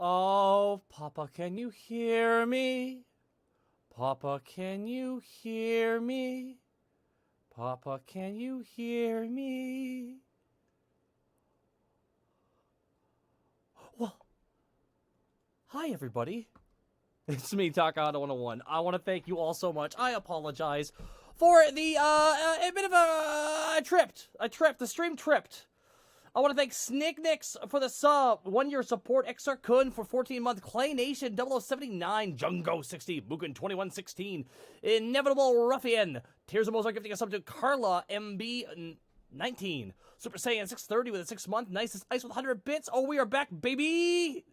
Oh, Papa, can you hear me? Papa, can you hear me? Papa, can you hear me? Well, hi, everybody. It's me, Takahata 101. I want to thank you all so much. I apologize for the, a bit of a trip. The stream tripped. I want to thank Snicknicks for the sub, 1 year support, Exarkun for 14-month, Clay Nation 0079, Jungo 60, Mugen 2116, Inevitable Ruffian, Tears of Mozart gifting a sub to Carla MB 19, Super Saiyan 630 with a 6-month, Nicest Ice with 100 bits. Oh, we are back, baby!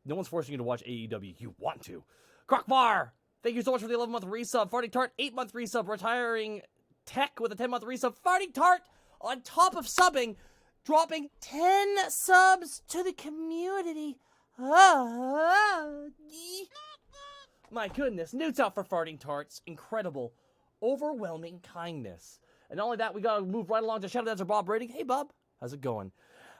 No one's forcing you to watch AEW. You want to. Krokvar, thank you so much for the 11-month resub. Farting Tart, 8-month resub. Retiring Tech with a 10-month resub. Farting Tart, on top of subbing, dropping 10 subs to the community. My goodness. Newt's out for Farting Tarts. Incredible. Overwhelming kindness. And not only that, we gotta move right along to Shadow Dancer Bob Rating. Hey, Bob. How's it going?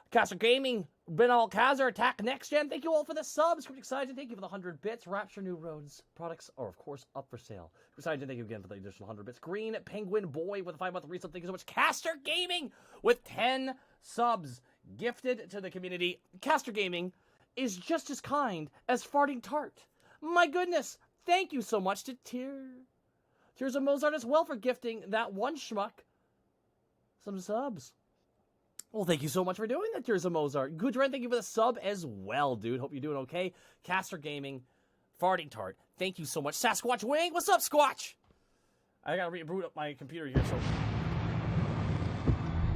Caster Gaming, Benal Kazar, Attack Next Gen. Thank you all for the subs. Cryptic Excited, thank you for the 100 bits. Rapture New Roads products are, of course, up for sale. Excited, thank you again for the additional 100 bits. Green Penguin Boy with a 5-month resub. Thank you so much. Caster Gaming with 10 subs gifted to the community. Caster Gaming is just as kind as Farting Tart. My goodness. Thank you so much to Tears of Mozart as well for gifting that one schmuck some subs. Well, thank you so much for doing that, Tears of Mozart. Goodren, thank you for the sub as well, dude. Hope you're doing okay. Caster Gaming, Farting Tart, thank you so much. Sasquatch Wing, what's up, Squatch? I gotta reboot up my computer here, so...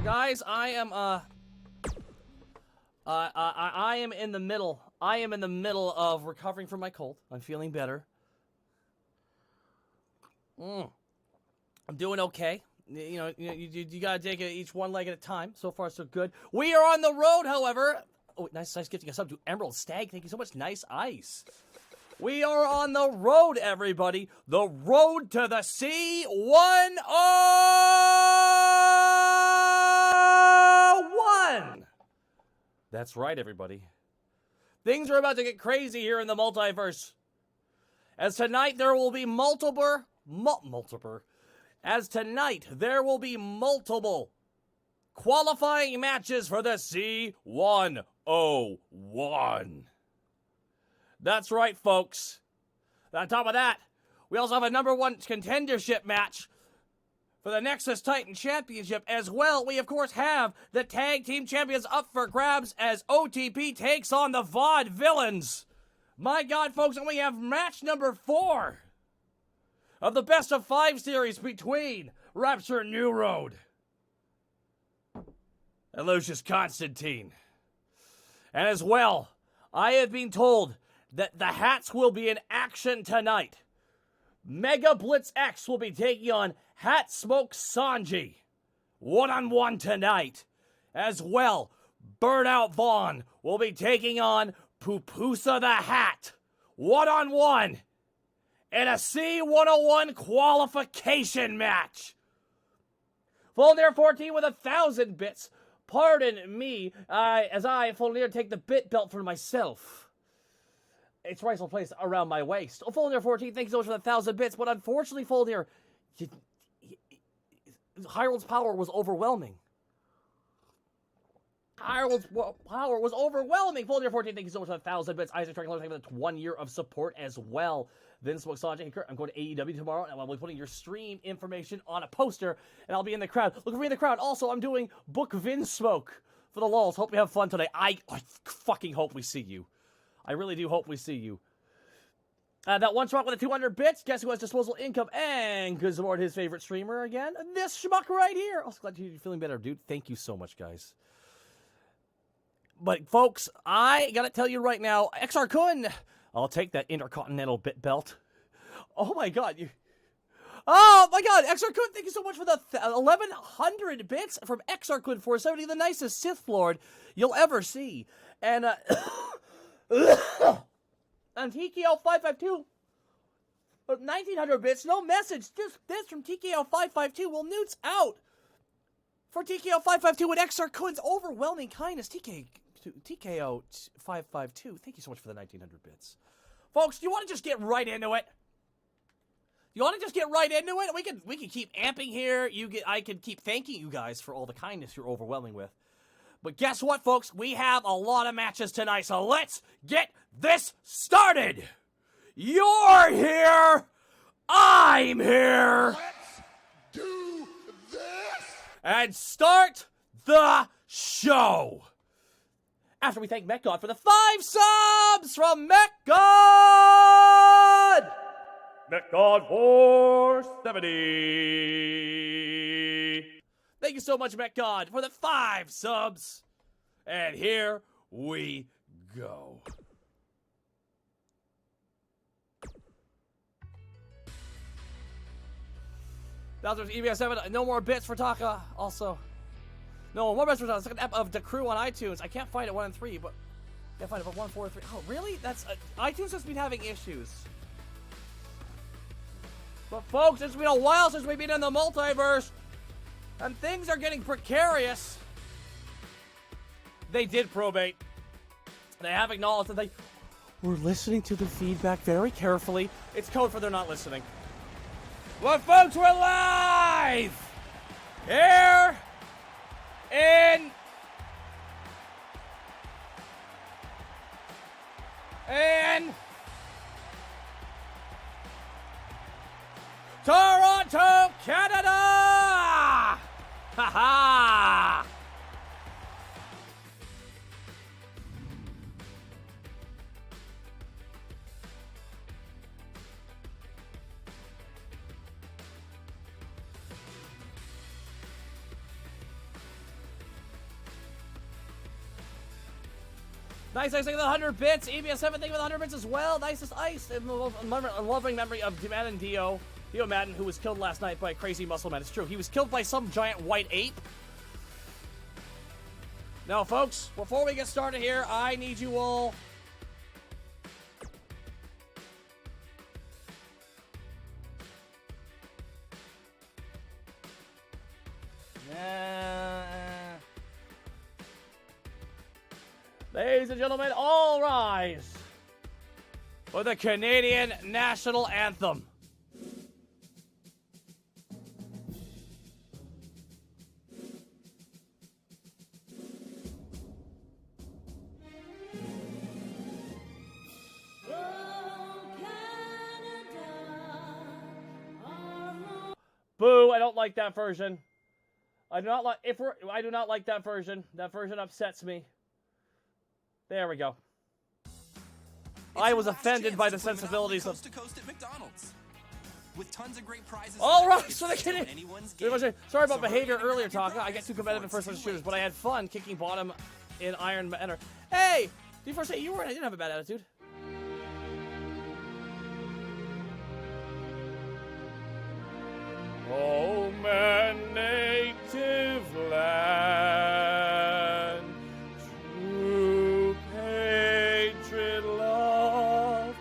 Guys, I am in the middle. I am in the middle of recovering from my cold. I'm feeling better. I'm doing okay. You gotta take it each one leg at a time. So far, so good. We are on the road, however. Oh, nice gifting us up to Emerald Stag. Thank you so much. Nice ice. We are on the road, everybody. The road to the C101. That's right, everybody. Things are about to get crazy here in the multiverse. As tonight there will be multiple qualifying matches for the C101. That's right, folks. On top of that, we also have a #1 contendership match for the Nexus Titan Championship as well. We, of course, have the Tag Team Champions up for grabs as OTP takes on the VOD Villains. My God, folks, and we have match #4 of the best of 5 series between Rapture New Road and Lucius Constantine. And as well, I have been told that the hats will be in action tonight. Mega Blitz X will be taking on Hat Smoke Sanji. 1-on-1 tonight. As well, Burnout Vaughn will be taking on Pupusa the Hat. 1-on-1. In a C101 qualification match. Fulnir 14 with 1,000 bits. Pardon me, as I, Fulnir, take the bit belt for myself. Its rightful place around my waist. Oh, Fulnir 14, thank you so much for the 1,000 bits, but unfortunately, Fulnir, Hyrule power was overwhelming. Hyrule's power was overwhelming. Fulnir 14, thank you so much for the 1,000 bits. Isaac Dragon, thank you for the 1 year of support as well. Vince Sanjay, I'm going to AEW tomorrow, and I'll be putting your stream information on a poster, and I'll be in the crowd. Look for me in the crowd. Also, I'm doing Book Vin Smoke for the lulz. Hope you have fun today. I fucking hope we see you. I really do hope we see you. That one schmuck with the 200 bits. Guess who has disposable income and could support his favorite streamer again? This schmuck right here. Also, glad you're feeling better, dude. Thank you so much, guys. But, folks, I gotta tell you right now, Exarkun, I'll take that Intercontinental bit belt. Oh, my God. Oh, my God. Exarkun, thank you so much for the 1,100 bits from Exarkun 470, the nicest Sith Lord you'll ever see. And, and TKO 552, 1,900 bits, no message, just this from TKO 552. Well, Newt's out for TKO 552 and Exarkun's overwhelming kindness. TK, TKO 552. Thank you so much for the 1900 bits. Folks, do you want to just get right into it? You want to just get right into it? We can keep amping here. I can keep thanking you guys for all the kindness you're overwhelming with. But guess what, folks? We have a lot of matches tonight, so let's get this started. You're here. I'm here. Let's do this. And start the show. After we thank MechGod for the 5 subs from MechGod. MechGod 470. Thank you so much, MechGod, for the 5 subs. And here we go. Bowser's EBS7, no more bits for Taka. Also, no more bits for Taka. Second app of The Crew on iTunes. I can't find it 1 and 3, but I can't find it. But 1, 4, 3. Oh, really? That's iTunes has been having issues. But folks, it's been a while since we've been in the multiverse, and things are getting precarious. They did probate. They have acknowledged that they were listening to the feedback very carefully. It's code for they're not listening. Well, folks, we're live here in Toronto, Canada! Ha ha! Nice, thank you for the 100 bits. EBS7, thank you for the 100 bits as well. Nicest ice. A loving memory of Madden Dio Madden, who was killed last night by a crazy muscle man. It's true. He was killed by some giant white ape. Now, folks, before we get started here, I need you all... Ladies and gentlemen, all rise for the Canadian National Anthem. Boo, I don't like that version. I do not like that version. That version upsets me. There we go. I was offended by the sensibilities of... Coast at McDonald's. With tons of great prizes. All right, so they can... Sorry about behavior earlier, Taka. I get too competitive in first-person shooters, but I had fun kicking bottom in Iron Manor. Hey! Did you first say you weren't? I didn't have a bad attitude. Oh, man, native land, true patriot love,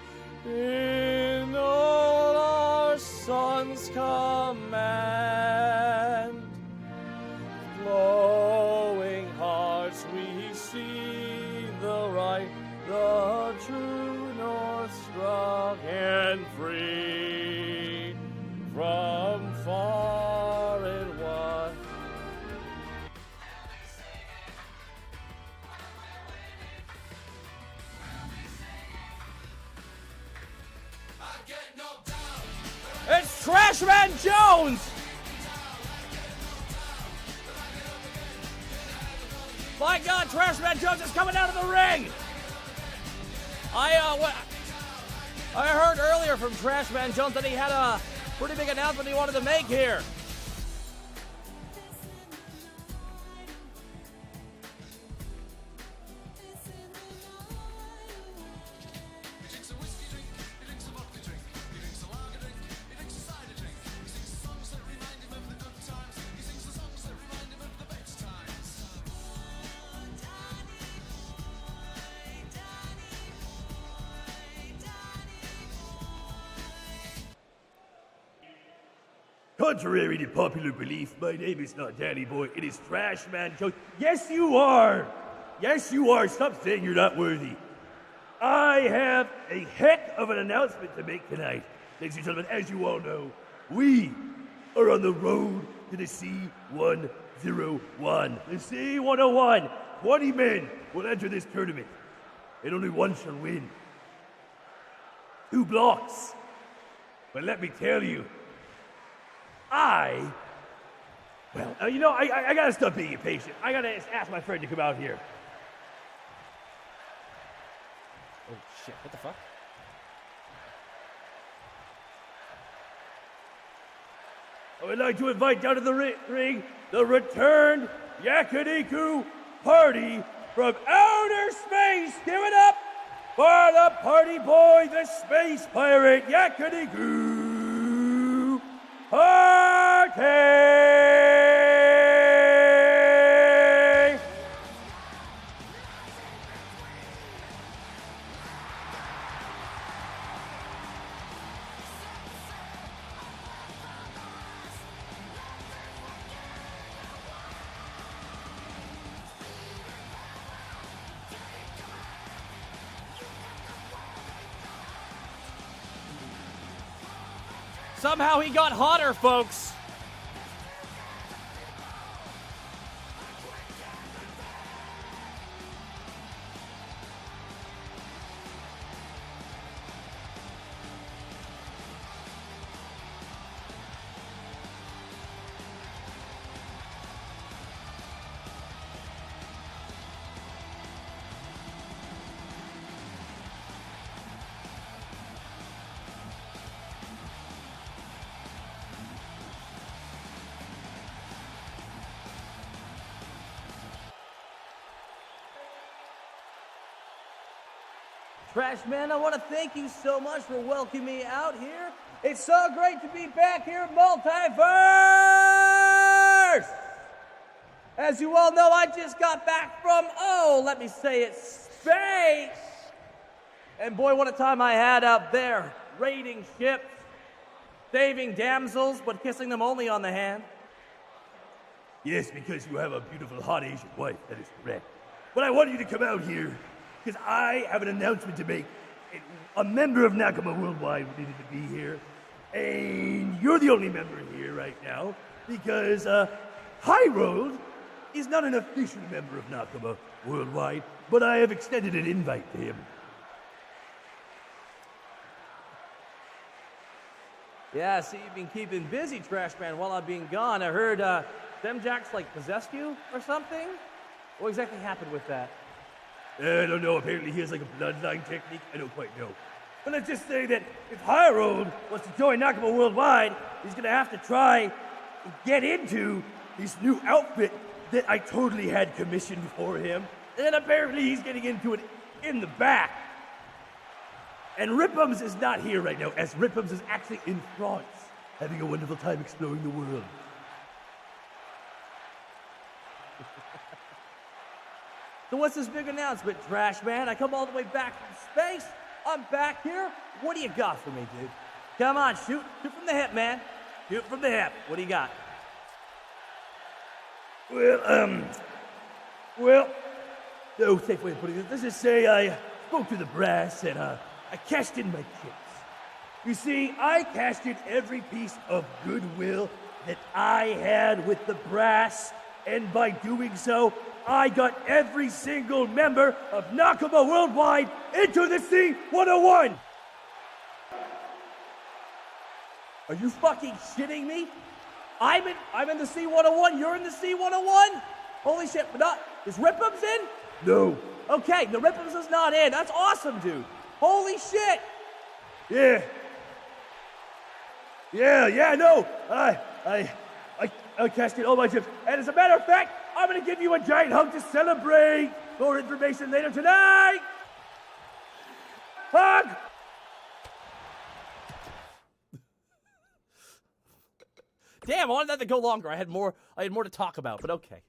in all our sons' command, glowing hearts we see the right, the true north strong and free, from far and wide. It's Trashman Jones! My God, Trashman Jones is coming out of the ring! I heard earlier from Trashman Jones that he had a pretty big announcement he wanted to make here. Contrary to popular belief, my name is not Danny Boy, it is Trashman Jones. Yes, you are! Yes, you are. Stop saying you're not worthy. I have a heck of an announcement to make tonight. Ladies and gentlemen, as you all know, we are on the road to the C101. The C101. 20 men will enter this tournament, and only one shall win. 2 blocks. But let me tell you, I gotta stop being impatient. I gotta ask my friend to come out here. Oh, shit. What the fuck? I would like to invite down to the ring the returned Yakiniku Party from outer space. Give it up for the party boy, the space pirate, Yakiniku Party! Somehow he got hotter, folks. Trash Man, I want to thank you so much for welcoming me out here. It's so great to be back here in Multiverse! As you all know, I just got back from, let me say it, space! And boy, what a time I had out there, raiding ships, saving damsels, but kissing them only on the hand. Yes, because you have a beautiful, hot Asian wife, that is correct. But I want you to come out here because I have an announcement to make. A member of Nakama Worldwide needed to be here, and you're the only member here right now because High Road is not an official member of Nakama Worldwide, but I have extended an invite to him. Yeah, see, you've been keeping busy, Trash Man, while I've been gone. I heard them jacks, possessed you or something? What exactly happened with that? I don't know. Apparently he has a bloodline technique. I don't quite know. But let's just say that if Harold wants to join Nakama Worldwide, he's going to have to try and get into this new outfit that I totally had commissioned for him. And apparently he's getting into it in the back. And Ripums is not here right now, as Ripums is actually in France, having a wonderful time exploring the world. So what's this big announcement, Trash Man? I come all the way back from space. I'm back here. What do you got for me, dude? Come on, shoot. Shoot from the hip, man. Shoot from the hip. What do you got? Well, no safe way of putting it. Let's just say I spoke to the brass and I cashed in my chips. You see, I cashed in every piece of goodwill that I had with the brass, and by doing so, I got every single member of Nakama Worldwide into the C101! Are you fucking shitting me? I'm in the C101, you're in the C101? Holy shit, but not, is Ripums in? No. Okay, the Ripums is not in. That's awesome, dude. Holy shit! Yeah, no. I cashed in all my chips. And as a matter of fact, I'm gonna give you a giant hug to celebrate. More information later tonight. Hug! Damn, I wanted that to go longer. I had more to talk about, but okay.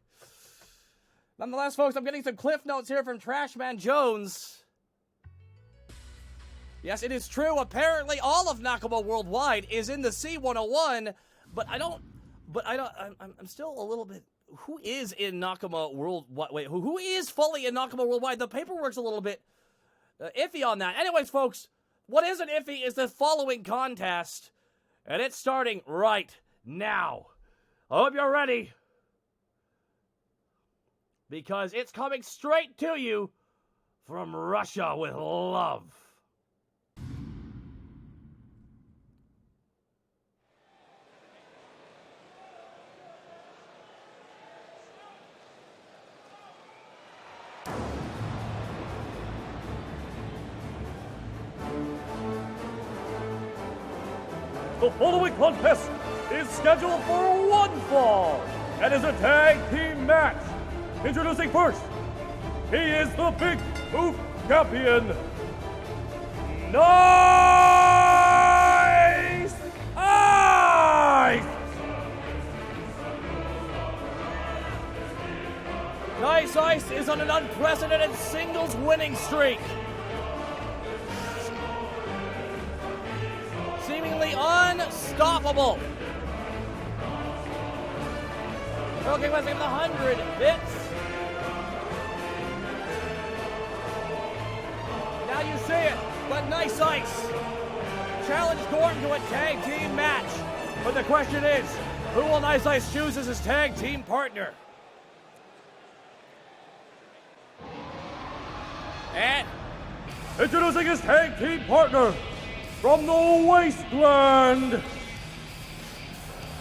Nonetheless, folks, I'm getting some cliff notes here from Trashman Jones. Yes, it is true. Apparently, all of Nakama Worldwide is in the C101, but I'm still a little bit who is in Nakama Worldwide? Wait, who is fully in Nakama Worldwide? The paperwork's a little bit iffy on that. Anyways, folks, what isn't iffy is the following contest, and it's starting right now. I hope you're ready, because it's coming straight to you from Russia with love. The following contest is scheduled for one fall and is a tag team match. Introducing first, he is the Big Oof champion, Nice Ice! Nice Ice is on an unprecedented singles winning streak. Seemingly unstoppable. Okay, let's give him 100 bits. Now you see it, but Nice Ice challenged Gordon to a tag team match. But the question is, who will Nice Ice choose as his tag team partner? And introducing his tag team partner from the wasteland,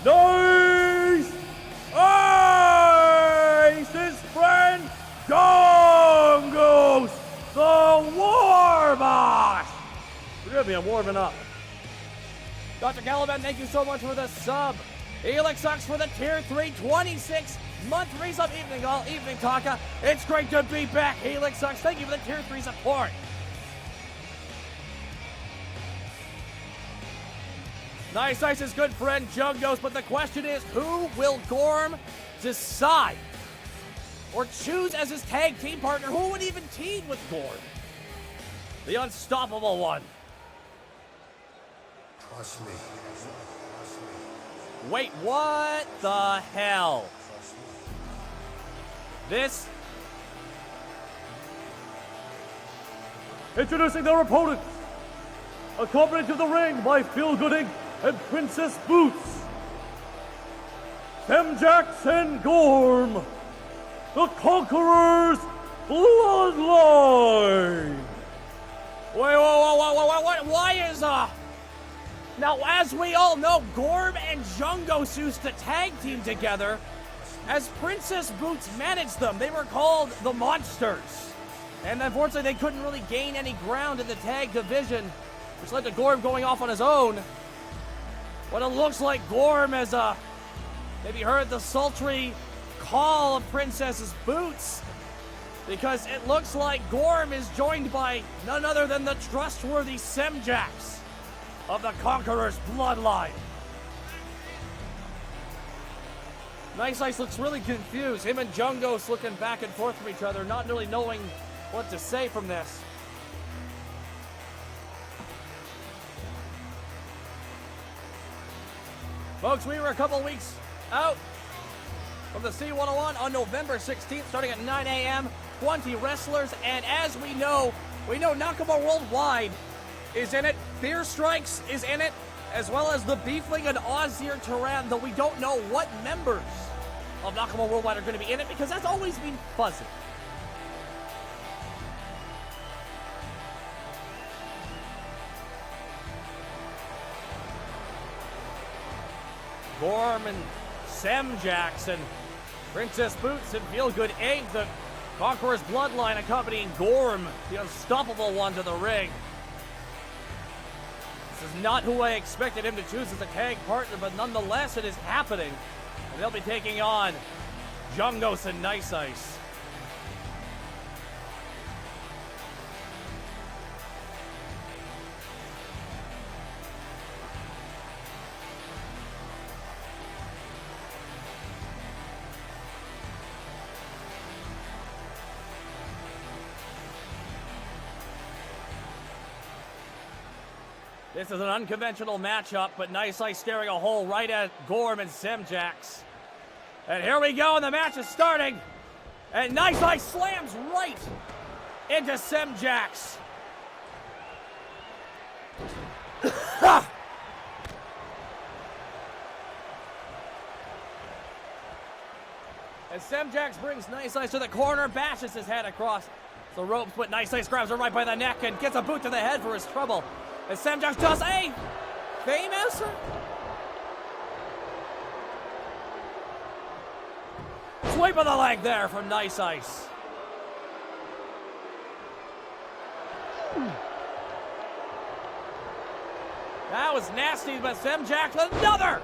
Nice Ice, his friend Jongos, the War Boss. Forgive me, I'm warming up. Dr. Caliban, thank you so much for the sub. Elix sucks for the tier 3 26-month resub. Evening all, evening Taka. It's great to be back. Helix sucks. Thank you for the tier 3 support. Nice Ice's good friend Jungos, but the question is, who will Gorm decide or choose as his tag team partner? Who would even team with Gorm? The unstoppable one. Trust me. Wait, what the hell? This? Introducing their opponents, accompanied to the ring by Phil Gooding and Princess Boots, Semjax and Gorm, the Conqueror's Bloodline. Wait, why is, Now, as we all know, Gorm and Jungos used to tag team together. As Princess Boots managed them, they were called the Monsters. And unfortunately, they couldn't really gain any ground in the tag division, which led to Gorm going off on his own. But it looks like Gorm has, maybe heard the sultry call of Princess's Boots, because it looks like Gorm is joined by none other than the trustworthy Semjax of the Conqueror's Bloodline. Nice Ice looks really confused. Him and Jungos looking back and forth from each other, not really knowing what to say from this. Folks, we were a couple weeks out from the C101 on November 16th, starting at 9 a.m. 20 wrestlers, and as we know Nakama Worldwide is in it. Fear Strikes is in it, as well as the Beefling and Ozir Turan, though we don't know what members of Nakama Worldwide are going to be in it, because that's always been fuzzy. Gorm and Semjax and Princess Boots and Feelgood Inc., the Conqueror's Bloodline, accompanying Gorm, the unstoppable one, to the ring. This is not who I expected him to choose as a tag partner, but nonetheless it is happening. And they'll be taking on Jungos and Nice Ice. This is an unconventional matchup, but Nice Ice staring a hole right at Gorm and Semjax. And here we go, and the match is starting. And Nice Ice slams right into Semjax. And Semjax brings Nice Ice to the corner, bashes his head across the ropes, but Nice Ice grabs him right by the neck and gets a boot to the head for his trouble. And Semjax does a famous sweep of the leg there from Nice Ice. That was nasty, but Semjax another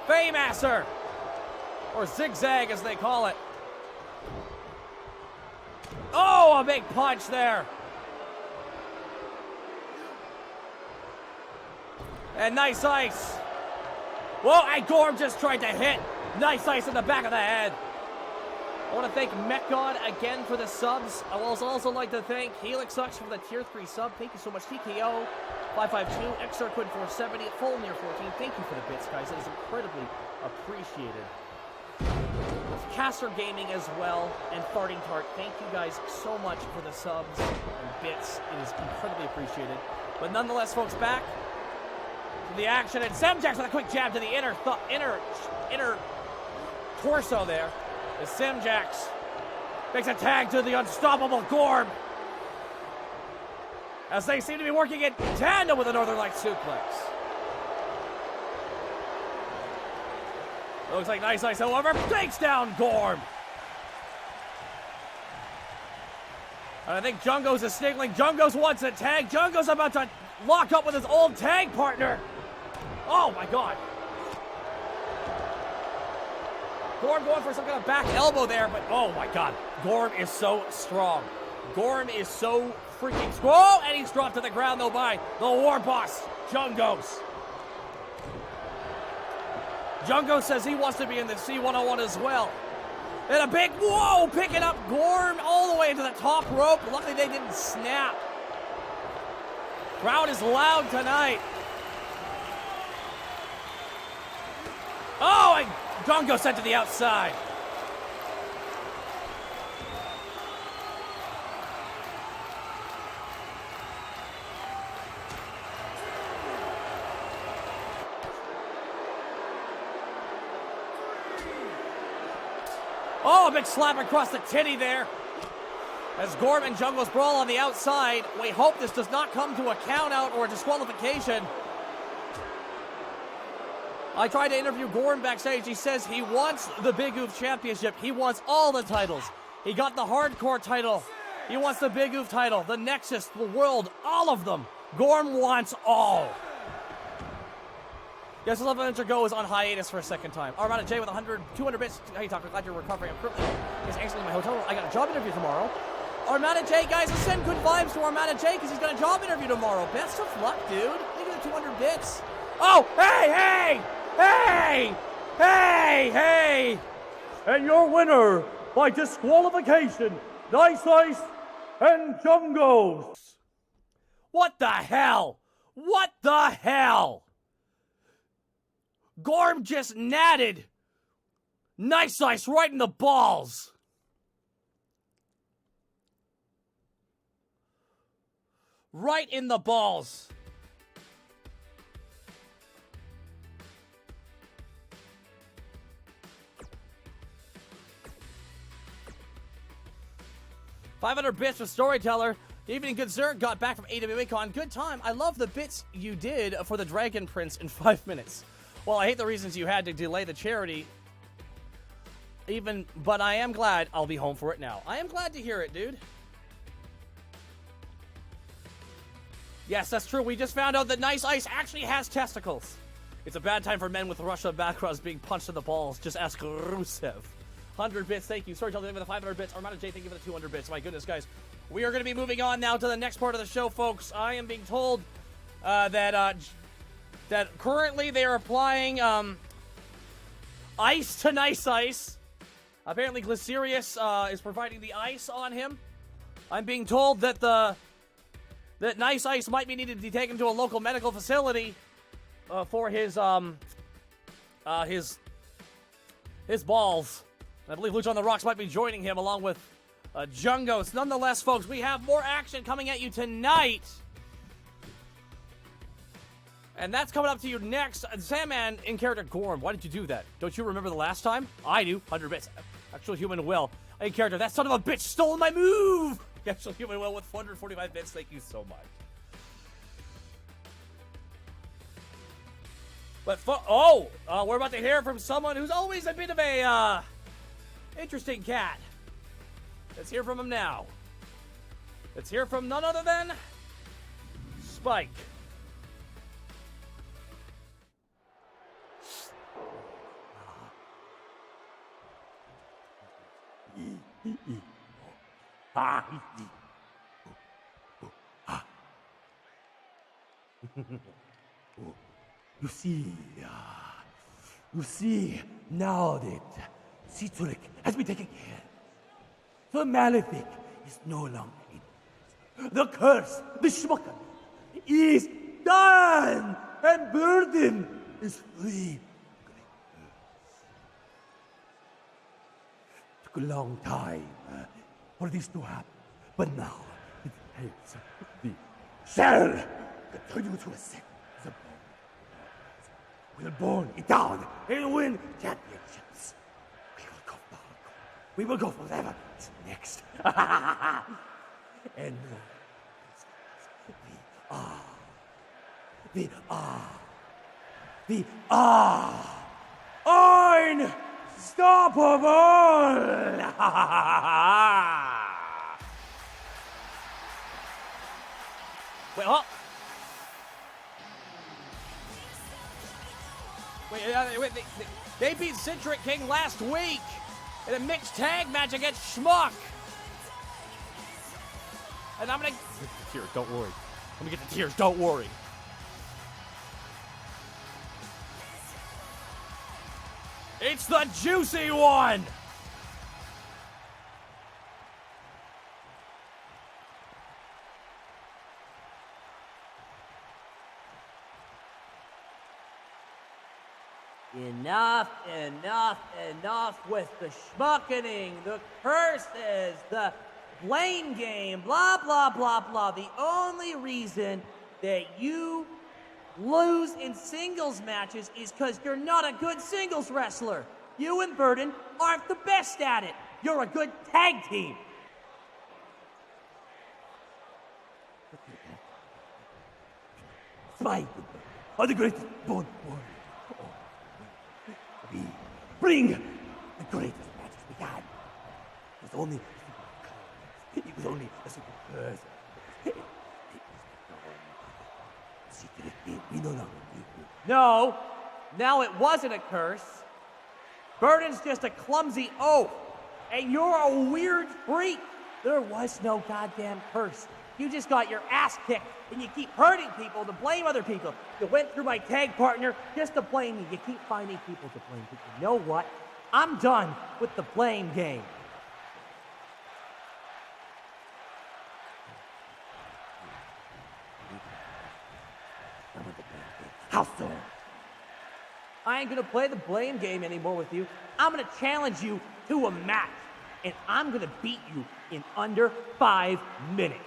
Faymaster, or zigzag as they call it. Oh, a big punch there. And Nice Ice. Whoa, and Gorm just tried to hit Nice Ice in the back of the head. I want to thank MechGod again for the subs. I would also like to thank Helix Sucks for the tier 3 sub. Thank you so much, TKO 552, XR Quid 470, Full Near 14. Thank you for the bits, guys. It is incredibly appreciated. Caster Gaming as well, and Farting Tart. Thank you guys so much for the subs and bits. It is incredibly appreciated. But nonetheless, folks, back to the action. And Semjax with a quick jab to the inner torso there. As Semjax makes a tag to the unstoppable Gorm, as they seem to be working in tandem with a Northern Lights suplex. It looks like Nice Ice, however, takes down Gorm. And I think Jungos is sniggling. Jungos wants a tag. Jungos about to lock up with his old tag partner. Oh my God. Gorm going for some kind of back elbow there, but oh my God. Gorm is so strong. Gorm is so freaking strong. Oh, and he's dropped to the ground though by the War Boss, Jungos. Jungo says he wants to be in the C101 as well. And a big, whoa, picking up Gorm all the way to the top rope. Luckily they didn't snap. Crowd is loud tonight. Oh, and Jungo sent to the outside. Oh, a big slap across the titty there. As Gorm and Jungles brawl on the outside. We hope this does not come to a count out or a disqualification. I tried to interview Gorm backstage. He says he wants the Big Oof Championship. He wants all the titles. He got the Hardcore title. He wants the Big Oof title, the Nexus, the World, all of them. Gorm wants all. Yes, 11 Go is on hiatus for a second time. Armada J with 200 bits. Hey, Talker, glad you're recovering. I'm currently anxiously in my hotel room. I got a job interview tomorrow. Armada J, guys, let's send good vibes to Armada J because he's got a job interview tomorrow. Best of luck, dude. Look at the 200 bits. Oh, hey! And your winner by disqualification, Nice Ice and Jungos. What the hell? What the hell? Gorm just natted Nice Ice right in the balls. Right in the balls. $500 bits for Storyteller. Evening, good sir. Got back from AWACon. Good time. I love the bits you did for the Dragon Prince in 5 minutes. Well, I hate the reasons you had to delay the charity. But I am glad I'll be home for it now. I am glad to hear it, dude. Yes, that's true. We just found out that Nice Ice actually has testicles. It's a bad time for men with Russia backgrounds being punched in the balls. Just ask Rusev. 100 bits, thank you. Storyteller, thank you for the 500 bits. Armada J, thank you for the 200 bits. My goodness, guys. We are going to be moving on now to the next part of the show, folks. I am being told that currently they are applying ice to Nice Ice. Apparently Glycerius is providing the ice on him. I'm being told that that Nice Ice might be needed to be taken to a local medical facility for his his balls. I believe Lucha on the Rocks might be joining him along with Jungos. Nonetheless, folks, we have more action coming at you tonight. And that's coming up to you next. Sandman in character Gorm. Why did you do that? Don't you remember the last time? I do. 100 bits. Actual Human Will. In character, that son of a bitch stole my move! Actual Human Will with 445 bits. Thank you so much. But, we're about to hear from someone who's always a bit of a, interesting cat. Let's hear from him now. Let's hear from none other than Spike. You see, now that Citric has been taken care, the Malefic is no longer in. The curse, the schmucken, is done, and Burden is free. Took a long time for this to happen, but now it has. We shall continue to ascend the bone. We'll burn it down and win championships. We will go far. We will go forever. It's next. And we are unstoppable. Wait, oh. Wait, they beat Citric King last week in a mixed tag match against Schmuck. And I'm gonna get the tears, don't worry. Let me get the tears, don't worry. It's the juicy one! Enough with the schmuckening, the curses, the blame game, blah, blah, blah, blah. The only reason that you lose in singles matches is because you're not a good singles wrestler. You and Burden aren't the best at it. You're a good tag team. Spike are the greatest born warriors. We bring the greatest matches we can. It was only a simple curse. We no longer need you. No, now it wasn't a curse. Burden's just a clumsy oaf. And you're a weird freak. There was no goddamn curse. You just got your ass kicked, and you keep hurting people to blame other people. You went through my tag partner just to blame me. You keep finding people to blame. But you know what? I'm done with the blame game. How so? I ain't gonna play the blame game anymore with you. I'm gonna challenge you to a match, and I'm gonna beat you in under 5 minutes.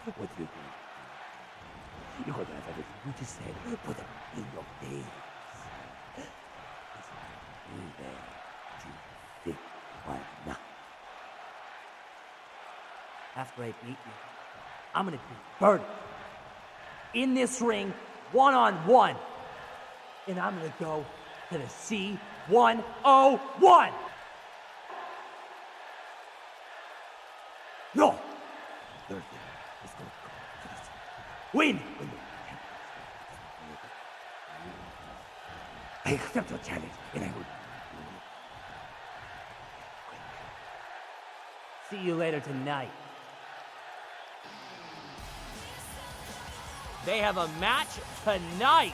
What do you do? You're gonna have everything you just said put them in your face. After I beat you, I'm gonna beat Burden in this ring, one-on-one. And I'm gonna go to the C101. No! Thursday, let's go to this. Win! I accept your challenge, and I will. See you later tonight. They have a match tonight.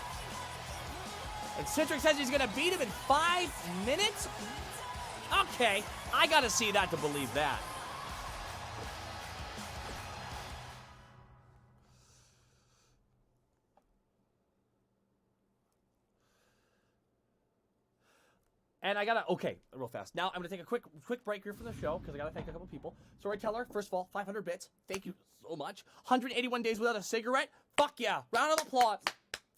And Citric says he's going to beat him in 5 minutes? Okay, I got to see that to believe that. And I gotta, okay, real fast. Now, I'm gonna take a quick break here from the show, because I gotta thank a couple people. Storyteller, first of all, 500 bits. Thank you so much. 181 days without a cigarette. Fuck yeah. Round of applause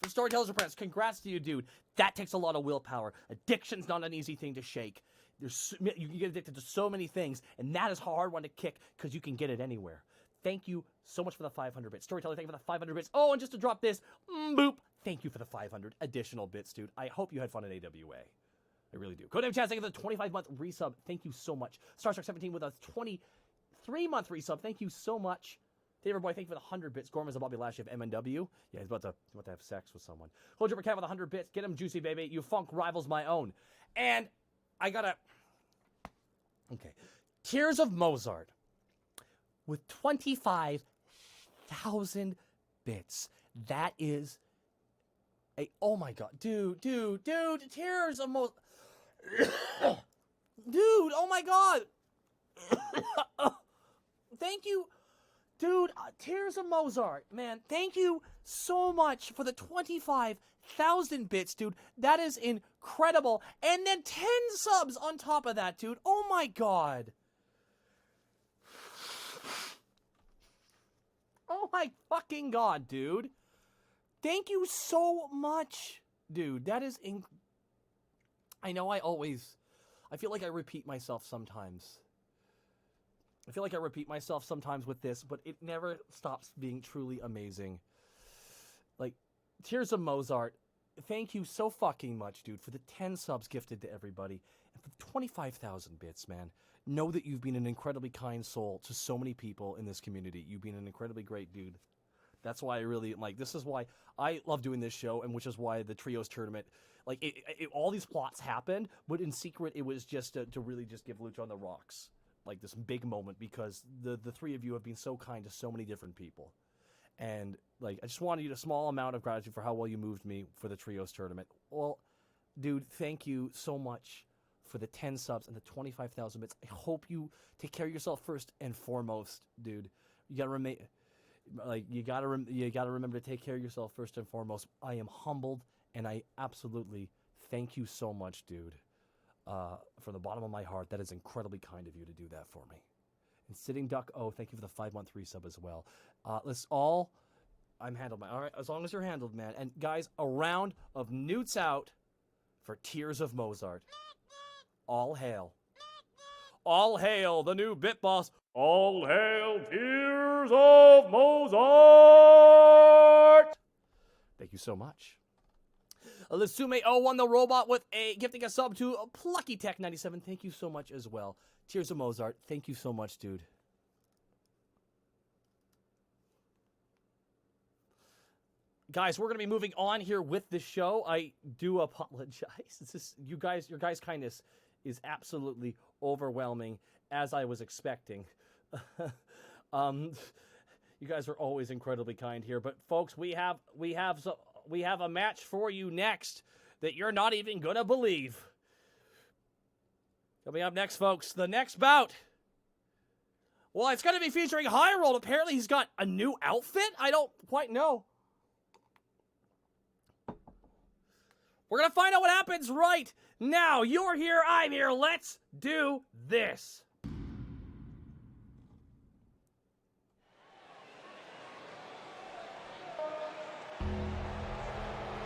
for Storyteller's Apprentice. Congrats to you, dude. That takes a lot of willpower. Addiction's not an easy thing to shake. You can get addicted to so many things, and that is a hard one to kick, because you can get it anywhere. Thank you so much for the 500 bits. Storyteller, thank you for the 500 bits. Oh, and just to drop this, boop. Thank you for the 500 additional bits, dude. I hope you had fun at AWA. I really do. Codename Chaz, thank you for the 25-month resub. Thank you so much. StarStrike17 with a 23-month resub. Thank you so much. David Boy, thank you for the 100 bits. Gorman's a Bobby Lashley of MNW. Yeah, he's about to have sex with someone. Hold your cat with 100 bits. Get him juicy, baby. You funk rivals my own. And I gotta... Okay. Tears of Mozart with 25,000 bits. That is a... Oh my god. Dude. Tears of Mozart. Dude, oh my god. Thank you. Dude, Tears of Mozart, man. Thank you so much for the 25,000 bits, dude. That is incredible. And then 10 subs on top of that, dude. Oh my god. Oh my fucking god, dude. Thank you so much, dude. That is I know I feel like I repeat myself sometimes. I feel like I repeat myself sometimes with this, but it never stops being truly amazing. Like, Tears of Mozart, thank you so fucking much, dude, for the 10 subs gifted to everybody, and for the 25,000 bits, man. Know that you've been an incredibly kind soul to so many people in this community. You've been an incredibly great dude. That's why I really, like, this is why I love doing this show, and which is why the Trios tournament, like, all these plots happened, but in secret, it was just to really just give Lucha on the rocks. Like, this big moment, because the three of you have been so kind to so many different people. And, like, I just wanted you a small amount of gratitude for how well you moved me for the Trios tournament. Well, dude, thank you so much for the 10 subs and the 25,000 bits. I hope you take care of yourself first and foremost, dude. You gotta remain... Like, you gotta remember to take care of yourself first and foremost. I am humbled, and I absolutely thank you so much, dude. From the bottom of my heart, that is incredibly kind of you to do that for me. And Sitting Duck, thank you for the 5-month resub as well. I'm handled, man. All right, as long as you're handled, man. And guys, a round of newts out for Tears of Mozart. All hail. All hail the new bit boss. All hail Tears of Mozart. Thank you so much. Lisume won the robot with gifting a sub to Plucky Tech 97. Thank you so much as well. Tears of Mozart. Thank you so much, dude. Guys, we're gonna be moving on here with the show. I do apologize. Your guys' kindness is absolutely overwhelming, as I was expecting. You guys are always incredibly kind here, but folks, we have a match for you next that you're not even gonna believe. Coming up next, folks, the next bout. Well, it's gonna be featuring Hyrule. Apparently, he's got a new outfit. I don't quite know. We're gonna find out what happens right now. You're here, I'm here. Let's do this.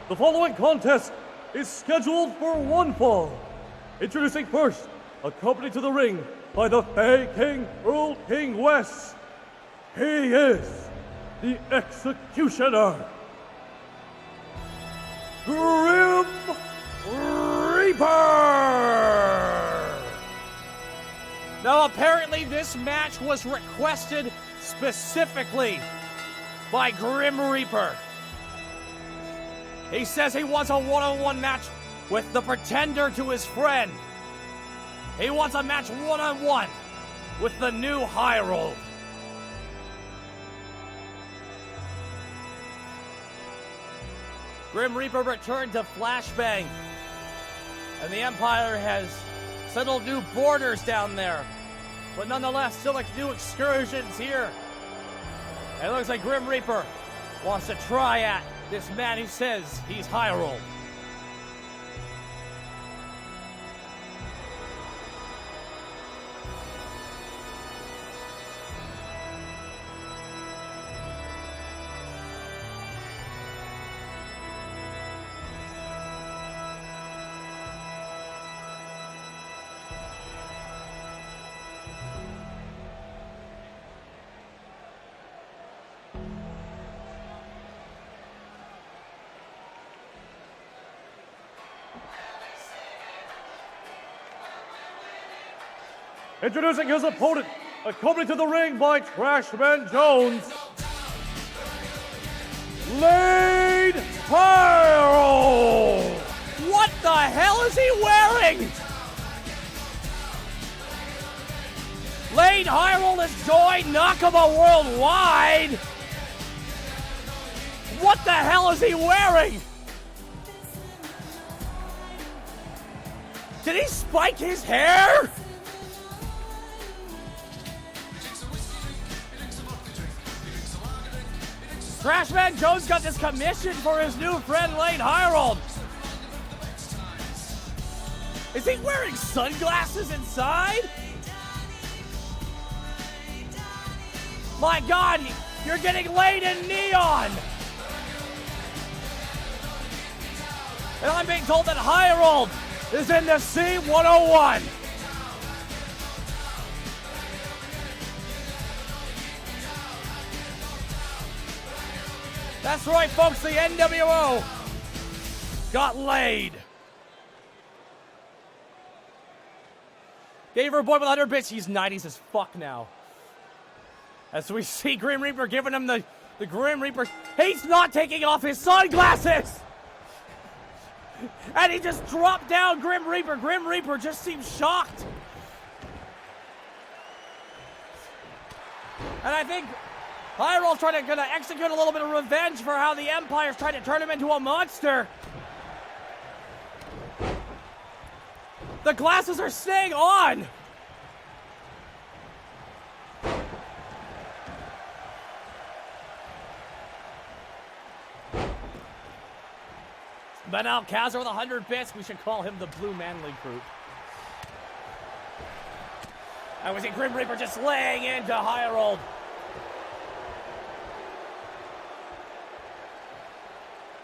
The following contest is scheduled for one fall. Introducing first, accompanied to the ring by the Fey King, Earl King West. He is the Executioner, Grim Reaper. Now, apparently, this match was requested specifically by Grim Reaper. He says he wants a one-on-one match with the pretender to his friend. He wants a match one-on-one with the new Hyrule. Grim Reaper returned to Flashbang, and the Empire has settled new borders down there. But nonetheless, still like new excursions here. And it looks like Grim Reaper wants to try at this man who says he's Hyrule. Introducing his opponent, accompanied to the ring by Trashman Jones, Lane Pyro! What the hell is he wearing? Lane Hyrule has joined Nakama Worldwide. What the hell is he wearing? Did he spike his hair? Trashman Jones got this commission for his new friend Lane Hyrule. Is he wearing sunglasses inside? My God, you're getting laid in neon! And I'm being told that Hyrule is in the C101. That's right, folks, the NWO got laid. Gave her a boy with 100 bits, he's 90s as fuck now. As we see Grim Reaper giving him the Grim Reaper. He's not taking off his sunglasses! And he just dropped down Grim Reaper. Grim Reaper just seems shocked. And I think Hyrule's gonna execute a little bit of revenge for how the Empire's trying to turn him into a monster. The glasses are staying on. But now Kazar with 100 bits. We should call him the Blue Manly Group. I was in Grim Reaper just laying into Hyrule.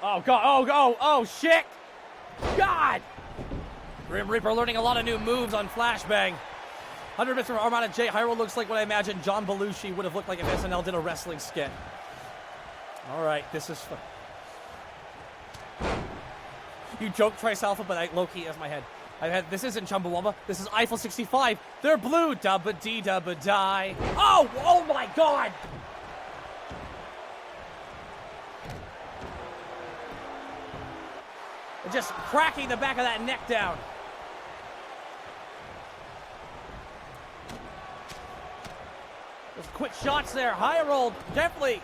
Oh, God. Oh, shit. God. Grim Reaper learning a lot of new moves on Flashbang. 100 bits from Armada J. Hyrule looks like what I imagine John Belushi would have looked like if SNL did a wrestling skit. All right, this is fun. You joke Trice Alpha, but I low-key as my head. This isn't Chumbawamba. This is Eiffel 65. They're blue. Dubba-dee-dubba-die. Oh my God. Just cracking the back of that neck down. Those quick shots there. Hyrule, definitely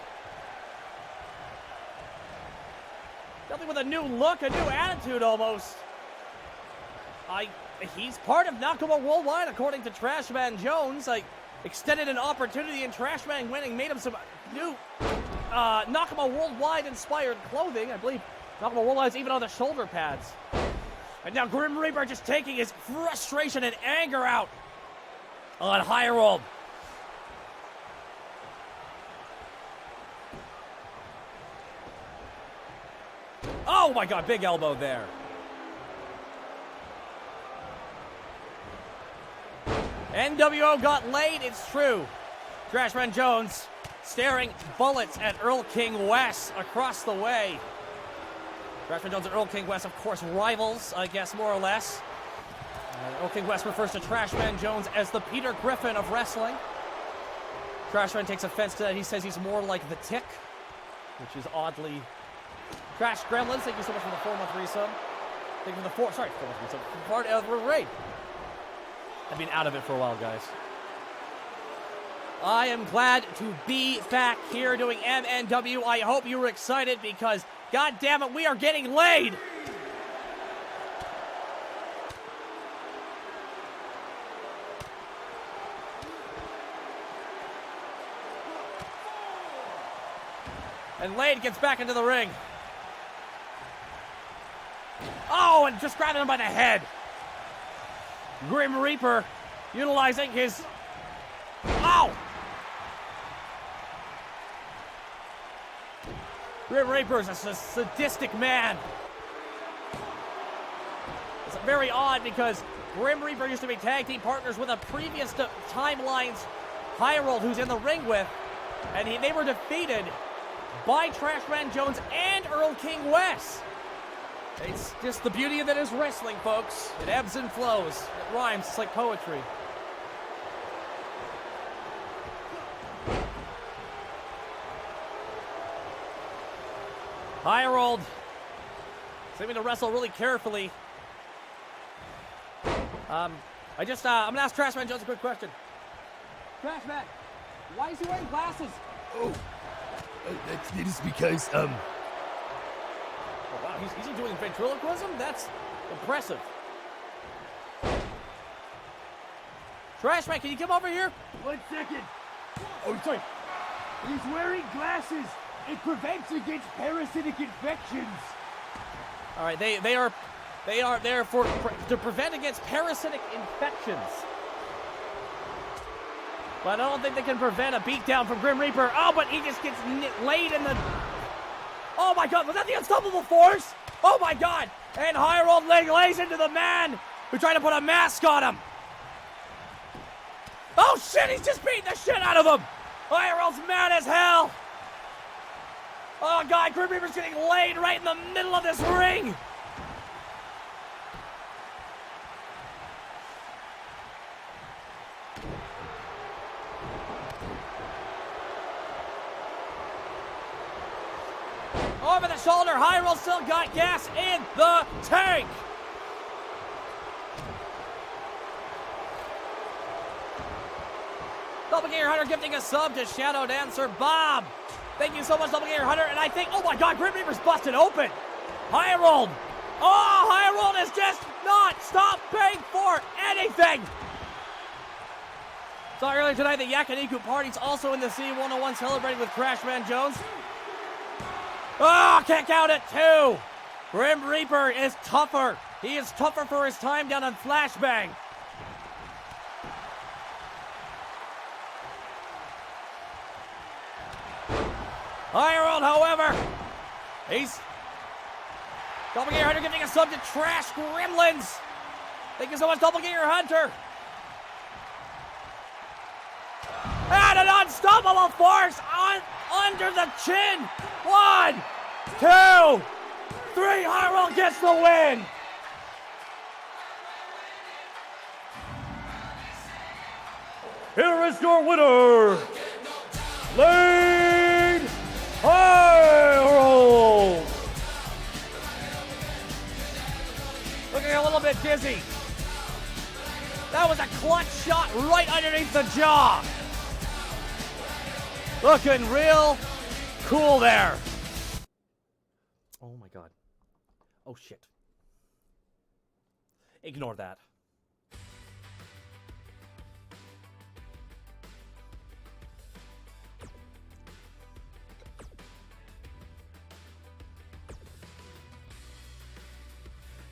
with a new look, a new attitude almost. He's part of Nakama Worldwide, according to Trashman Jones. Extended an opportunity in Trashman winning, made him some new Nakama Worldwide inspired clothing. I believe Nakama Worldwide's even on the shoulder pads. And now Grim Reaper just taking his frustration and anger out on Hyrule. Oh my God, big elbow there. NWO got laid, it's true. Trashman Jones staring bullets at Earl King West across the way. Trashman Jones and Earl King West, of course, rivals, I guess, more or less. Earl King West refers to Trashman Jones as the Peter Griffin of wrestling. Trashman takes offense to that. He says he's more like the Tick, which is oddly... Crash Gremlins, thank you so much for the 4-month resub. Thank you for the 4-month resub. Part of the raid. I've been out of it for a while, guys. I am glad to be back here doing MNW. I hope you were excited because, God damn it, we are getting laid. And Lade gets back into the ring. Oh, and just grabbing him by the head. Grim Reaper utilizing his... Oh! Grim Reaper is a sadistic man. It's very odd because Grim Reaper used to be tag team partners with a previous timeline's Hyrule, who's in the ring with, and they were defeated by Trashman Jones and Earl King West. It's just the beauty of it is wrestling, folks. It ebbs and flows. It rhymes. It's like poetry. Highrolled. Seeming to wrestle really carefully. I'm gonna ask Trashman Jones a quick question. Trashman, why is he wearing glasses? Oh, that is because, Oh, wow, he's doing ventriloquism? That's impressive. Trashman, can you come over here? 1 second. Oh, sorry. He's wearing glasses. It prevents against parasitic infections. All right, they are there to prevent against parasitic infections. But I don't think they can prevent a beatdown from Grim Reaper. Oh, but he just gets laid in the... Oh my God, was that the Unstoppable Force? Oh my God! And Highrolled lays into the man who tried to put a mask on him. Oh shit, he's just beating the shit out of him! Highroll's mad as hell! Oh God, Grim Reaper's getting laid right in the middle of this ring! Over the shoulder, Highroll still got gas in the tank! Doppelganger Hunter gifting a sub to Shadow Dancer Bob. Thank you so much, Doppelganger Hunter. And I think, oh my God, Grim Reaper's busted open. Highrolled. Oh, Highrolled has just not stopped paying for anything. Saw earlier tonight that Yakiniku Party's also in the C101 celebrating with Crashman Jones. Oh, kick out at 2. Grim Reaper is tougher. He is tougher for his time down on Flashbang. Highrolled, however, he's... Doppelganger Hunter giving a sub to Trash Gremlins. Thank you so much, Doppelganger Hunter. And an Unstoppable Force under the chin. 1, 2, 3. Highrolled gets the win. Here is your winner, Lane Highroll. Looking a little bit dizzy. That was a clutch shot right underneath the jaw. Looking real cool there. Oh my God. Oh shit. Ignore that.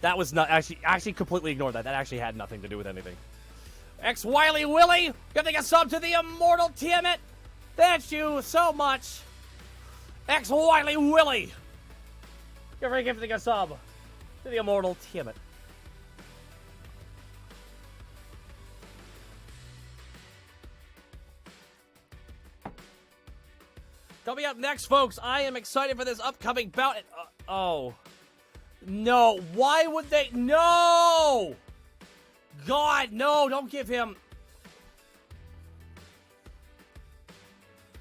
That was not actually completely ignore that. That actually had nothing to do with anything. X Wiley Willie giving a sub to the Immortal Tiamat. Thank you so much. X Wiley Willie. You're giving a sub to the Immortal Tiamat. Coming up next, folks, I am excited for this upcoming bout. Oh. No, why would they? No! God, no, don't give him.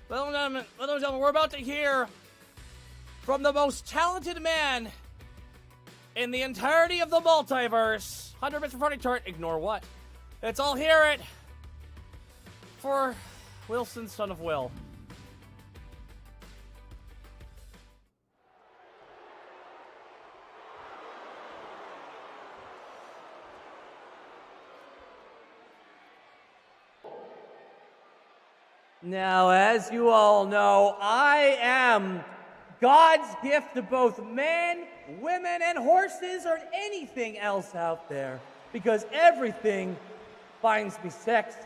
Ladies and gentlemen, we're about to hear from the most talented man in the entirety of the multiverse. 100 bits for Farting Tart, ignore what? Let's all hear it for Wilson, son of Will. Now, as you all know, I am God's gift to both men, women, and horses, or anything else out there, because everything finds me sexy.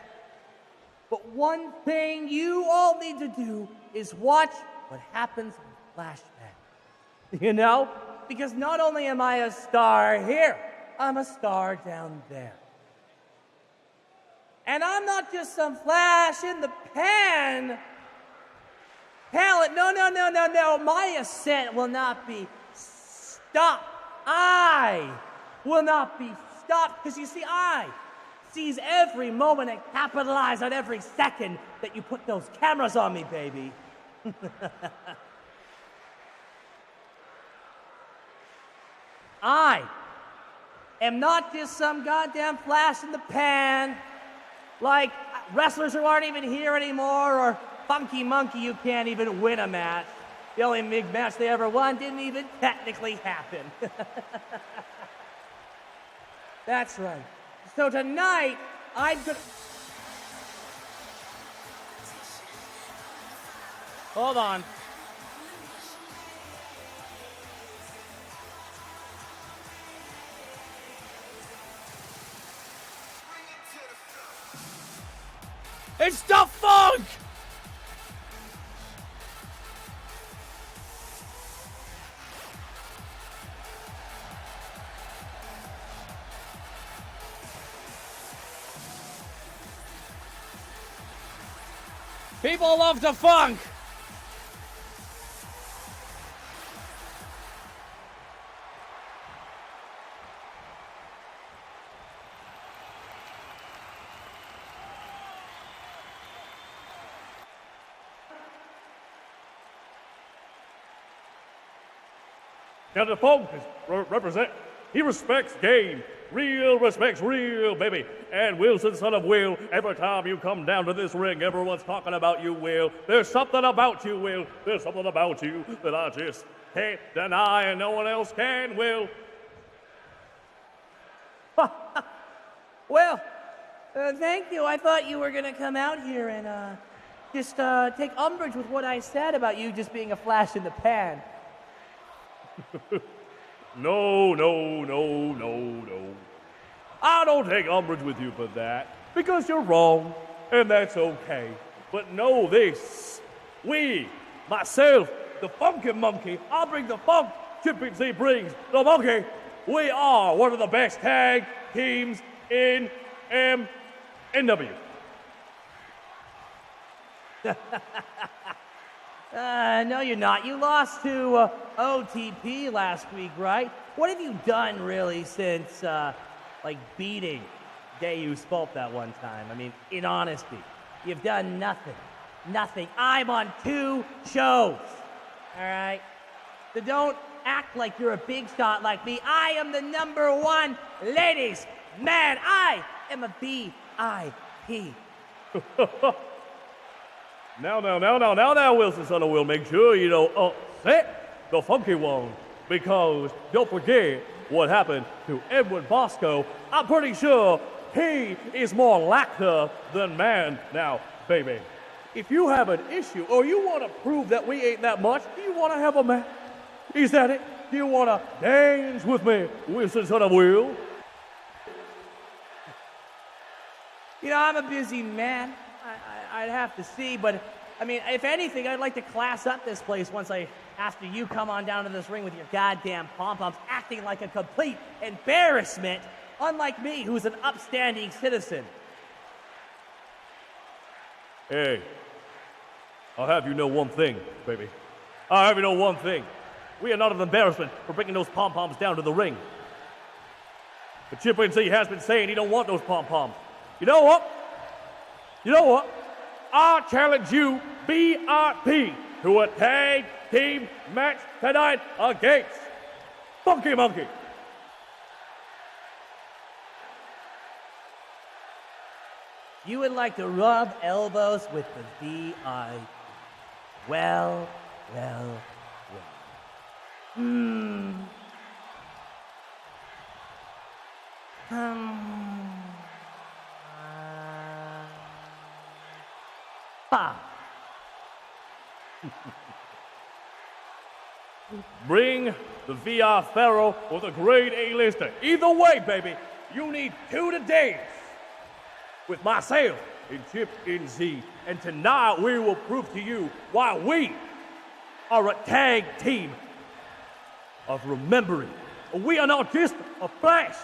But one thing you all need to do is watch what happens in Flashback. You know? Because not only am I a star here, I'm a star down there. And I'm not just some flash in the pan talent. No. My ascent will not be stopped. I will not be stopped. Because you see, I seize every moment and capitalize on every second that you put those cameras on me, baby. I am not just some goddamn flash in the pan, like wrestlers who aren't even here anymore, or Funky Monkey you can't even win a match. The only big match they ever won didn't even technically happen. That's right. So tonight, I'm gonna... Hold on. It's the funk! People love the funk! Now the Funk is represent. He respects game. Real respects real, baby. And Wilson, son of Will, every time you come down to this ring, everyone's talking about you, Will. There's something about you, Will. There's something about you that I just can't deny, and no one else can, Will. Well, thank you. I thought you were gonna come out here and just take umbrage with what I said about you just being a flash in the pan. No. I don't take umbrage with you for that, because you're wrong, and that's okay. But know this, myself, the Funky Monkey, I bring the funk, Chimpanzee brings the monkey. We are one of the best tag teams in NW. No, you're not. You lost to OTP last week, right? What have you done, really, since, beating Deus Pulp that one time? I mean, in honesty, you've done nothing. Nothing. I'm on 2 shows, all right? So don't act like you're a big shot like me. I am the #1, ladies, man. I am a VIP. Now, Wilson, son of Will, make sure you don't upset the Funky One, because don't forget what happened to Edward Bosco. I'm pretty sure he is more lacquer than man now, baby. If you have an issue, or you want to prove that we ain't that much, do you want to have a match? Is that it? Do you want to dance with me, Wilson, son of Will? You know, I'm a busy man. I'd have to see, but I mean, if anything, I'd like to class up this place after you come on down to this ring with your goddamn pom-poms, acting like a complete embarrassment, unlike me, who's an upstanding citizen. Hey, I'll have you know one thing, baby. I'll have you know one thing. We are not an embarrassment for bringing those pom-poms down to the ring. The Chimpanzee has been saying he don't want those pom-poms. You know what? I challenge you, BIP, to a tag team match tonight against Funky Monkey. You would like to rub elbows with the VIP. Well. Bring the VR Pharaoh or the grade A-lister. Either way, baby, you need 2 to dance with myself and Chip NZ. And tonight we will prove to you why we are a tag team of remembering. We are not just a flash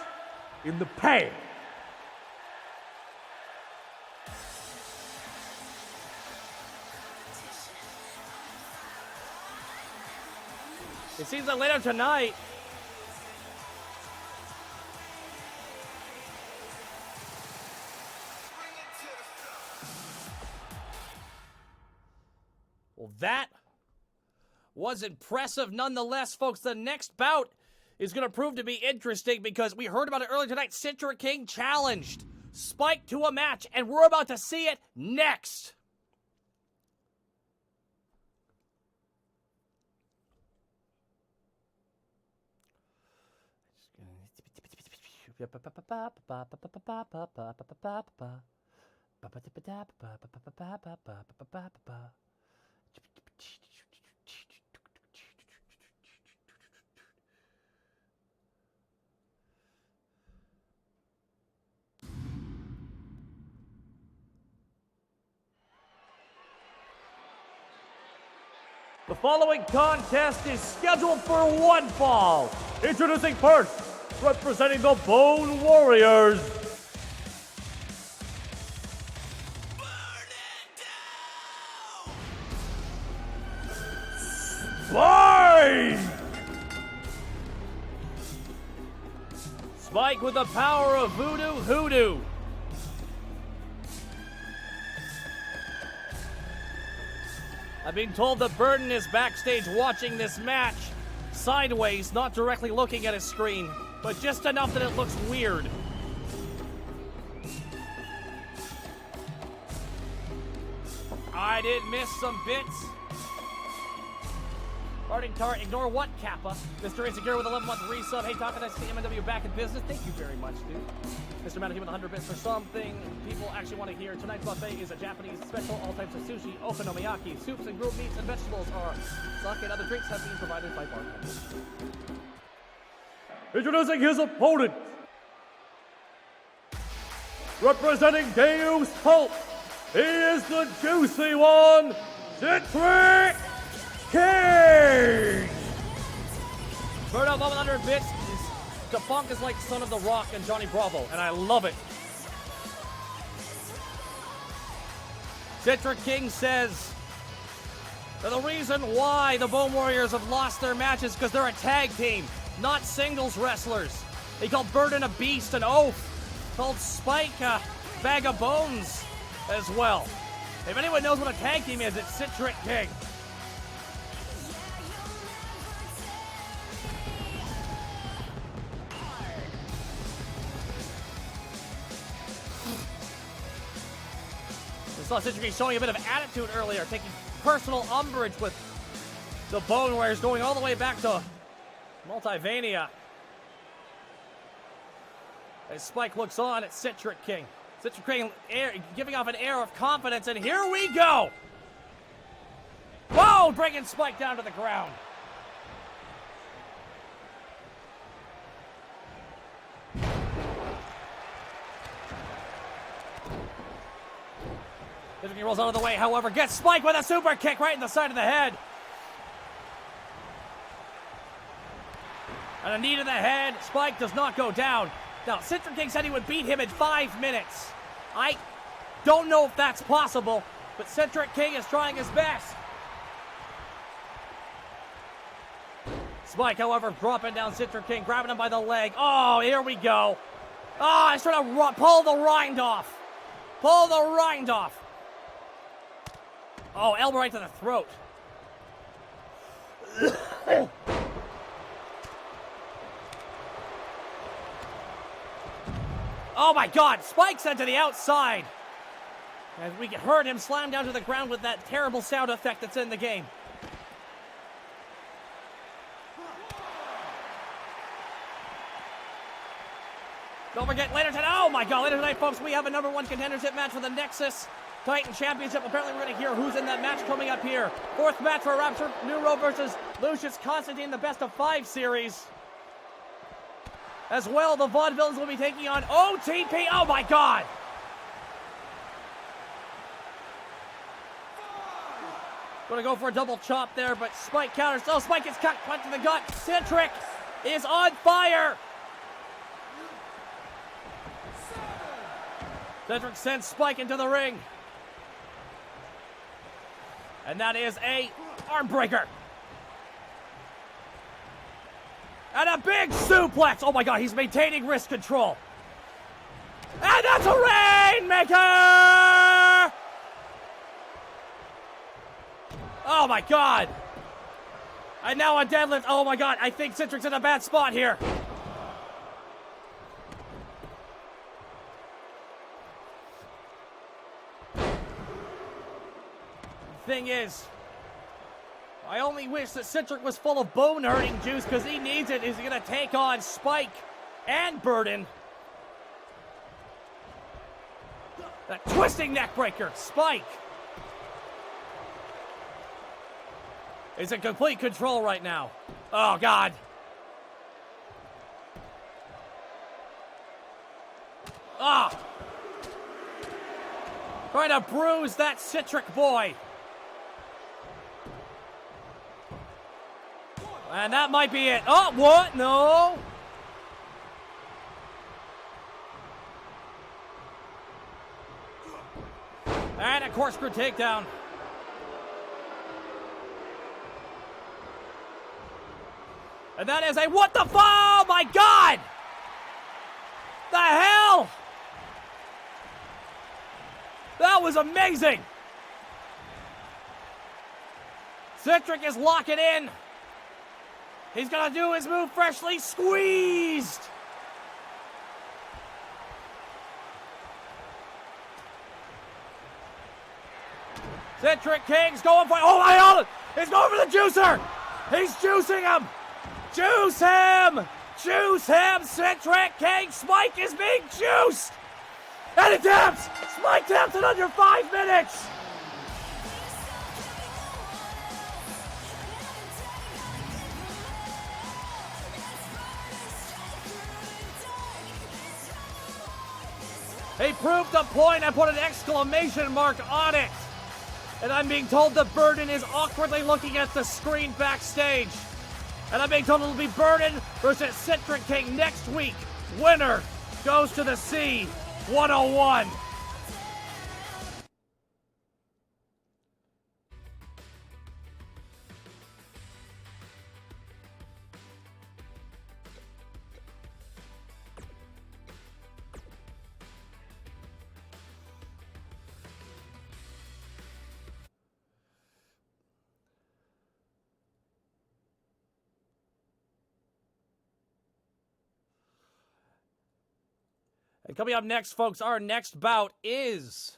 in the pan. It seems like later tonight. Well, that was impressive nonetheless, folks. The next bout is going to prove to be interesting because we heard about it earlier tonight. Citric King challenged Spike to a match, and we're about to see it next. The following contest is scheduled for one fall. Introducing first, representing the Bone Warriors, Spike! Spike with the power of voodoo hoodoo. I'm being told that Burden is backstage watching this match sideways, not directly looking at his screen, but just enough that it looks weird. I did miss some bits. Farting Tart, ignore what, Kappa? Mr. Insecure with 11-month resub. Hey, talking nice to see MNW back in business. Thank you very much, dude. Mr. Manatee with 100 bits for something people actually want to hear. Tonight's buffet is a Japanese special. All types of sushi, okonomiyaki, soups and grilled meats and vegetables are sake and other drinks have been provided by bartenders. Introducing his opponent, representing Deus Cult, he is the juicy one, Citric King! Bird of 100 bits is the funk is like Son of the Rock and Johnny Bravo, and I love it. Citric King says that the reason why the Bone Warriors have lost their matches is because they're a tag team, not singles wrestlers. He called Burden a beast, an oaf. Called Spike a bag of bones as well. If anyone knows what a tag team is, it's Citric King. We saw Citric King showing a bit of attitude earlier, taking personal umbrage with the Bone Warriors going all the way back to Multivania. As Spike looks on at Citric King. Citric King giving off an air of confidence, and here we go! Whoa! Bringing Spike down to the ground. Citric King rolls out of the way, however, gets Spike with a super kick right in the side of the head. And a knee to the head. Spike does not go down. Now, Citric King said he would beat him in 5 minutes. I don't know if that's possible, but Citric King is trying his best. Spike, however, dropping down Citric King, grabbing him by the leg. Oh, here we go. Oh, he's trying to pull the rind off. Pull the rind off. Oh, elbow right to the throat. Oh my God, Spike sent to the outside. And we heard him slam down to the ground with that terrible sound effect that's in the game. Don't forget, later tonight, oh my God, later tonight, folks, we have a #1 contendership match for the Nexus Titan Championship. Apparently, we're going to hear who's in that match coming up here. 4th match for Rapture Neuro versus Lucius Constantine, the best of 5 series. As well, the Vaudevillains will be taking on OTP. Oh my God! Gonna go for a double chop there, but Spike counters. Oh, Spike gets cut, punch to the gut. Citric is on fire! Citric sends Spike into the ring. And that is a arm breaker. And a big suplex! Oh my God, he's maintaining wrist control. And that's a Rainmaker! Oh my God! And now a deadlift. Oh my god, I think Citric's in a bad spot here. Thing is, I only wish that Citric was full of bone-hurting juice because he needs it. He's going to take on Spike and Burden. That twisting neckbreaker. Spike is in complete control right now. Oh, God. Ah! Trying to bruise that Citric boy. And that might be it. Oh, what? No. And a corkscrew takedown. And that is a what the oh my God! The hell? That was amazing. Citric is locking in. He's gonna do his move freshly squeezed. Citric King's going for oh my God! He's going for the juicer! He's juicing him! Juice him! Juice him! Citric King! Spike is being juiced! And it taps! Spike taps in under 5 minutes! He proved a point. I put an exclamation mark on it. And I'm being told that Burden is awkwardly looking at the screen backstage. And I'm being told it'll be Burden versus Citric King next week. Winner goes to the C101. And coming up next, folks, our next bout is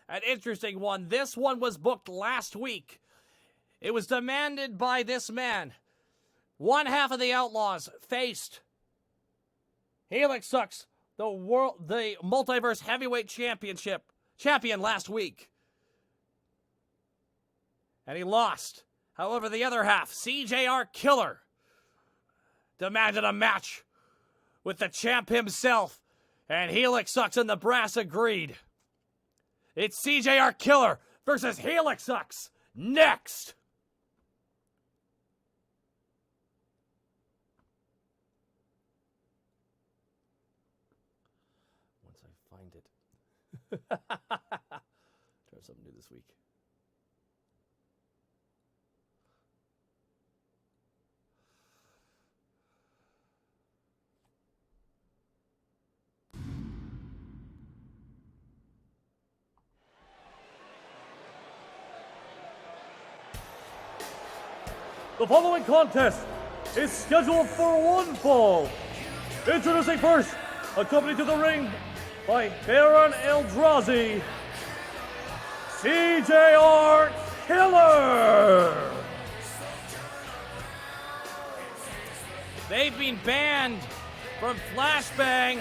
an interesting one. This one was booked last week. It was demanded by this man. One half of the Outlaws faced Helix Sucks, the Multiverse Heavyweight champion last week. And he lost. However, the other half, CJR Killer, demanded a match with the champ himself. And Helix Sucks and the brass agreed. It's CJR Killer versus Helix Sucks next. Once I find it. Try something new this week. The following contest is scheduled for one fall. Introducing first, accompanied to the ring by Baron Eldrazi, CJR Killer. They've been banned from Flashbang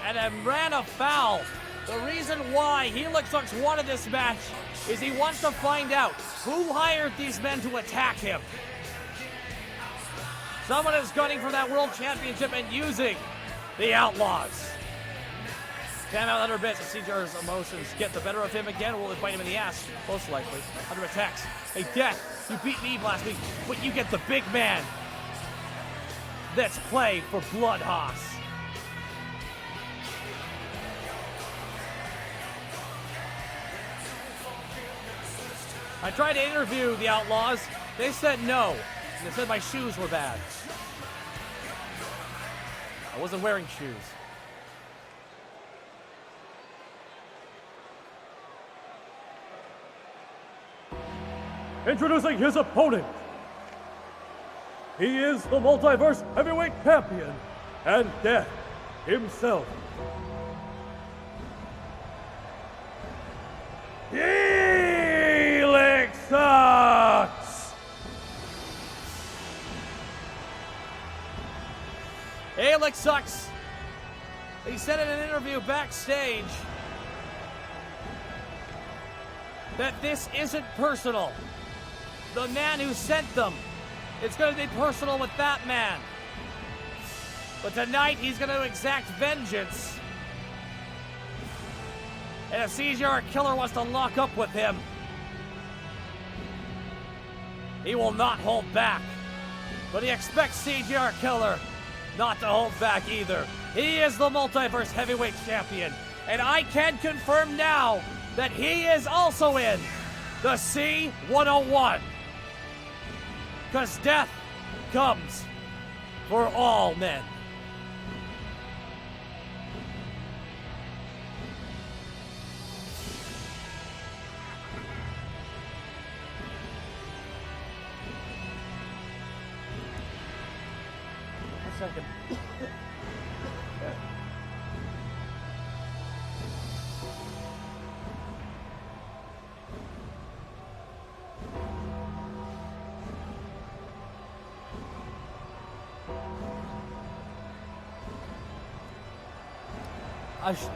and have ran afoul. The reason why Helix Sucks wanted this match is he wants to find out who hired these men to attack him. Someone is gunning for that world championship and using the Outlaws. 10 out of 100 bits of CJR's emotions get the better of him again, or will it bite him in the ass? Most likely. Under attacks. Hey, Death, you beat me last week, but you get the big man. Let's play for Blood Hoss. I tried to interview the Outlaws. They said no. They said my shoes were bad. I wasn't wearing shoes. Introducing his opponent. He is the Multiverse Heavyweight Champion and Death himself. Helix Sucks! Helix Sucks. He said in an interview backstage that this isn't personal. The man who sent them, it's going to be personal with that man. But tonight he's going to exact vengeance. And if CJR Killer wants to lock up with him, he will not hold back. But he expects CJR Killer not to hold back either. He is the Multiverse Heavyweight Champion. And I can confirm now that he is also in the C101. Because death comes for all men. One second.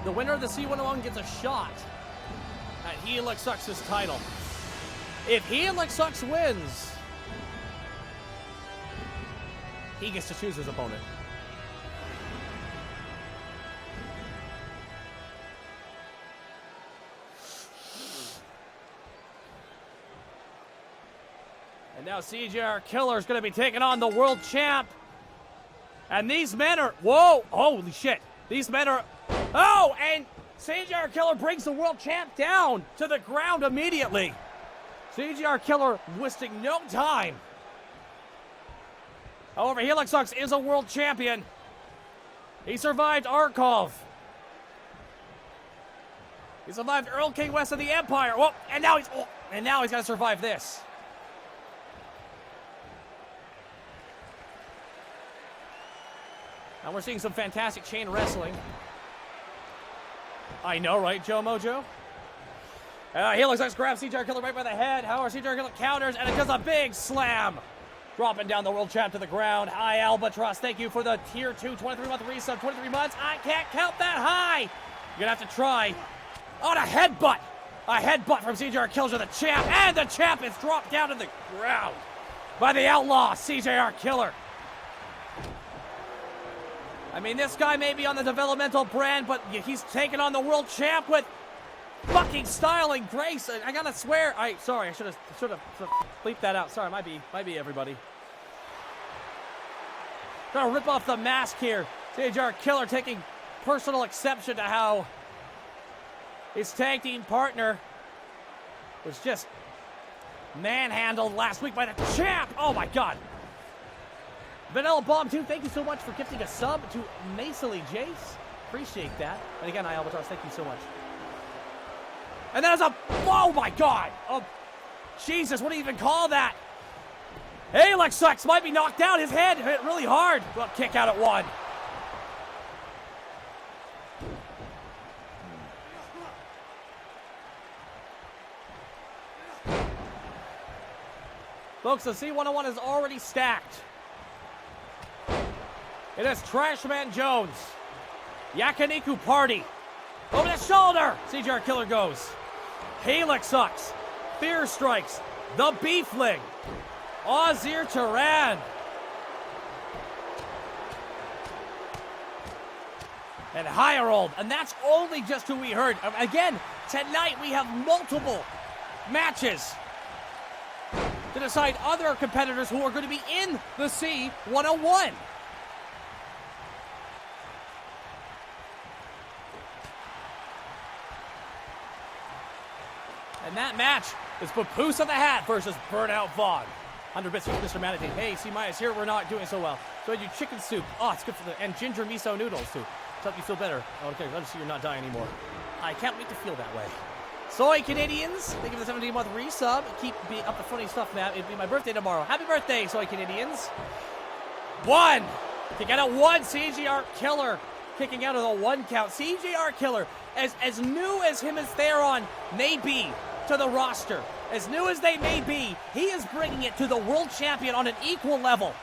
The winner of the C101 gets a shot at Helix Sucks' title. If Helix Sucks wins, he gets to choose his opponent. And now CJR Killer is going to be taking on the world champ. And these men are, whoa, holy shit. These men are, oh, and CJR Killer brings the world champ down to the ground immediately. CJR Killer wasting no time. However, Helix Sucks is a world champion. He survived Arkhov. He survived Earl King West of the Empire. Whoa, and now he's got to survive this. Now we're seeing some fantastic chain wrestling. I know, right, Joe Mojo? Helix Sucks grabs CJR Killer right by the head. However, CJR Killer counters, and it does a big slam. Dropping down the world champ to the ground. Hi, Albatross. Thank you for the tier 2 23-month resub. 23 months. I can't count that high. You're going to have to try. Oh, a headbutt. A headbutt from CJR Killer to the champ. And the champ is dropped down to the ground by the outlaw, CJR Killer. I mean, this guy may be on the developmental brand, but he's taking on the world champ with fucking style and grace. I gotta swear. Sorry, I should have bleeped that out. Sorry, might be everybody. Trying to rip off the mask here. CJR Killer taking personal exception to how his tag team partner was just manhandled last week by the champ. Oh my God. Vanilla Bomb 2, thank you so much for gifting a sub to Macely Jace. Appreciate that. And again, Albatross, thank you so much. And there's a, oh my God. Oh, Jesus, what do you even call that? Helix Sucks might be knocked out. His head hit really hard. Well, kick out at 1. Folks, the C101 is already stacked. It is Trashman Jones. Yakiniku Party. Over the shoulder. CJR Killer goes. Helix Sucks. Fear Strikes. The Beefling. Ozir Turan. And Hierold. And that's only just who we heard. Again, tonight we have multiple matches to decide other competitors who are going to be in the C101. And that match is Papoose of the Hat versus Burnout Vaughn. 100 bits from Mr. Manatee. Hey, C Myers here. We're not doing so well. So I do chicken soup. Oh, it's good for and ginger miso noodles too. To help you feel better. Okay, let us see you're not dying anymore. I can't wait to feel that way. Soy Canadians, thank you for the 17-month resub. Keep up the funny stuff, man. It'd be my birthday tomorrow. Happy birthday, Soy Canadians. 1. Kick out at 1. CJR Killer kicking out of the 1 count. CJR Killer, as new as him and Theron may be to the roster, as new as they may be, he is bringing it to the world champion on an equal level.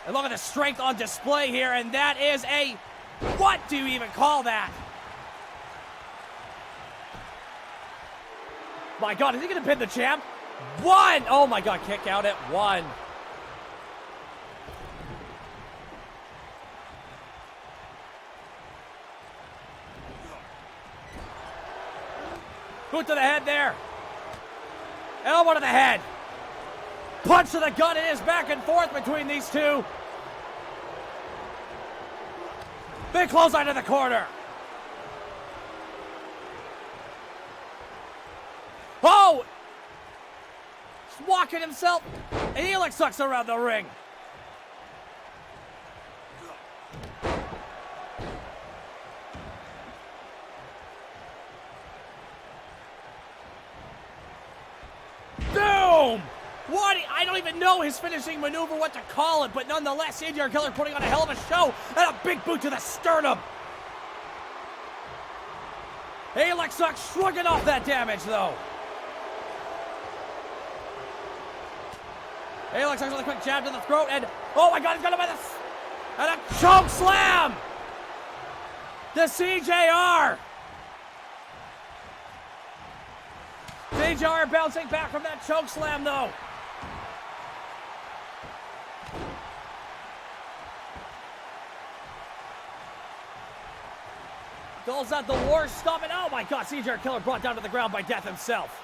And look at the strength on display here, and that is a... What do you even call that? My God, is he going to pin the champ? 1! Oh my God, kick out at 1. Boot to the head there. Elbow to the head. Punch to the gut. It is back and forth between these two. Big clothesline to the corner. Oh! He's walking himself. And Helix sucks around the ring. Boom! What? I don't even know his finishing maneuver, what to call it, but nonetheless, CJR Killer putting on a hell of a show and a big boot to the sternum. Alex Sucks shrugging off that damage, though. Alex Sucks with a quick jab to the throat, and oh my God, he's got him by the... And a choke slam! To CJR! CJR bouncing back from that choke slam, though. Calls out the war stop, and oh my God, CJR Killer brought down to the ground by Death himself.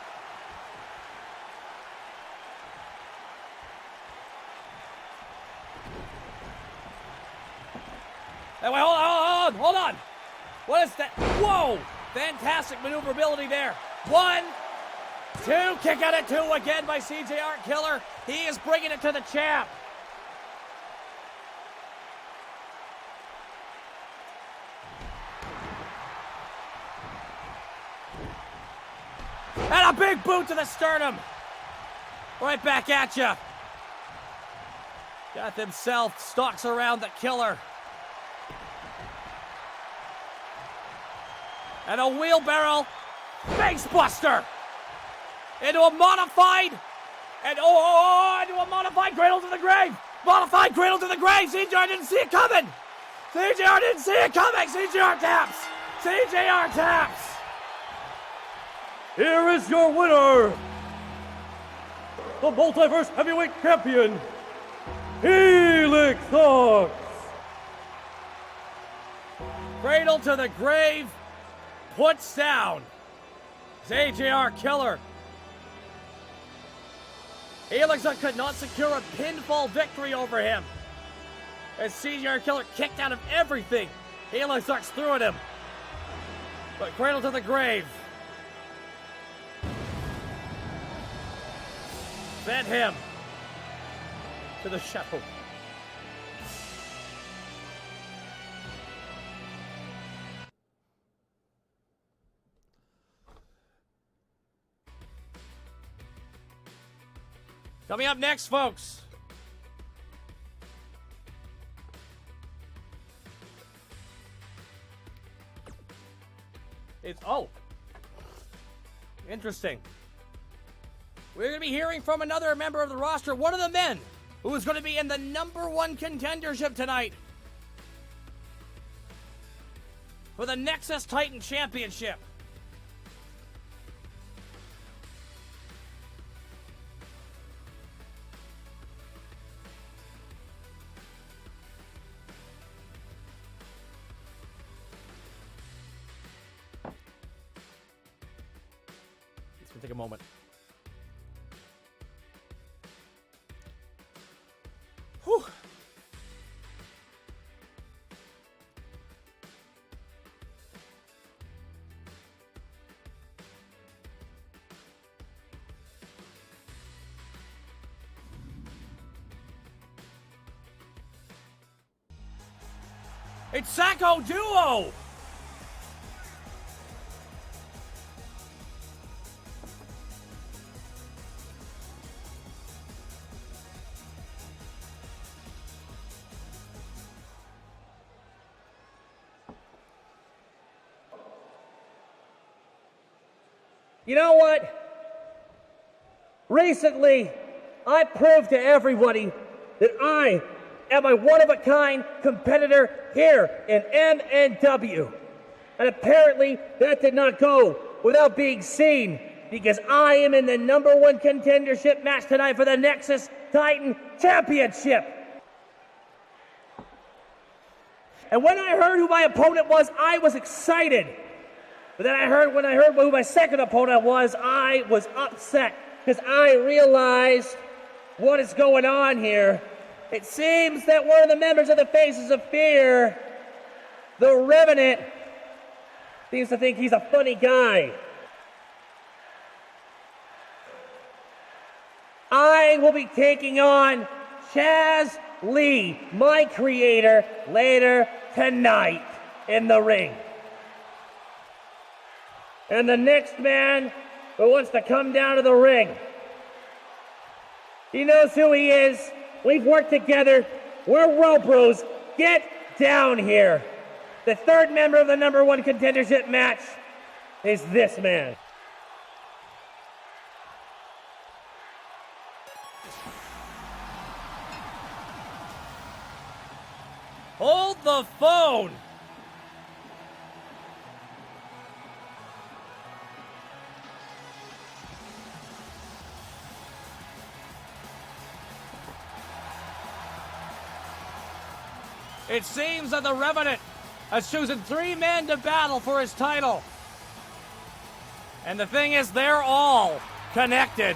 Hey, wait, hold on. What is that? Whoa! Fantastic maneuverability there. 1, 2, kick out at 2 again by CJR Killer. He is bringing it to the champ. And a big boot to the sternum. Right back at you. Death himself stalks around the Killer. And a wheelbarrow face buster into a modified, and into a modified cradle to the grave. Modified cradle to the grave. CJR didn't see it coming. CJR didn't see it coming. CJR taps. CJR taps. Here is your winner, the Multiverse Heavyweight Champion, Helix Sucks. Cradle to the grave. Puts down CJR Killer. Helix Sucks could not secure a pinfall victory over him, as CJR Killer kicked out of everything Helix Sucks threw at him. But cradle to the grave. Sent him to the shadow. Coming up next, folks. It's, interesting. We're going to be hearing from another member of the roster, one of the men who is going to be in the #1 contendership tonight for the Nexus Titan Championship. It's going to take a moment. Whew. It's Sacco Duo! You know what? Recently, I proved to everybody that I am a one-of-a-kind competitor here in MNW. And apparently, that did not go without being seen, because I am in the #1 contendership match tonight for the Nexus Titan Championship. And when I heard who my opponent was, I was excited. But then when I heard who my second opponent was, I was upset, because I realized what is going on here. It seems that one of the members of the Faces of Fear, the Revenant, seems to think he's a funny guy. I will be taking on Chaz Lee, my creator, later tonight in the ring. And the next man who wants to come down to the ring, he knows who he is. We've worked together. We're Row Bros. Get down here. The third member of the #1 contendership match is this man. Hold the phone! It seems that the Revenant has chosen 3 men to battle for his title. And the thing is, they're all connected.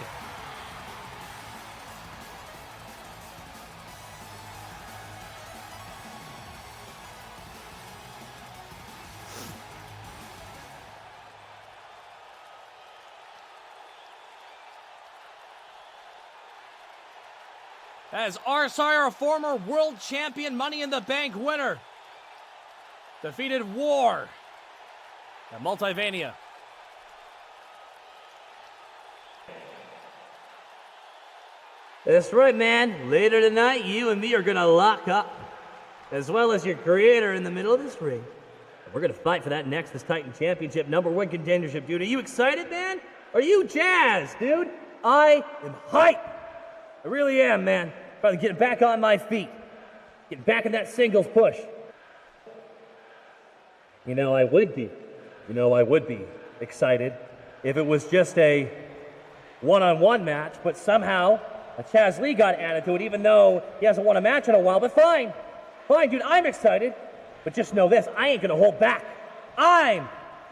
As Arsire, a former world champion Money in the Bank winner, defeated War at Multivania. That's right, man. Later tonight, you and me are gonna lock up, as well as your creator in the middle of this ring. We're gonna fight for that Nexus Titan Championship #1 contendership, dude. Are you excited, man? Are you jazzed, dude? I am hyped. I really am, man. About to get back on my feet. Get back in that singles push. I would be excited if it was just a one-on-one match, but somehow Chaz Lee got added to it, even though he hasn't won a match in a while. But fine, dude, I'm excited. But just know this, I ain't gonna hold back. I'm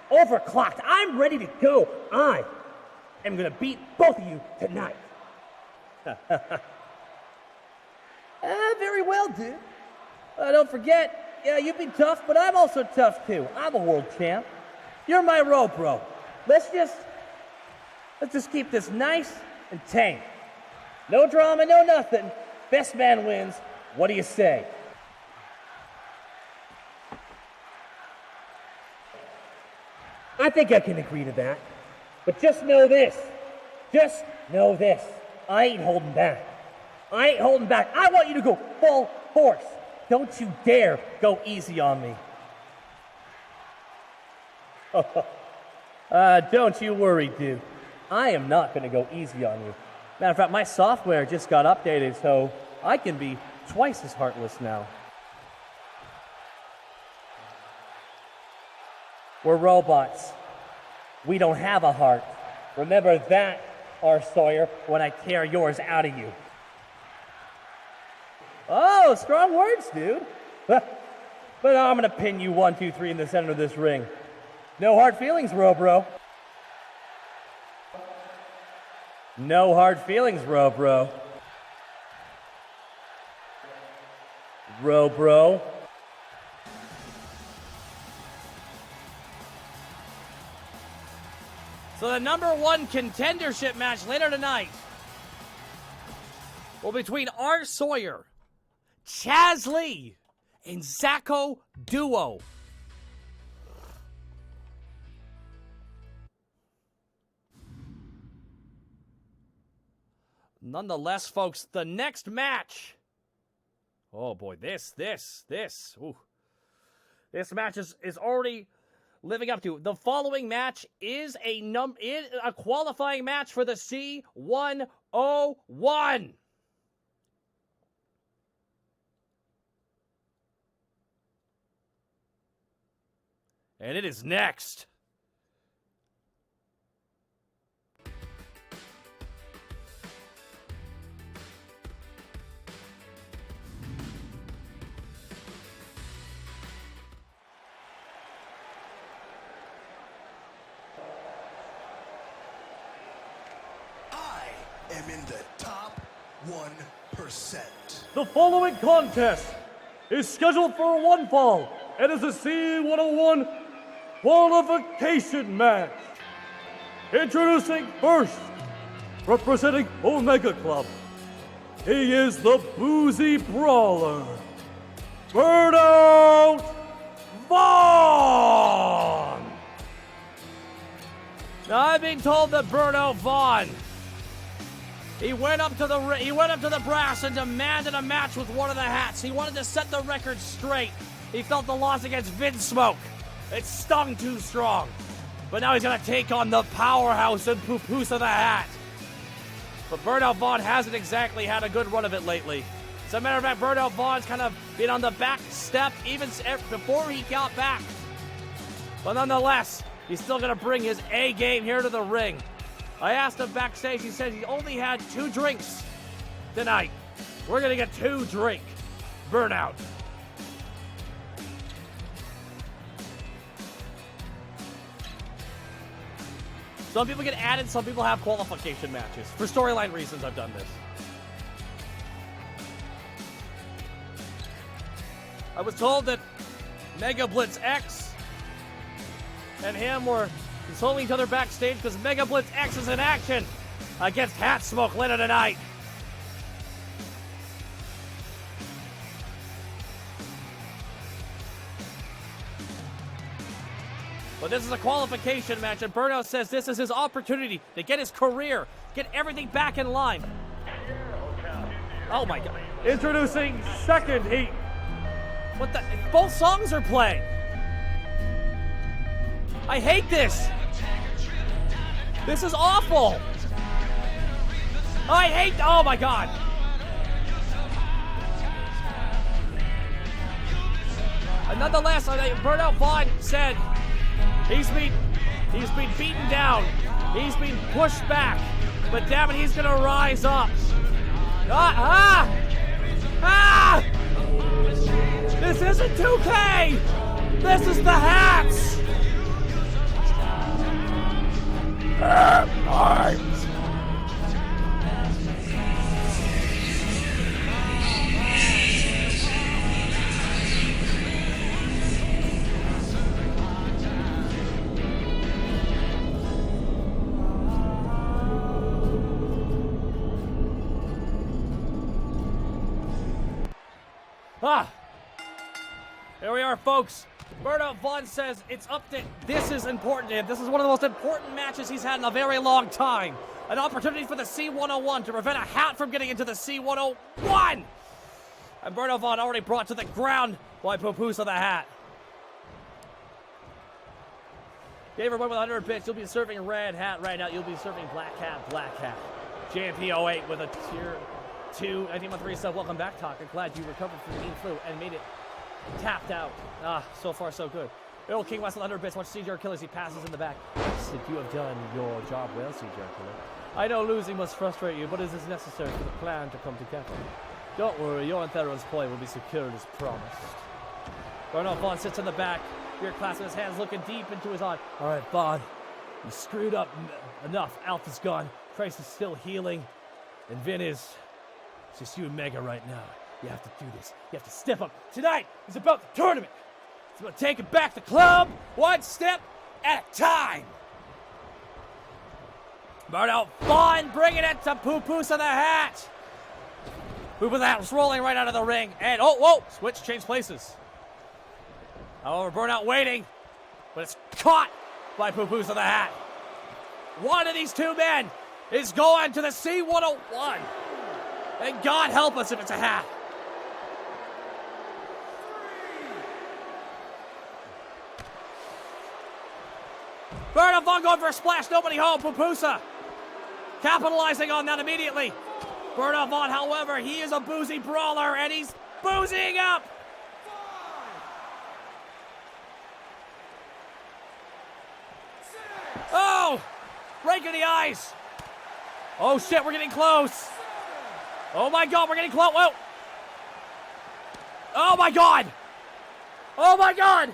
overclocked. I'm ready to go. I am gonna beat both of you tonight. Very well, dude. Don't forget, you've been tough, but I'm also tough too. I'm a world champ. You're my Row Bro. Let's just keep this nice and tame. No drama, no nothing. Best man wins. What do you say? I think I can agree to that. But just know this. I ain't holding back. I want you to go full force. Don't you dare go easy on me. Don't you worry, dude. I am not going to go easy on you. Matter of fact, my software just got updated, so I can be twice as heartless now. We're robots. We don't have a heart. Remember that, R. Sawyer, when I tear yours out of you. Oh, strong words, dude. But I'm gonna pin you 1, 2, 3 in the center of this ring. No hard feelings, Row Bro. No hard feelings, Row Bro. Row Bro. So the #1 contendership match later tonight will be between R. Sawyer, Chaz Lee, and Zacho Duo. Nonetheless, folks, the next match. Oh boy, this. Ooh. This match is already living up to. The following match is a qualifying match for the C101. And it is next. I am in the top 1%. The following contest is scheduled for one fall and is a C101 qualification match. Introducing first, representing Omega Club, he is the Boozy Brawler, Burnout Vaughn! Now I've been told that Burnout Vaughn, he went up to the brass and demanded a match with one of the hats. He wanted to set the record straight. He felt the loss against Vince Smoke, it stung too strong. But now he's gonna take on the powerhouse and Poopusa the Hat. But Burnout Vaughn hasn't exactly had a good run of it lately. As a matter of fact, Burnout Vaughn's kind of been on the back step even before he got back. But nonetheless, he's still gonna bring his A game here to the ring. I asked him backstage, he said he only had 2 drinks tonight. We're gonna get 2 drink. Burnout. Some people get added, some people have qualification matches. For storyline reasons, I've done this. I was told that Mega Blitz X and him were consoling each other backstage because Mega Blitz X is in action against Hat Smoke later tonight. But this is a qualification match, and Burnout says this is his opportunity to get his career, get everything back in line. Oh my God. Introducing second heat. What the? Both songs are playing. I hate this. This is awful. I hate, oh my God. And nonetheless, Burnout Vaughn said he's been beaten down. He's been pushed back. But damn it, he's gonna rise up. This isn't 2K! This is the hats! Here we are, folks. Burnout Vaughn says it's up to, this is important to him. This is one of the most important matches he's had in a very long time. An opportunity for the C101 to prevent a hat from getting into the C101. And Burnout Vaughn already brought to the ground by Poopusa the Hat. Gamer with 100 bits, you'll be serving red hat right now. You'll be serving black hat. JMP08 with a tier 2 1913 sub. Welcome back, Talker. Glad you recovered from the mean flu and made it tapped out. So far so good. Earl King West 100 bits. Watch CJR Killer as he passes in the back. Said you have done your job well, CJR Killer. I know losing must frustrate you, but it is necessary for the plan to come together. Don't worry, your and Theron's point will be secured as promised. Burnout Vaughn sits in the back, beer clasping his hands, looking deep into his eye. All right, Vaughn, you screwed up enough. Alpha's gone. Trace is still healing, and Vin is. It's just you and Mega right now. You have to do this. You have to step up. Tonight is about the tournament. It's about taking back the club one step at a time. Burnout Vaughn bringing it to Poopusa the Hat. Poopusa the Hat was rolling right out of the ring. And, switch, change places. However, Burnout waiting, but it's caught by Poopusa the Hat. One of these two men is going to the C101. And God help us if it's a hat. Bernard Vaughn going for a splash. Nobody home. Pupusa capitalizing on that immediately. Bernard Vaughn, however, he is a boozy brawler, and he's boozing up. Oh! Right in the eyes. Oh, shit, we're getting close. Oh, my God, we're getting close. Whoa. Oh, my God. Oh, my God.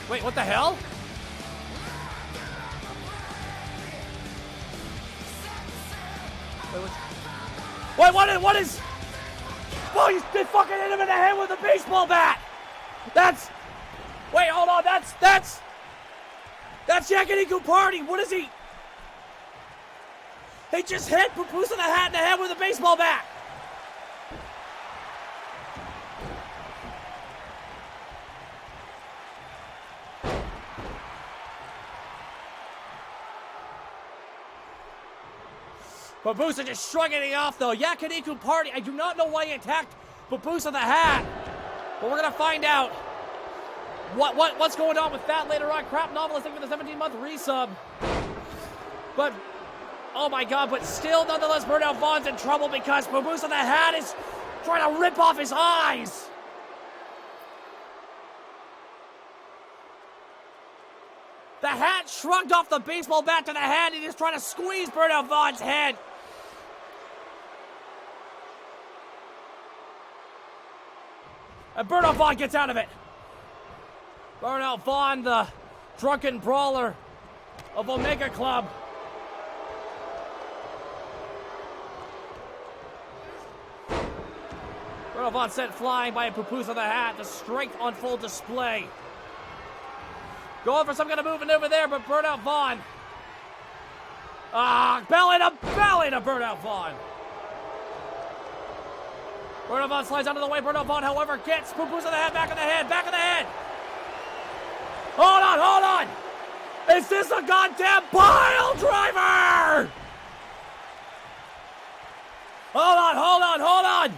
Wait, what the hell? Wait, what is... Oh, they fucking hit him in the head with a baseball bat. That's... Wait, hold on, that's Yakiniku Party. What is he? He just hit Pupusa the Hat in the head with a baseball bat. Pupusa just shrugging it off, though. Yakiniku Party. I do not know why he attacked Pupusa the Hat, but we're gonna find out what's going on with that later on. Crap Novelist, thank you for the 17-month resub. But oh my God! But still, nonetheless, Bernard Vaughn's in trouble because Pupusa the Hat is trying to rip off his eyes. The Hat shrugged off the baseball bat to the head, and he's trying to squeeze Bernard Vaughn's head. And Bernard Vaughn gets out of it. Bernard Vaughn, the drunken brawler of Omega Club. Bernard Vaughn sent flying by a Pupusa the Hat. The strength on full display. Going for some kind of movement over there, but Bernard Vaughn. Belly to Bernard Vaughn. Bernard Vaughn slides out of the way. Bernard Vaughn, however, gets Pupusa the Hat back of the head. Hold on. Is this a goddamn pile driver? Hold on.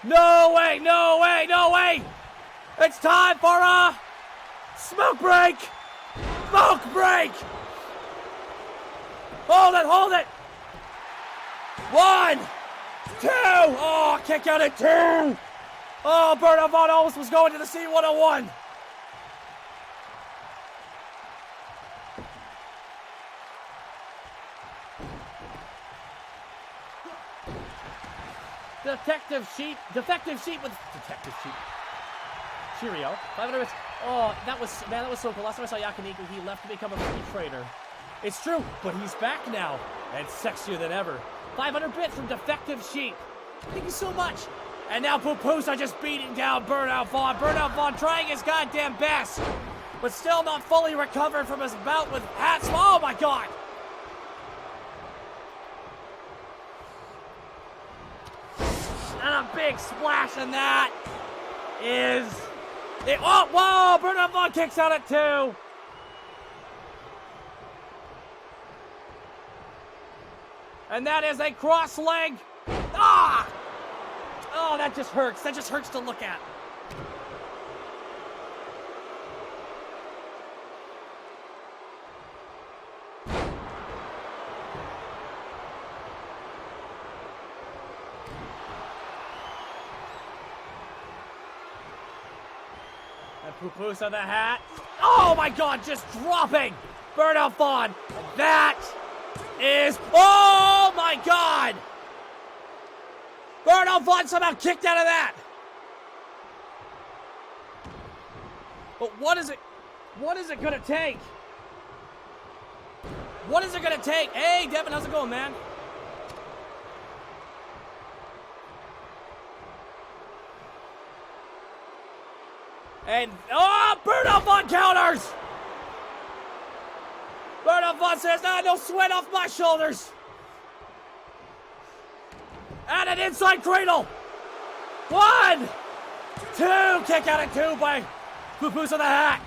No way. It's time for a smoke break. Hold it. 1, 2. Oh, kick out at 2. Oh, Bernard Vaughn almost was going to the C101. Defective sheep with detective sheep. Cheerio. 500 bits. Oh, that was so cool. Last time I saw Yakiniku, he left to become a free trader. It's true, but he's back now, and sexier than ever. 500 bits from Defective Sheep. Thank you so much. And now Pupusa just beating down Bernard Vaughn. Bernard Vaughn trying his goddamn best, but still not fully recovered from his bout with Hats. Oh my God. And a big splash, and that is it. Oh, whoa! Bernard Vaughn kicks out at 2. And that is a cross leg. Ah! Oh, that just hurts. That just hurts to look at. And Pupusa the Hat. Oh my God, just dropping Bernard Vaughn. That is, oh my God! Bernard Vaughn somehow kicked out of that. But what is it gonna take? What is it gonna take? Hey, Devin, how's it going, man? And, oh, Bernard Vaughn counters! Bernard Vaughn says, no sweat off my shoulders. And an inside cradle. 1, 2, kick out at 2 by Pupusa the Hat.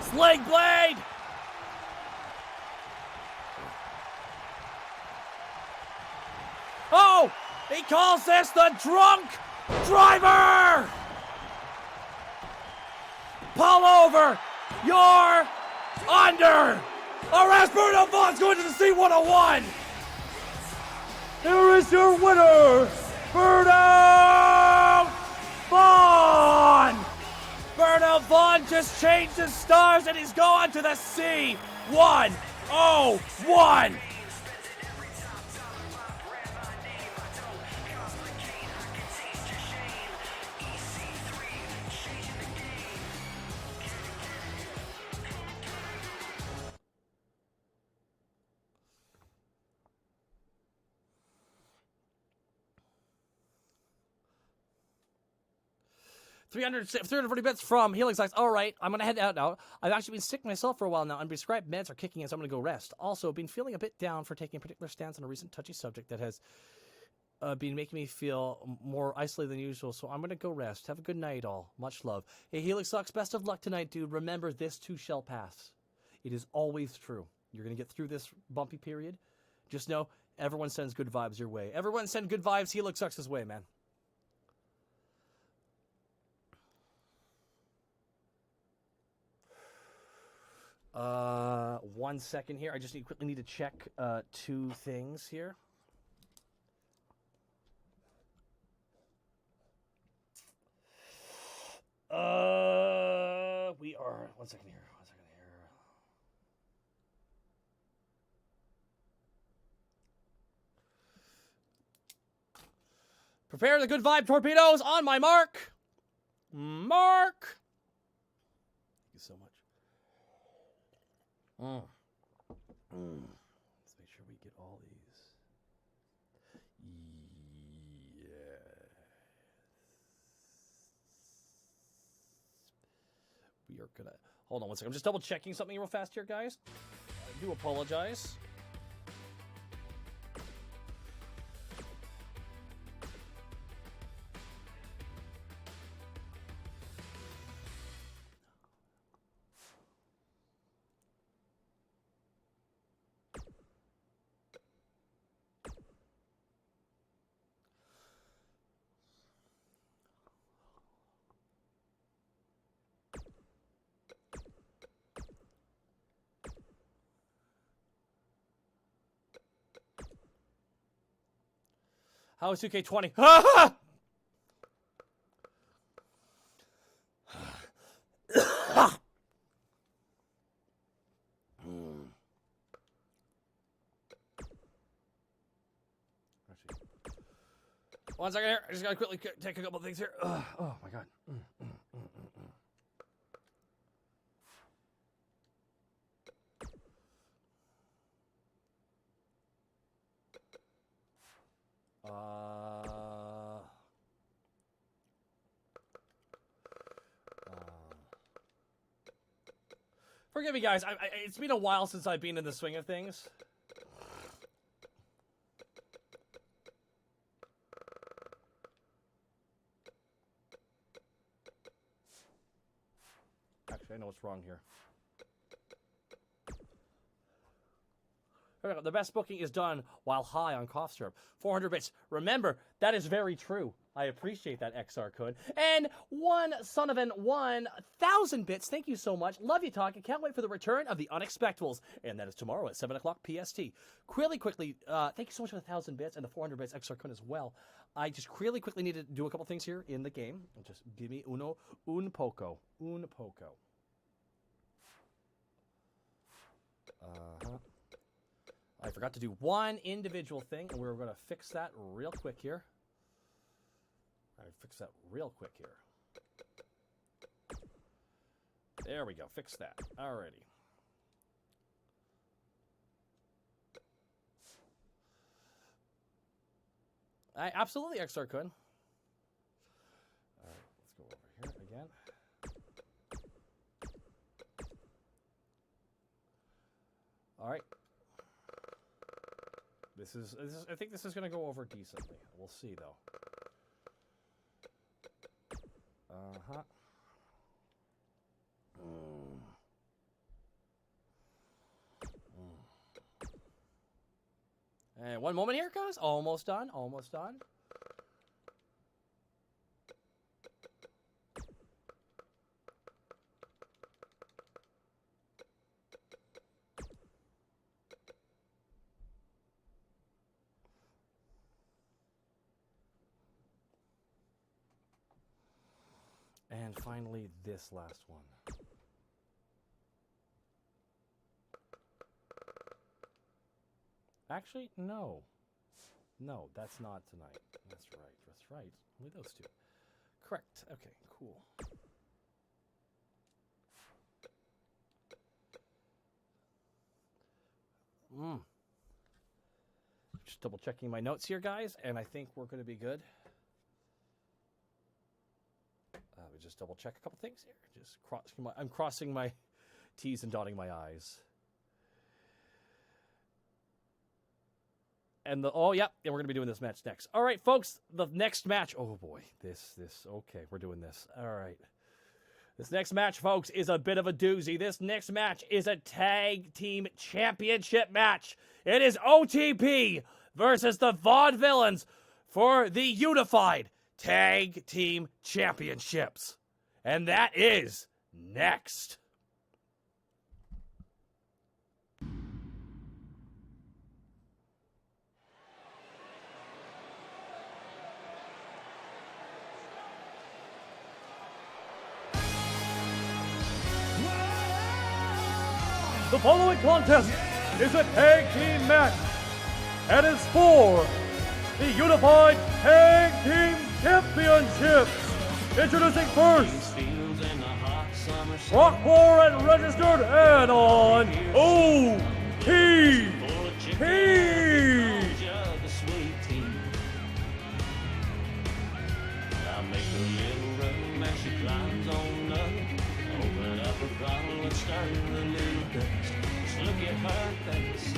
Sling blade. Oh! He calls this the drunk driver! Pull over! You're under arrest! Bruno Vaughn's going to the C101! Here is your winner, Bruno Vaughn! Bruno Vaughn just changed his stars and he's going to the C101! $340 bits from Helix Lights. All right, I'm going to head out now. I've actually been sick myself for a while now, and prescribed meds are kicking in, so I'm going to go rest. Also, been feeling a bit down for taking a particular stance on a recent touchy subject that has been making me feel more isolated than usual, so I'm going to go rest. Have a good night, all. Much love. Hey, Helix Sucks, best of luck tonight, dude. Remember, this too shall pass. It is always true. You're going to get through this bumpy period. Just know, everyone sends good vibes your way. Everyone send good vibes Helix Sucks' way, man. 1 second here. I just quickly need to check 2 things here. We are 1 second here. 1 second here. Prepare the good vibe torpedoes on my mark. Mark. Thank you so much. Let's make sure we get all these. Yes. We are gonna hold on 1 second. I'm just double checking something real fast here, guys. I do apologize. How is 2K20? One second here. I just gotta quickly take a couple things here. Oh my god. Forgive me, guys. It's been a while since I've been in the swing of things. Actually, I know what's wrong here. The best booking is done while high on cough syrup. 400 bits. Remember, that is very true. I appreciate that, XR Could. And one son of an 1,000 bits. Thank you so much. Love you, Talk. I can't wait for the return of the Unexpectables. And that is tomorrow at 7 o'clock PST. Really quickly, thank you so much for the 1,000 bits and the 400 bits, XR Could as well. I just really quickly need to do a couple things here in the game. Just give me un poco. I forgot to do one individual thing, and we're going to fix that real quick here. There we go. Fix that. Alrighty. Absolutely, XR could. Alright, let's go over here again. Alright. This is I think this is going to go over decently. We'll see, though. Uh-huh. And one moment here, guys. Almost done. Almost done. And finally, this last one. Actually, no. No, that's not tonight. That's right. That's right. Only those two. Correct. Okay, cool. Just double checking my notes here, guys, and I think we're going to be good. We just double check a couple things here. Just I'm crossing my T's and dotting my I's. And yeah, we're going to be doing this match next. All right, folks, the next match. Oh, boy. Okay, we're doing this. All right. This next match, folks, is a bit of a doozy. This next match is a tag team championship match. It is OTP versus the Vaudevillains for the unified tag team championships. And that is next. The following contest is a tag team match and is for the Unified Tag Team Championships. Introducing first, Rockmore and registered and on OTP. Look at her face,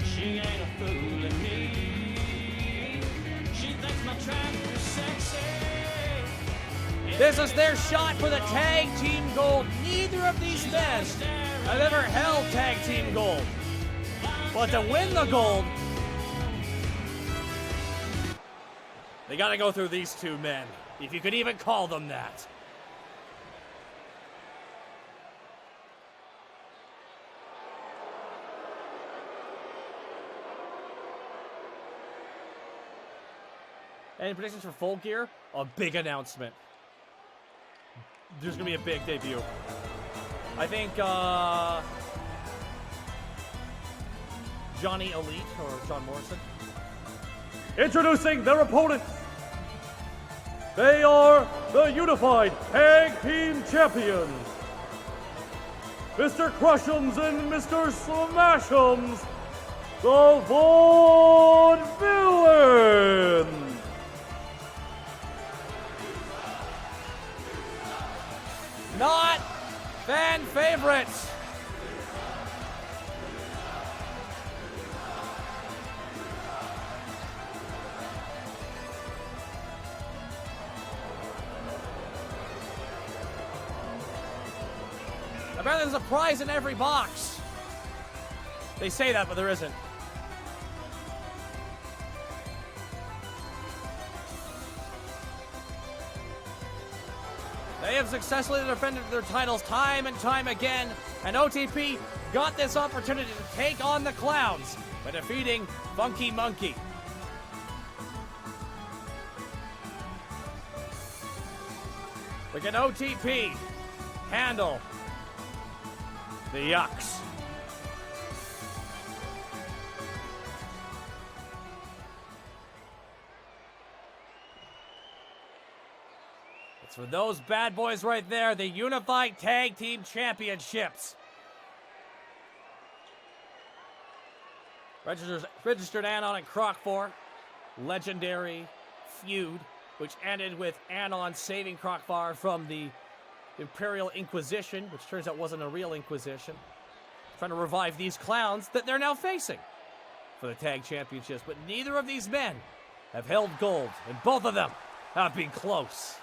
she ain't a fooling me. She thinks my track is sexy. This is their shot for the tag team gold. Neither of these men have ever held tag team gold. But to win the gold, they got to go through these two men, if you could even call them that. Any predictions for Full Gear? A big announcement. There's going to be a big debut. I think Johnny Elite or John Morrison. Introducing their opponents. They are the Unified Tag Team Champions. Mr. Crush'ems and Mr. Smash'ems, the Vaudevillains. Not fan favorites. Apparently there's a prize in every box. They say that, but there isn't. They have successfully defended their titles time and time again, and OTP got this opportunity to take on the Clowns by defeating Funky Monkey. But can OTP handle the Yucks? For those bad boys right there, the Unified Tag Team Championships. Registered Anon and Croc-4. Legendary feud, which ended with Anon saving Croc-4 from the Imperial Inquisition, which turns out wasn't a real Inquisition. Trying to revive these clowns that they're now facing for the Tag Championships. But neither of these men have held gold, and both of them have been close.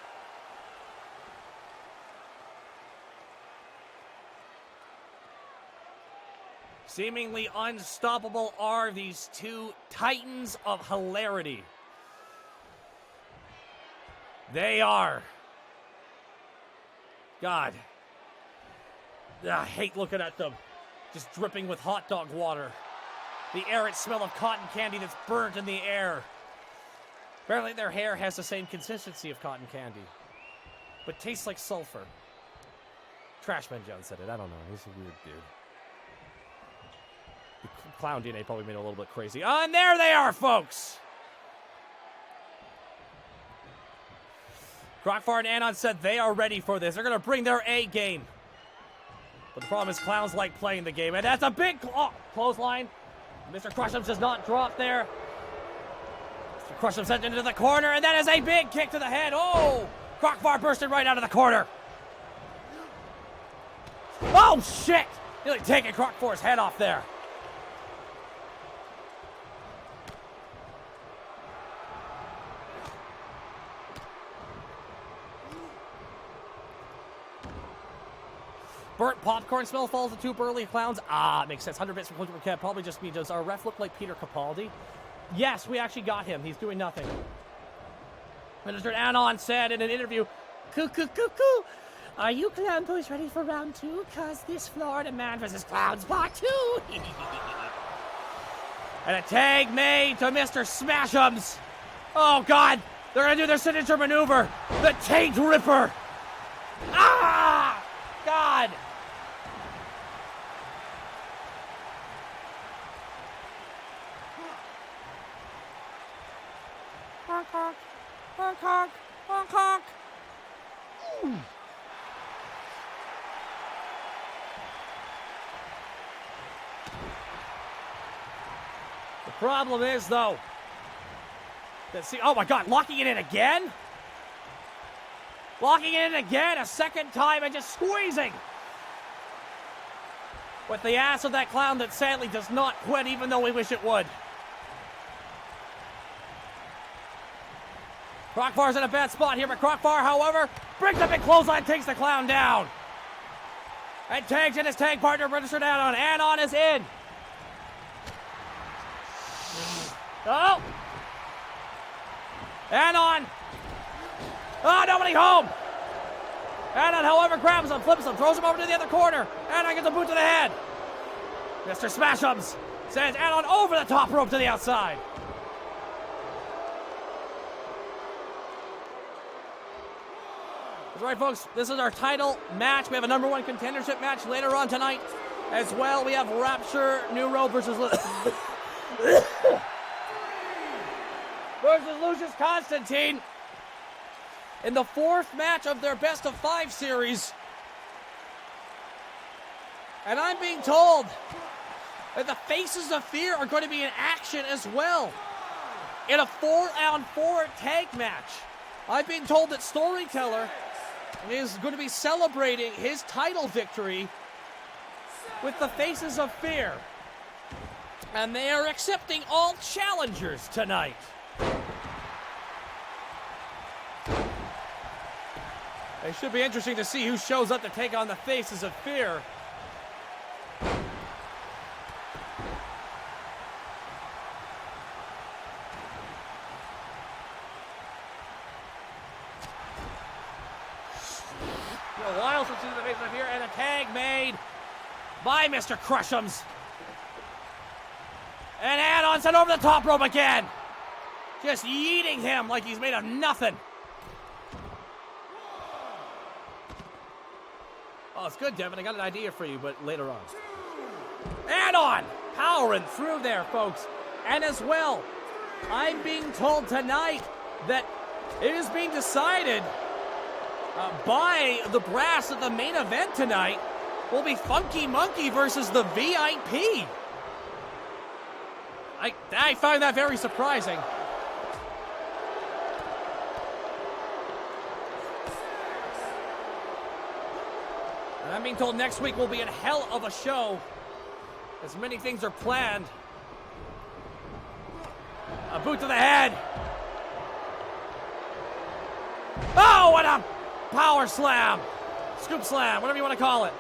Seemingly unstoppable are these two titans of hilarity. They are. God. I hate looking at them. Just dripping with hot dog water. The arid smell of cotton candy that's burnt in the air. Apparently their hair has the same consistency of cotton candy, but tastes like sulfur. Trashman Jones said it. I don't know. He's a weird dude. The clown DNA probably made it a little bit crazy. And there they are, folks! Crockfar and Anon said they are ready for this. They're going to bring their A game. But the problem is clowns like playing the game. And that's a big clothesline. Mr. Crushams does not drop there. Mr. Crushams sent into the corner. And that is a big kick to the head. Oh! Crockfar bursted right out of the corner. Oh, shit! Nearly taking Crockfar's head off there. Burnt popcorn smell falls to two burly clowns. Ah, it makes sense. 100 bits from Quinton Cat probably just means, does our ref look like Peter Capaldi? Yes, we actually got him. He's doing nothing. Minister Anon said in an interview, "Coo. Are you clown boys ready for round two? Cause this Florida Man vs. Clowns part 2. And a tag made to Mr. Smashums. Oh God, they're gonna do their signature maneuver. The Taint Ripper. Ah! God! Honk, honk. Honk, honk. Honk, honk. Ooh. The problem is, though, that oh my God, locking it in again? Locking it in again, a second time, and just squeezing. With the ass of that clown that sadly does not quit, even though we wish it would. Crockfar's in a bad spot here, but Crockfar, however, brings up a clothesline, takes the clown down. And tags in his tag partner, registered Anon. Anon is in. Oh! Anon! Oh, nobody home! Anon, however, grabs him, flips him, throws him over to the other corner. Anon gets a boot to the head. Mr. Smashums sends Anon over the top rope to the outside. That's right, folks. This is our title match. We have a number one contendership match later on tonight as well. We have Rapture, New Road versus Lucius Constantine in the fourth match of their best of 5 series. And I'm being told that the Faces of Fear are going to be in action as well in a 4-on-4 tag match. I've been told that Storyteller is going to be celebrating his title victory with the Faces of Fear. And they are accepting all challengers tonight. It should be interesting to see who shows up to take on the Faces of Fear. A while since we've seen the Faces of Fear, and a tag made by Mr. Crushams. And Anon sent over the top rope again. Just yeeting him like he's made of nothing. Oh, it's good, Devin. I got an idea for you, but later on. Anon powering through there, folks. And as well, I'm being told tonight that it is being decided by the brass of the main event tonight will be Funky Monkey versus the VIP. I find that very surprising. And I'm being told next week will be a hell of a show, as many things are planned. A boot to the head. Oh, what a power slam. Scoop slam, whatever you want to call it.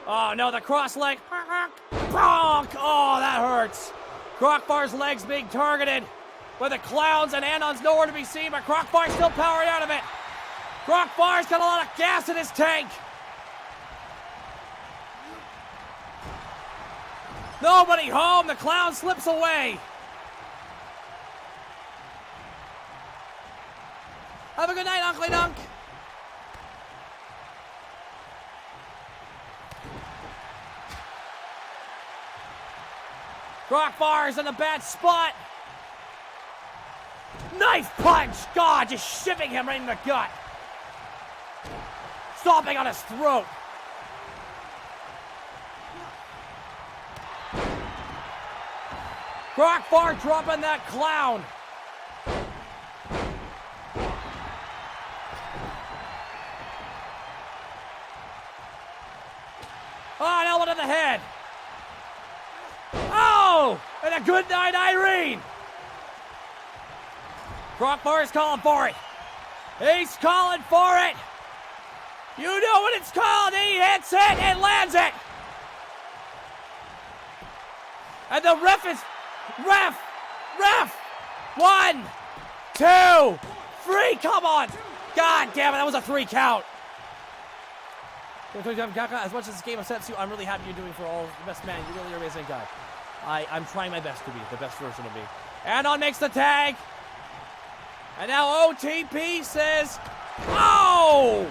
Oh, no, the cross leg. Bonk! Oh, that hurts. Crockbar's legs being targeted by the clowns, and Anon's nowhere to be seen, but Crockbar's still powering out of it. Crockbar's got a lot of gas in his tank. Nobody home. The clown slips away. Have a good night, Uncle Dunk. Crockbar's in a bad spot. Knife punch! God, just shivving him right in the gut. Stomping on his throat. Crockbar dropping that clown. Oh, an elbow to the head. Oh, and a good night, Irene. Crockbar is calling for it. He's calling for it. You know what it's called. He hits it and lands it. And the ref is... Ref! 1, 2, 3, come on! God damn it, that was a 3 count. As much as this game upsets you, I'm really happy you're doing for all the best man. You're really an amazing guy. I'm trying my best to be the best version of me. Anon makes the tag. And now OTP says, oh!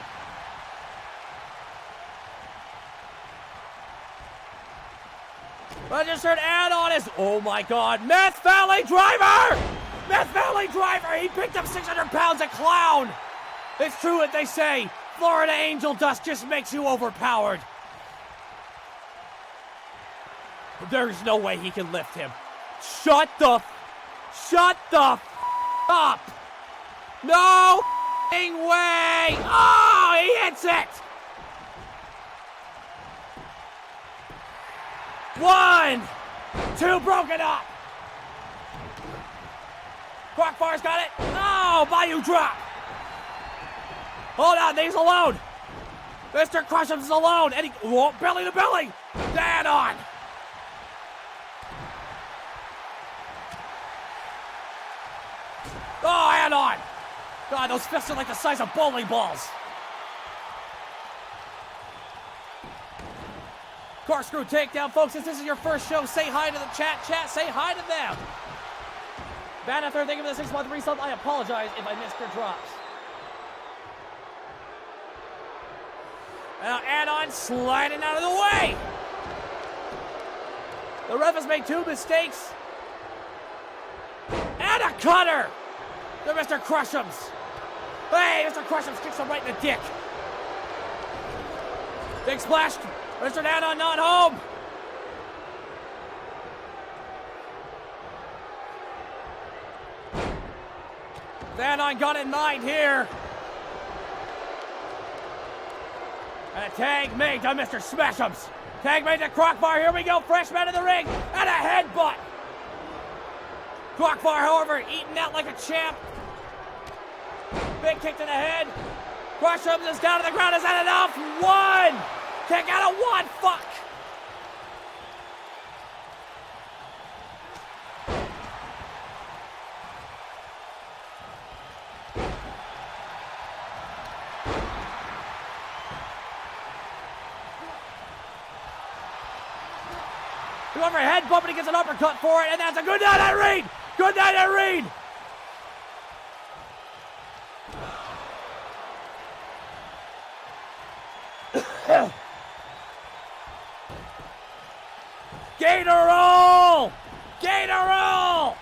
Registered Anon is, oh my God, Meth Valley Driver! Meth Valley Driver, he picked up 600 pounds of clown. It's true what they say. Florida Angel Dust just makes you overpowered. There's no way he can lift him. Shut the up. No way. Oh, he hits it. 1, 2, broken up. Crockbar's got it. Oh, Bayou drop. Hold on, he's alone. Mr. Crusham's alone. And he, whoa, belly to belly. Dan on. Oh, Anon. God, those fists are like the size of bowling balls. Corkscrew takedown, folks. If this is your first show, say hi to the chat. Chat, say hi to them. Banather, thank you for the 6-month resub. I apologize if I missed your drops. Now Anon sliding out of the way. The ref has made 2 mistakes. And a cutter to Mr. Crushams. Hey, Mr. Crushams kicks him right in the dick. Big splash. Mr. Anon not home. Anon got in mind here. And a tag made to Mr. Smashums. Tag made to Crockbar. Here we go. Fresh man in the ring. And a headbutt. Crockbar, however, eating out like a champ. Big kick to the head. Crushums is down to the ground. Is that enough? 1. Kick out of 1. Fuck. Whoever headbutt, but he gets an uppercut for it, and that's a good night, Irene! Good night, Irene! Gator roll! Gator roll!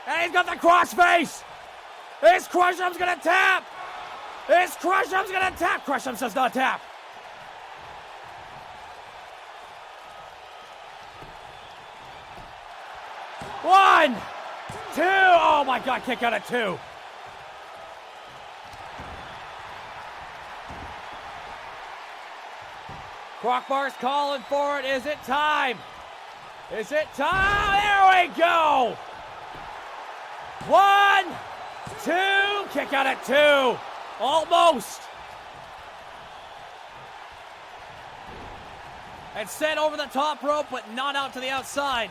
And he's got the crossface! His Crusham's gonna tap! His Crusham's gonna tap! Crusham does not tap! One, 2, oh my God, kick out of 2. Crockbar's calling for it. Is it time? Is it time? There we go. 1, 2, kick out at 2. and sent over the top rope, but not out to the outside.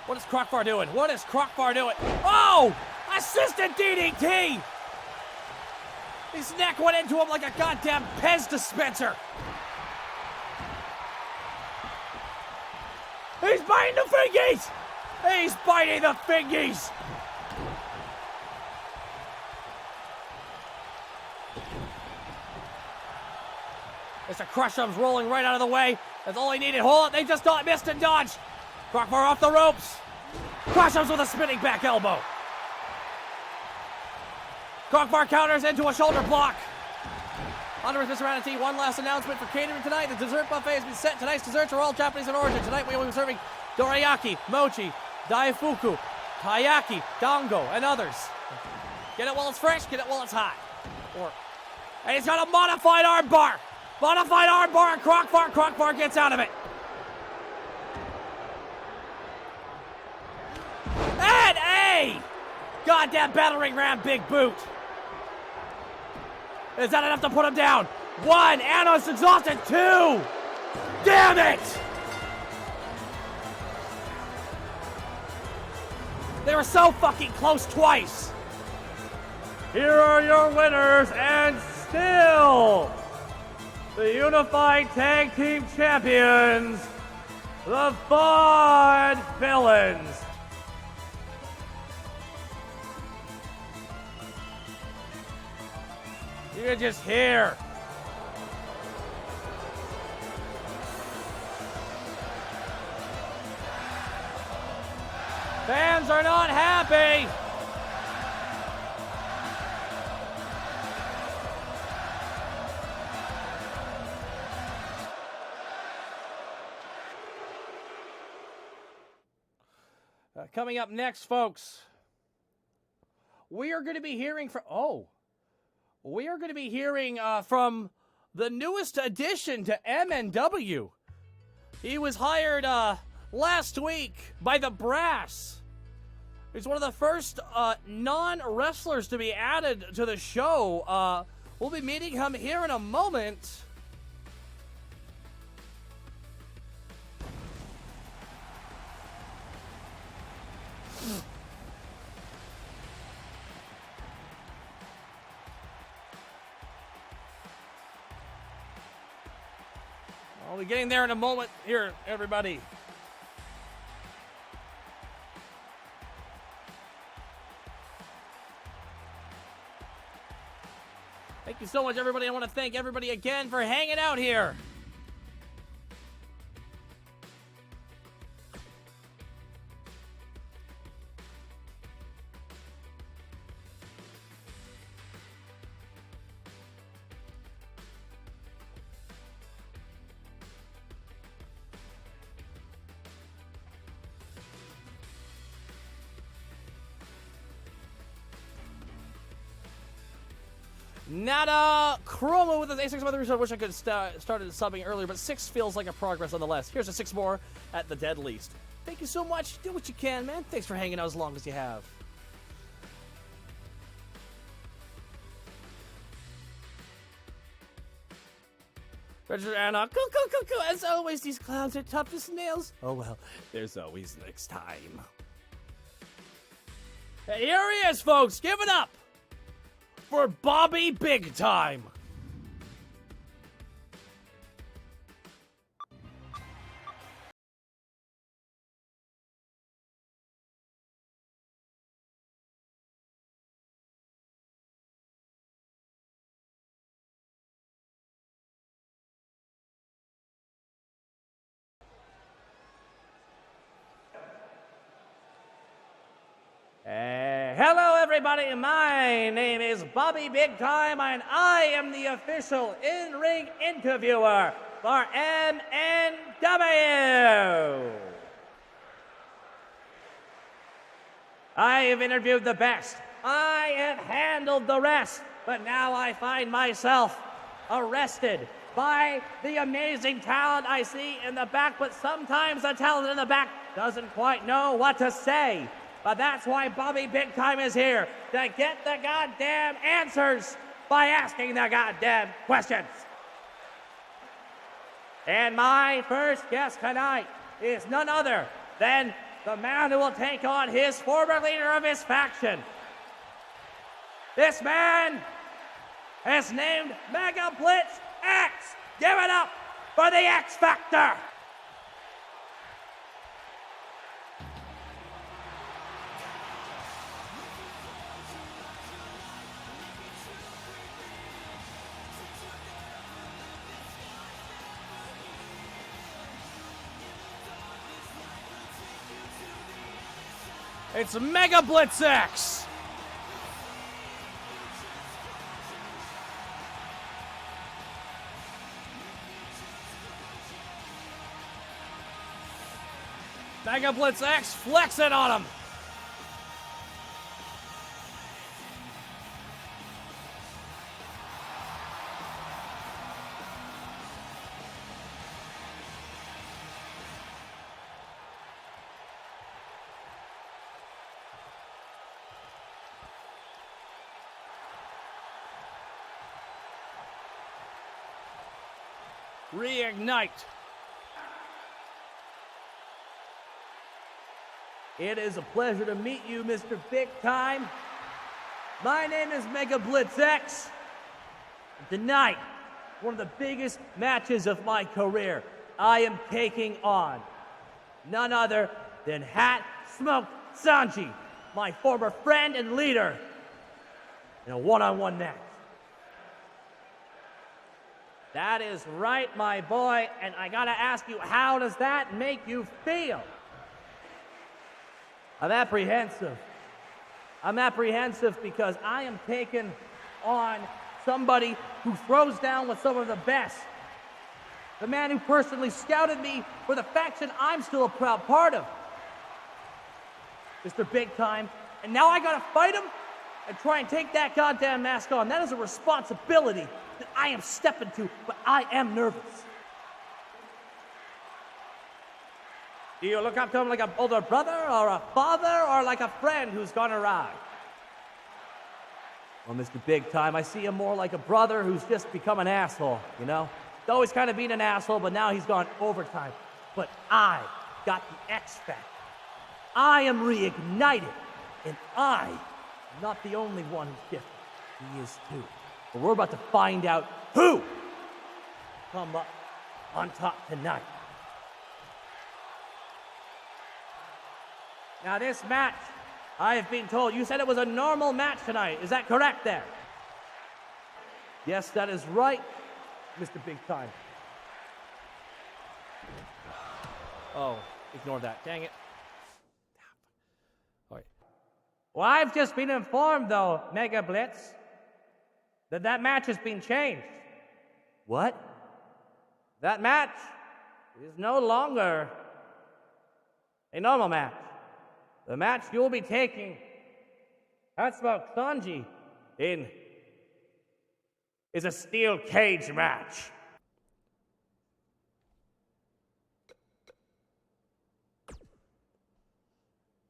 What is Crockbar doing? What is Crockbar doing? Oh! Assistant DDT! His neck went into him like a goddamn Pez dispenser. He's biting the fingies! He's biting the fingies! Mr. Crushum's rolling right out of the way. That's all he needed. Hold it. They just missed and dodged. Crockbar off the ropes. Crushum's with a spinning back elbow. Crockbar counters into a shoulder block. On with Mr. Ranati, one last announcement for catering tonight. The dessert buffet has been set. Tonight's desserts are all Japanese in origin. Tonight we will be serving dorayaki, mochi, daifuku, taiyaki, dango, and others. Get it while it's fresh, get it while it's hot. And he's got a modified arm bar. Modified arm bar and Crockbar gets out of it. And a goddamn battering ram big boot. Is that enough to put him down? One, Anna's exhausted. Two, damn it! They were so fucking close twice. Here are your winners, and still the Unified Tag Team Champions, the Vaude Villains. You can just hear. Fans are not happy. Coming up next, folks, we are going to be hearing from... We are going to be hearing from the newest addition to MNW. He was hired last week by the Brass. He's one of the first non-wrestlers to be added to the show. We'll be meeting him here in a moment. I'll be getting there in a moment here, everybody. Thank you so much, everybody. I want to thank everybody again for hanging out here. Nada Chroma with his A6 Mother. I wish I could have started subbing earlier, but 6 feels like a progress nonetheless. Here's a 6 more at the dead least. Thank you so much. Do what you can, man. Thanks for hanging out as long as you have. Register Anna. Go. As always, these clowns are tough as nails. Oh well, there's always next time. And here he is, folks. Give it up for Bobby Big Time. Hello, everybody. My name is Bobby Big Time, and I am the official in-ring interviewer for MNW. I have interviewed the best. I have handled the rest, but now I find myself arrested by the amazing talent I see in the back, but sometimes the talent in the back doesn't quite know what to say. But that's why Bobby Big Time is here, to get the goddamn answers by asking the goddamn questions. And my first guest tonight is none other than the man who will take on his former leader of his faction. This man is named Mega Blitz X. Give it up for the X Factor. It's Mega Blitz X. Mega Blitz X flexing on him. Reignite. It is a pleasure to meet you, Mr. Big Time. My name is Mega Blitz X. Tonight, one of the biggest matches of my career, I am taking on none other than Hat Smoke Sanji, my former friend and leader, in a one-on-one match. That is right, my boy, and I gotta ask you, how does that make you feel? I'm apprehensive. I'm apprehensive because I am taking on somebody who throws down with some of the best. The man who personally scouted me for the faction I'm still a proud part of. Mr. Big Time. And now I gotta fight him and try and take that goddamn mask on. That is a responsibility that I am stepping to, but I am nervous. Do you look up to him like an older brother or a father or like a friend who's gone awry? Well, Mr. Big Time, I see him more like a brother who's just become an asshole, you know? He's always kind of been an asshole, but now he's gone overtime. But I got the X Factor. I am reignited, and I am not the only one who's different. He is too. But we're about to find out who come up on top tonight. Now this match, I have been told, you said it was a normal match tonight. Is that correct there? Yes, that is right, Mr. Big Time. Oh, ignore that. Dang it. All right. Well, I've just been informed, though, Mega Blitz, that match has been changed. What? That match is no longer a normal match. The match you'll be taking Hatsubok Sanji in is a steel cage match.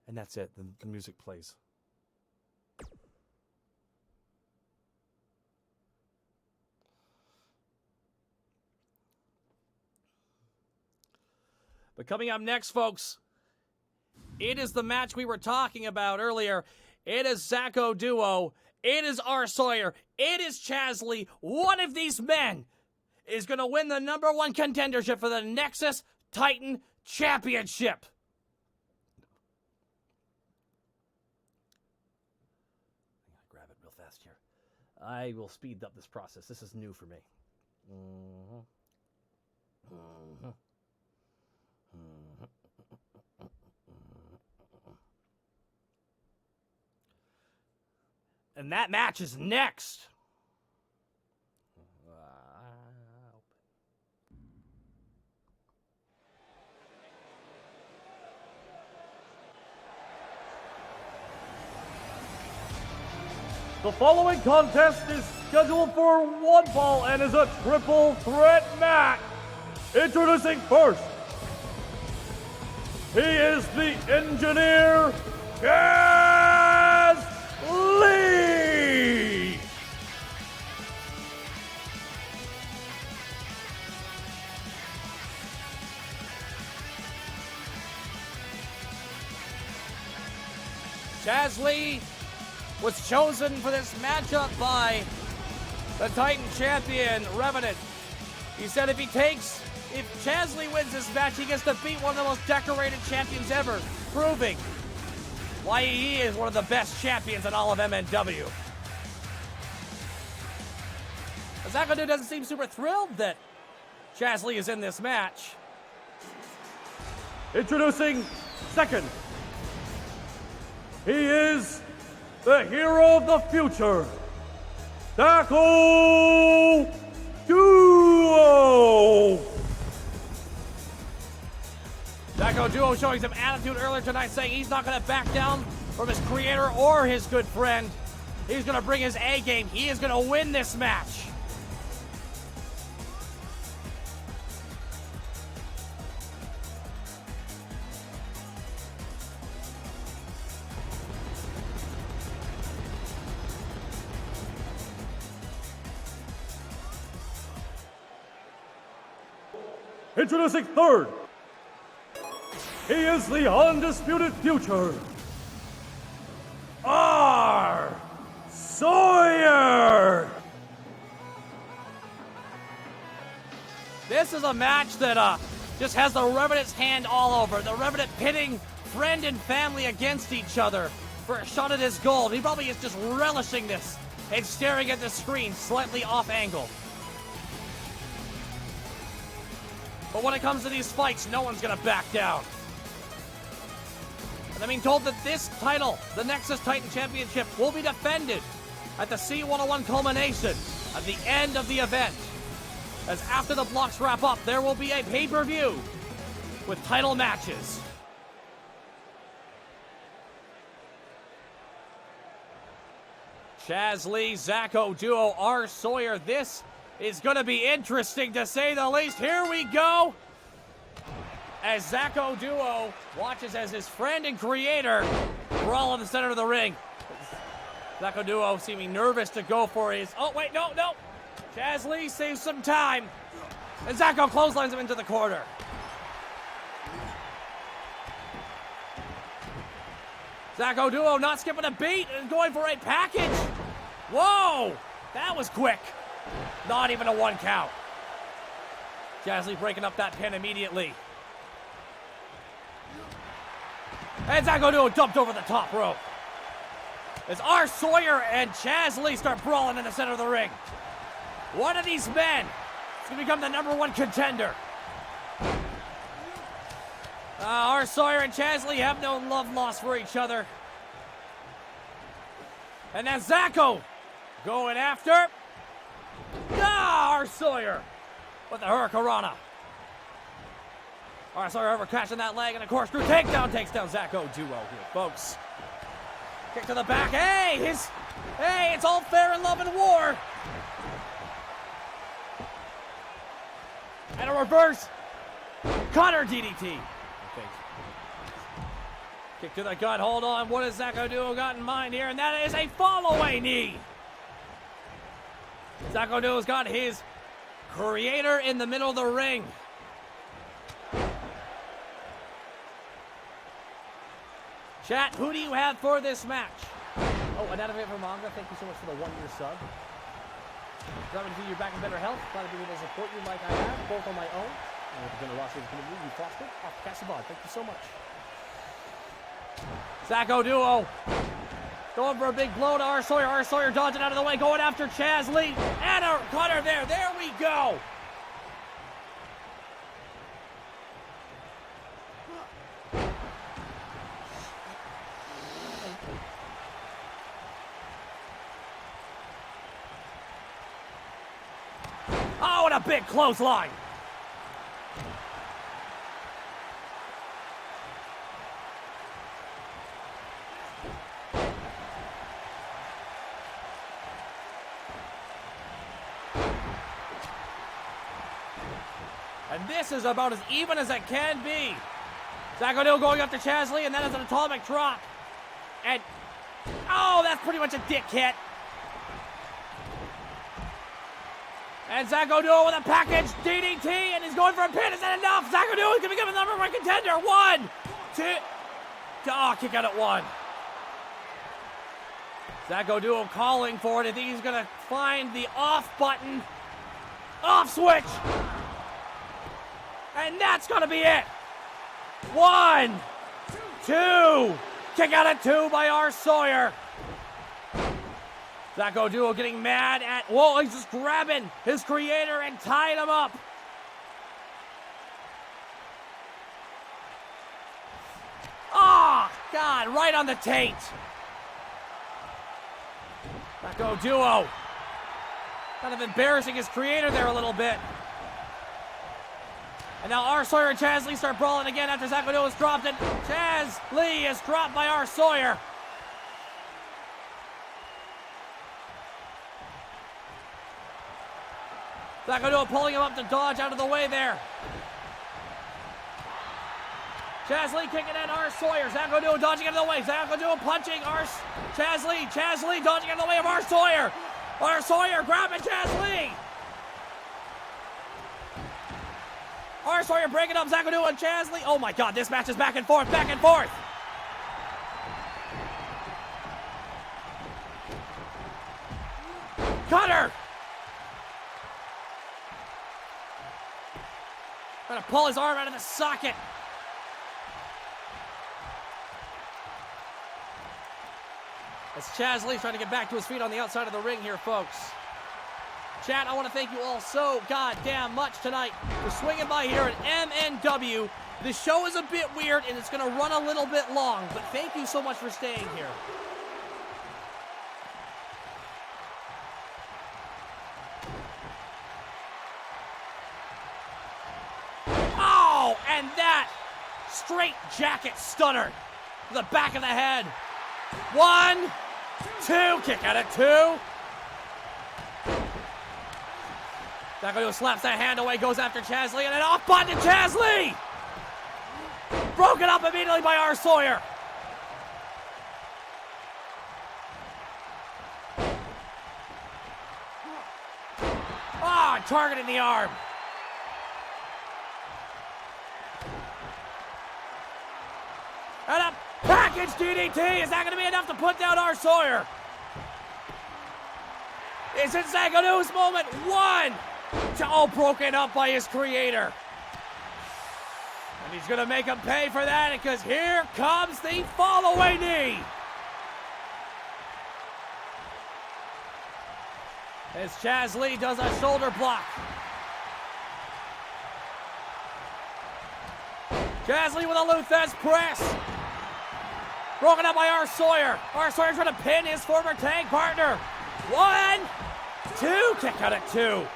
And that's it. The music plays. But coming up next, folks, it is the match we were talking about earlier. It is Zacho Duo. It is R. Sawyer. It is Chasley. One of these men is going to win the #1 contendership for the Nexus Titan Championship. I gotta grab it real fast here. I will speed up this process. This is new for me. And that match is next. The following contest is scheduled for one fall and is a triple threat match. Introducing first, he is the engineer, Kaz Lee. Chaz Lee was chosen for this matchup by the Titan champion, Revenant. He said if Chaz Lee wins this match, he gets to beat one of the most decorated champions ever, proving why he is one of the best champions in all of MNW. Zakadu doesn't seem super thrilled that Chaz Lee is in this match. Introducing second. He is the hero of the future, Taco Duo. Taco Duo showing some attitude earlier tonight, saying he's not going to back down from his creator or his good friend. He's going to bring his A game. He is going to win this match. Introducing third. He is the undisputed future, R. Sawyer. This is a match that just has the Revenant's hand all over. The Revenant pitting friend and family against each other for a shot at his gold. He probably is just relishing this and staring at the screen slightly off angle. But when it comes to these fights, no one's going to back down. And I'm being told that this title, the Nexus Titan Championship, will be defended at the C101 culmination at the end of the event. As after the blocks wrap up, there will be a pay-per-view with title matches. Chaz Lee, Zacho Duo, R. Sawyer. This is going to be interesting to say the least. Here we go. As Zacho Duo watches as his friend and creator brawl in the center of the ring. Zacho Duo seeming nervous to go for his... Oh, wait, no. Chaz Lee saves some time. And Zacho clotheslines him into the corner. Zacho Duo not skipping a beat and going for a package. Whoa, that was quick. Not even a 1 count. Chaz Lee breaking up that pin immediately. And Zacho Duo dumped over the top rope. As R. Sawyer and Chaz Lee start brawling in the center of the ring. One of these men is going to become the #1 contender. R. Sawyer and Chaz Lee have no love lost for each other. And then Zacho going after R. Sawyer with the Hurricanrana. R. Sawyer ever catching that leg, and a corkscrew takedown takes down Zacho Duo here, folks. Kick to the back. Hey, it's all fair in love and war. And a reverse cutter DDT. Okay. Kick to the gut. Hold on. What has Zacho Duo got in mind here? And that is a fall-away knee. Zacho Duo's got his creator in the middle of the ring. Chat, who do you have for this match? Oh, an Advocate for Manga, thank you so much for the 1-year sub. Glad to see you're back in better health. Glad to be able to support you like I have, both on my own and with the generosity of the community you fostered. Off Cassabon, thank you so much. Zacho Duo going for a big blow to R. Sawyer. R. Sawyer dodging out of the way, going after Chaz Lee. And a cutter there. There we go. Oh, and a big clothesline. And this is about as even as it can be. Zacho Duo going after Chaz Lee, and that is an atomic drop. And, oh, that's pretty much a dick hit. And Zacho Duo with a package DDT, and he's going for a pin. Is that enough? Zacho Duo is going to become the #1 contender. 1, 2. Oh, kick out at 1. Zacho Duo calling for it. I think he's going to find the off button. Off switch. And that's going to be it. 1, 2. Kick out at 2 by R. Sawyer. Zacho Duo getting mad at... Whoa, he's just grabbing his creator and tying him up. Oh, God, right on the taint. Zacho Duo. Kind of embarrassing his creator there a little bit. And now R. Sawyer and Chaz Lee start brawling again after Zacho Duo is dropped. And Chaz Lee is dropped by R. Sawyer. Zacho Duo pulling him up to dodge out of the way there. Chaz Lee kicking at R. Sawyer. Zacho Duo dodging out of the way. Zacho Duo punching Chaz Lee. Chaz Lee dodging out of the way of R. Sawyer. R. Sawyer grabbing Chaz Lee. R. Sawyer breaking up Zacho Duo and Chaz Lee. Oh my God, this match is back and forth, back and forth. Cutter. Trying to pull his arm out of the socket. As Chaz Lee's trying to get back to his feet on the outside of the ring here, folks. Chat, I want to thank you all so goddamn much tonight for swinging by here at MNW. The show is a bit weird and it's going to run a little bit long, but thank you so much for staying here. Oh, and that straight jacket stunner to the back of the head. 1, 2, kick out at 2. Zacho Duo slaps that hand away, goes after Chaz Lee, and then off button to Chaz Lee! Broken up immediately by R. Sawyer. Ah, targeting the arm. And a package DDT. Is that going to be enough to put down R. Sawyer? Is it Zacho Duo's moment? 1, 2, all broken up by his creator. And he's going to make him pay for that because here comes the fall-away knee. As Chaz Lee does a shoulder block. Chaz Lee with a Luthez press. Broken up by R. Sawyer. R. Sawyer trying to pin his former tag partner. 1, 2, kick out at 2.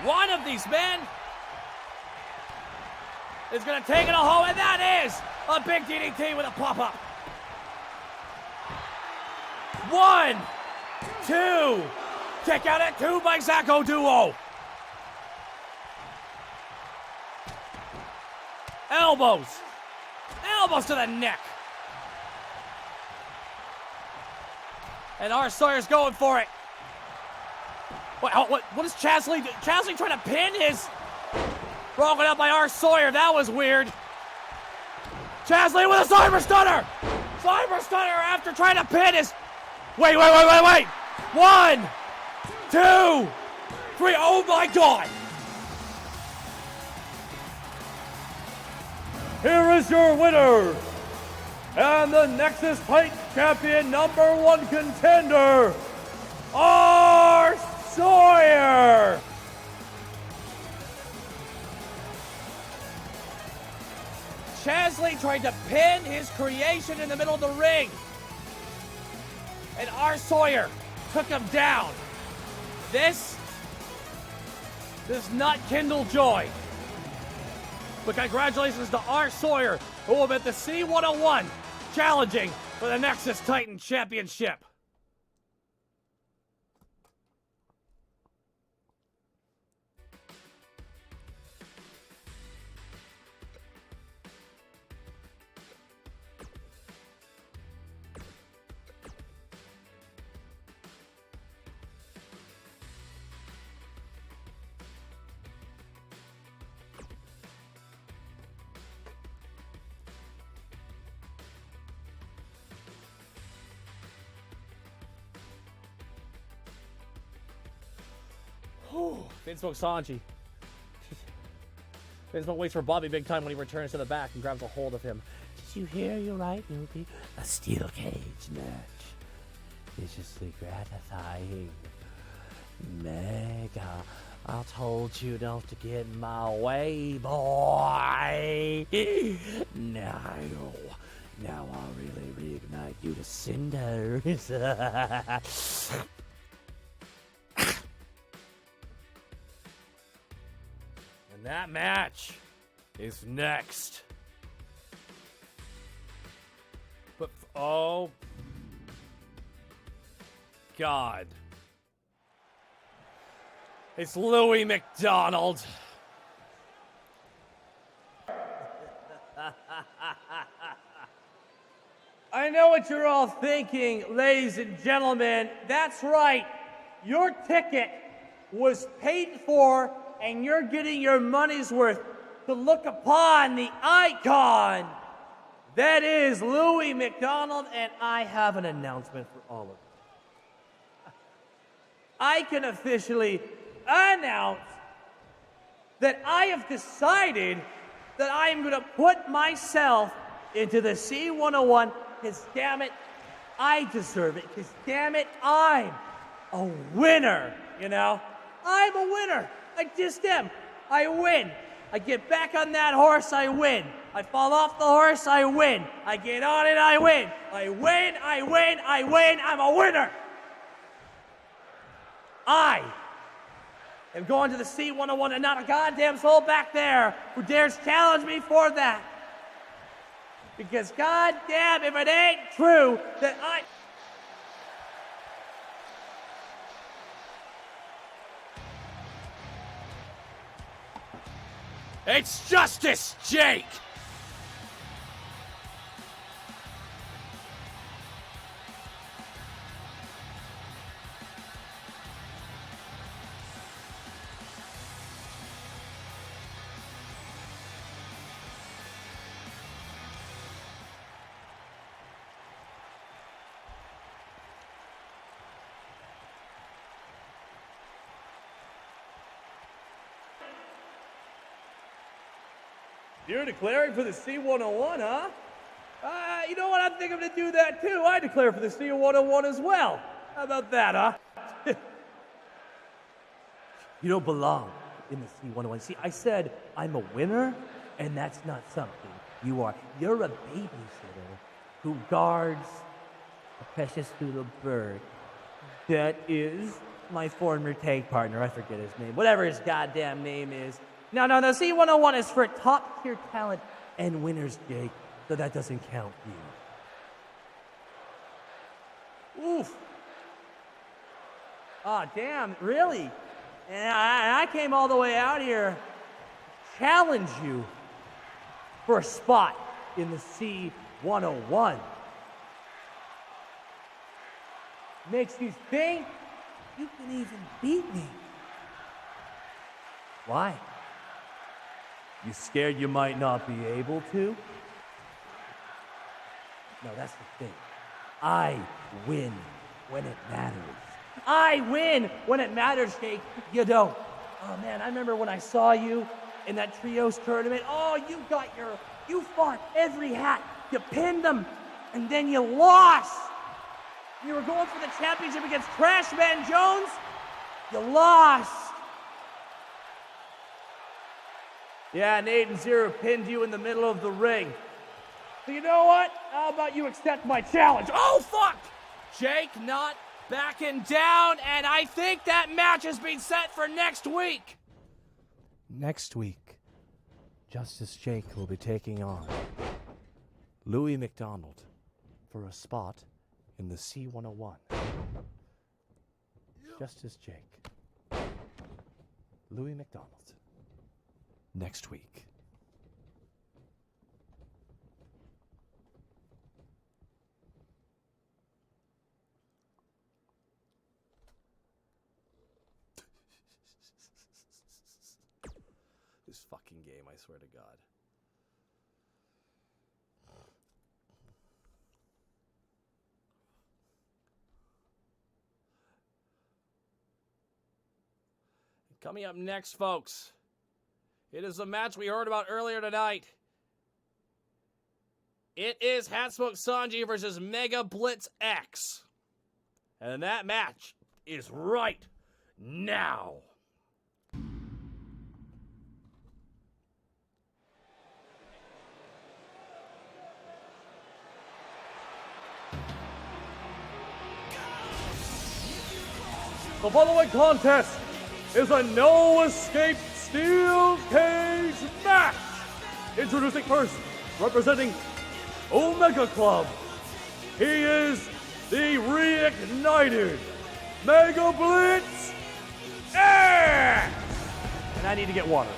One of these men is going to take it home, and that is a big DDT with a pop-up. 1, 2, kick out at 2 by Zacho Duo. Elbows. Elbows to the neck. And R. Sawyer's going for it. What is Chaz Lee do? Chaz Lee trying to pin his... Broken up by R. Sawyer. That was weird. Chaz Lee with a Cyber Stunner. Cyber Stunner after trying to pin his... Wait. 1, 2, 3. Oh my God. Here is your winner, and the Nexus Titan Champion #1 contender, R. Sawyer. Chaz Lee tried to pin his creation in the middle of the ring. And R. Sawyer took him down. This does not kindle joy. But congratulations to R. Sawyer, who will be at the C101 challenging for the Nexus Titan Championship. Vince smokes Sanji. Vince waits for Bobby big time when he returns to the back and grabs a hold of him. Did you hear you right, Nubi? A steel cage match. Viciously gratifying. Mega. I told you not to get in my way, boy. Now I'll really reignite you to cinders. And that match is next. But, oh, God. It's Louis McDonald. I know what you're all thinking, ladies and gentlemen. That's right. Your ticket was paid for, and you're getting your money's worth to look upon the icon that is Louis McDonald, and I have an announcement for all of you. I can officially announce that I have decided that I am going to put myself into the C101 because, damn it, I deserve it. Because, damn it, I'm a winner, you know? I'm a winner. I just am. I win. I get back on that horse, I win. I fall off the horse, I win. I get on it, I win. I win, I win, I win. I'm a winner. I am going to the C101 and not a goddamn soul back there who dares challenge me for that. Because goddamn, if it ain't true that I... It's Justice Jake! You're declaring for the C101, huh? You know what? I think I'm going to do that too. I declare for the C101 as well. How about that, huh? You don't belong in the C101. See, I said I'm a winner, and that's not something you are. You're a babysitter who guards a precious little bird that is my former tag partner. I forget his name. Whatever his goddamn name is. No, the C101 is for top-tier talent and winners, Jake, so that doesn't count you. Oof. Oh, damn, really? And I came all the way out here to challenge you for a spot in the C101. Makes you think you can even beat me. Why? You scared you might not be able to? No, that's the thing. I win when it matters. I win when it matters, Jake. You don't. Oh, man, I remember when I saw you in that trios tournament. Oh, you fought every hat. You pinned them, and then you lost. You were going for the championship against Trash Man Jones. You lost. Yeah, and Aiden Zero pinned you in the middle of the ring. So you know what? How about you accept my challenge? Oh, fuck! Jake not backing down, and I think that match has been set for next week. Next week, Justice Jake will be taking on Louis McDonald for a spot in the C101. Justice Jake. Louis McDonald. Next week. This fucking game, I swear to God. Coming up next, folks, it is the match we heard about earlier tonight. It is Hatsmoke Sanji versus Mega Blitz X. And that match is right now. The following contest is a no-escape steel cage match. Introducing first, representing Omega Club, he is the reignited Mega Blitz X! And I need to get water.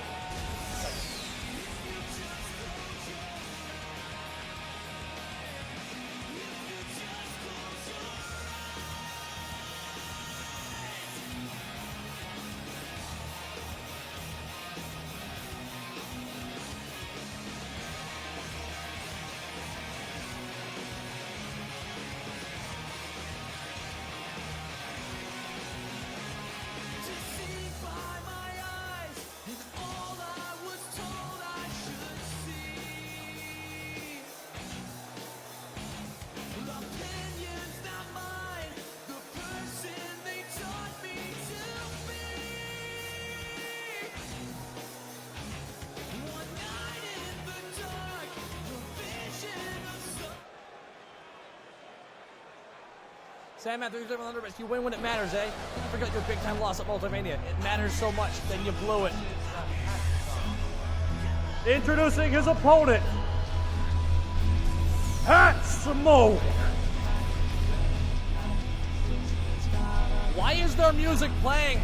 Sandman 3700, but you win when it matters, eh? You forgot your big time loss at Multimania. It matters so much, then you blew it. Introducing his opponent, Hatsmoke. Why is there music playing?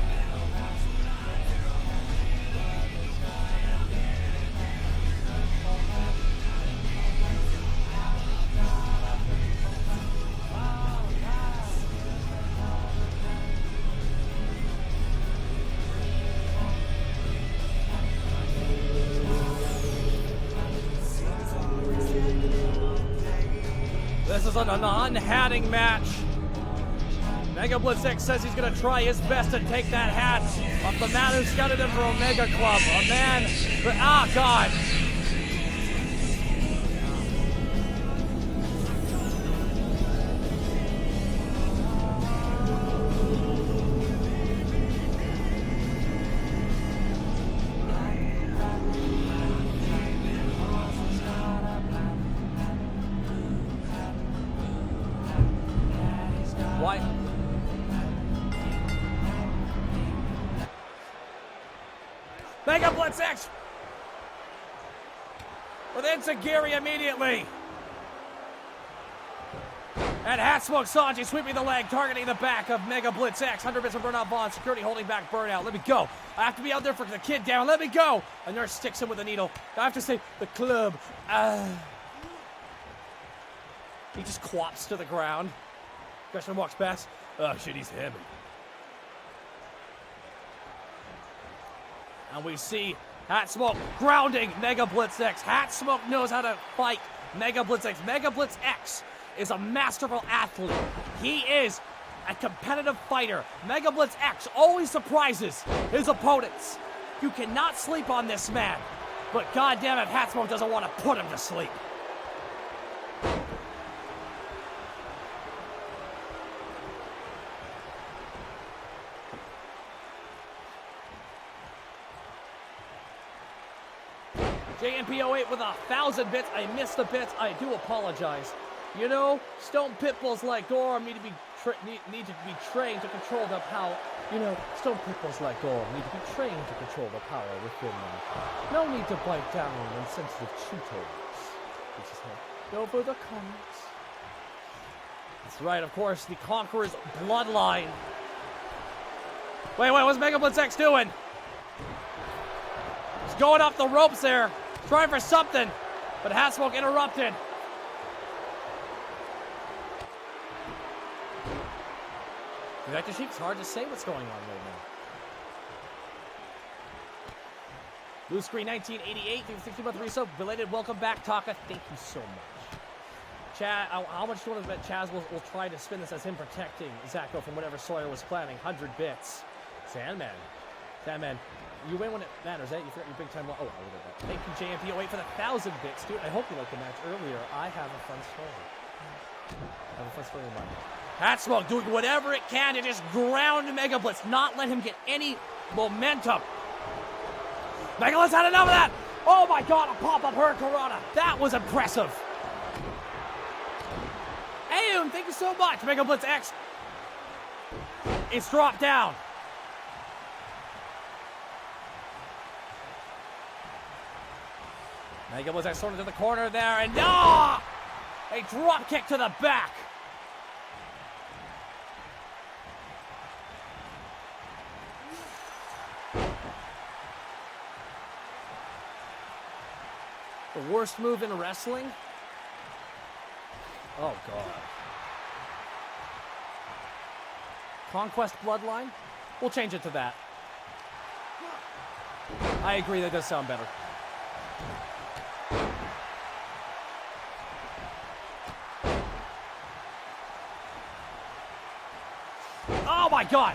This is a non-hatting match. Mega Blitz X says he's going to try his best to take that hat off the man who scouted him for Omega Club. A man, God. Why? Mega Blitz X with Enziguri immediately. And Hatsmoke Sanji sweeping the leg, targeting the back of Mega Blitz X. 100 bits from Burnout Vaughn. Security holding back Burnout. Let me go. I have to be out there for the kid down. Let me go. A nurse sticks him with a needle. I have to say, the club. He just quaps to the ground. Gresham walks past. Oh shit, he's heavy. And we see Hatsmoke grounding Mega Blitz X. Hatsmoke knows how to fight Mega Blitz X. Mega Blitz X is a masterful athlete. He is a competitive fighter. Mega Blitz X always surprises his opponents. You cannot sleep on this man. But goddamn it, Hatsmoke doesn't want to put him to sleep. JNP08 with 1,000 bits. I missed the bits. I do apologize. You know, stone pitbulls like Gorm need to be trained to control the power. You know, stone pitbulls like Gorm need to be trained to control the power within them. No need to bite down on sensitive Cheetos. No further comments. That's right, of course, the Conqueror's bloodline. Wait, what's Mega Blitz X doing? He's going off the ropes there. Trying for something, but Hatsmoke interrupted. Vector Sheep, it's hard to say what's going on right now. Blue Screen 1988, 60-month resub. Belated welcome back, Taka. Thank you so much. Chad, how much do you want to bet Chaz will try to spin this as him protecting Zacho from whatever Sawyer was planning? 100 bits. Sandman. Yeah, man. You win when it matters, eh? You forgot your big time. Oh, I would have that. Thank you, JMP. Oh, wait for the 1,000 bits, dude. I hope you liked the match earlier. I have a fun story. I have a fun story in mind. Hat Smoke doing whatever it can to just ground Mega Blitz, not let him get any momentum. Mega Blitz had enough of that. Oh my God, a pop-up Hurricanrana. That was impressive. Ayun, thank you so much. Mega Blitz X. It's dropped down. Mega Blitz X sorted to the corner there, and a drop kick to the back. The worst move in wrestling? Oh, God. Conquest Bloodline? We'll change it to that. I agree, that does sound better. Oh, my God.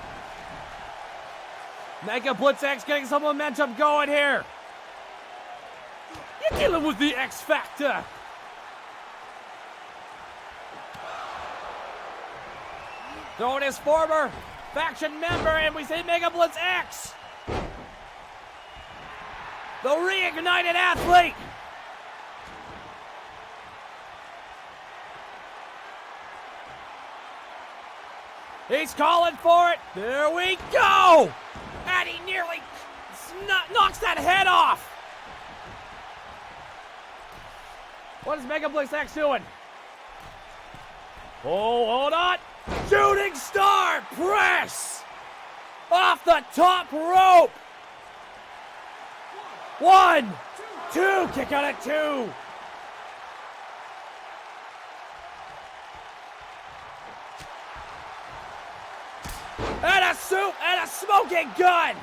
Mega Blitz X getting some momentum going here. You're dealing with the X Factor. Throwing his former faction member, and we say Mega Blitz X. The reignited athlete. He's calling for it. There we go. And he nearly knocks that head off. What is Mega Blitz X doing? Oh, hold on. Shooting star press. Off the top rope. 1, 2, kick out at 2. And a suit and a smoking gun.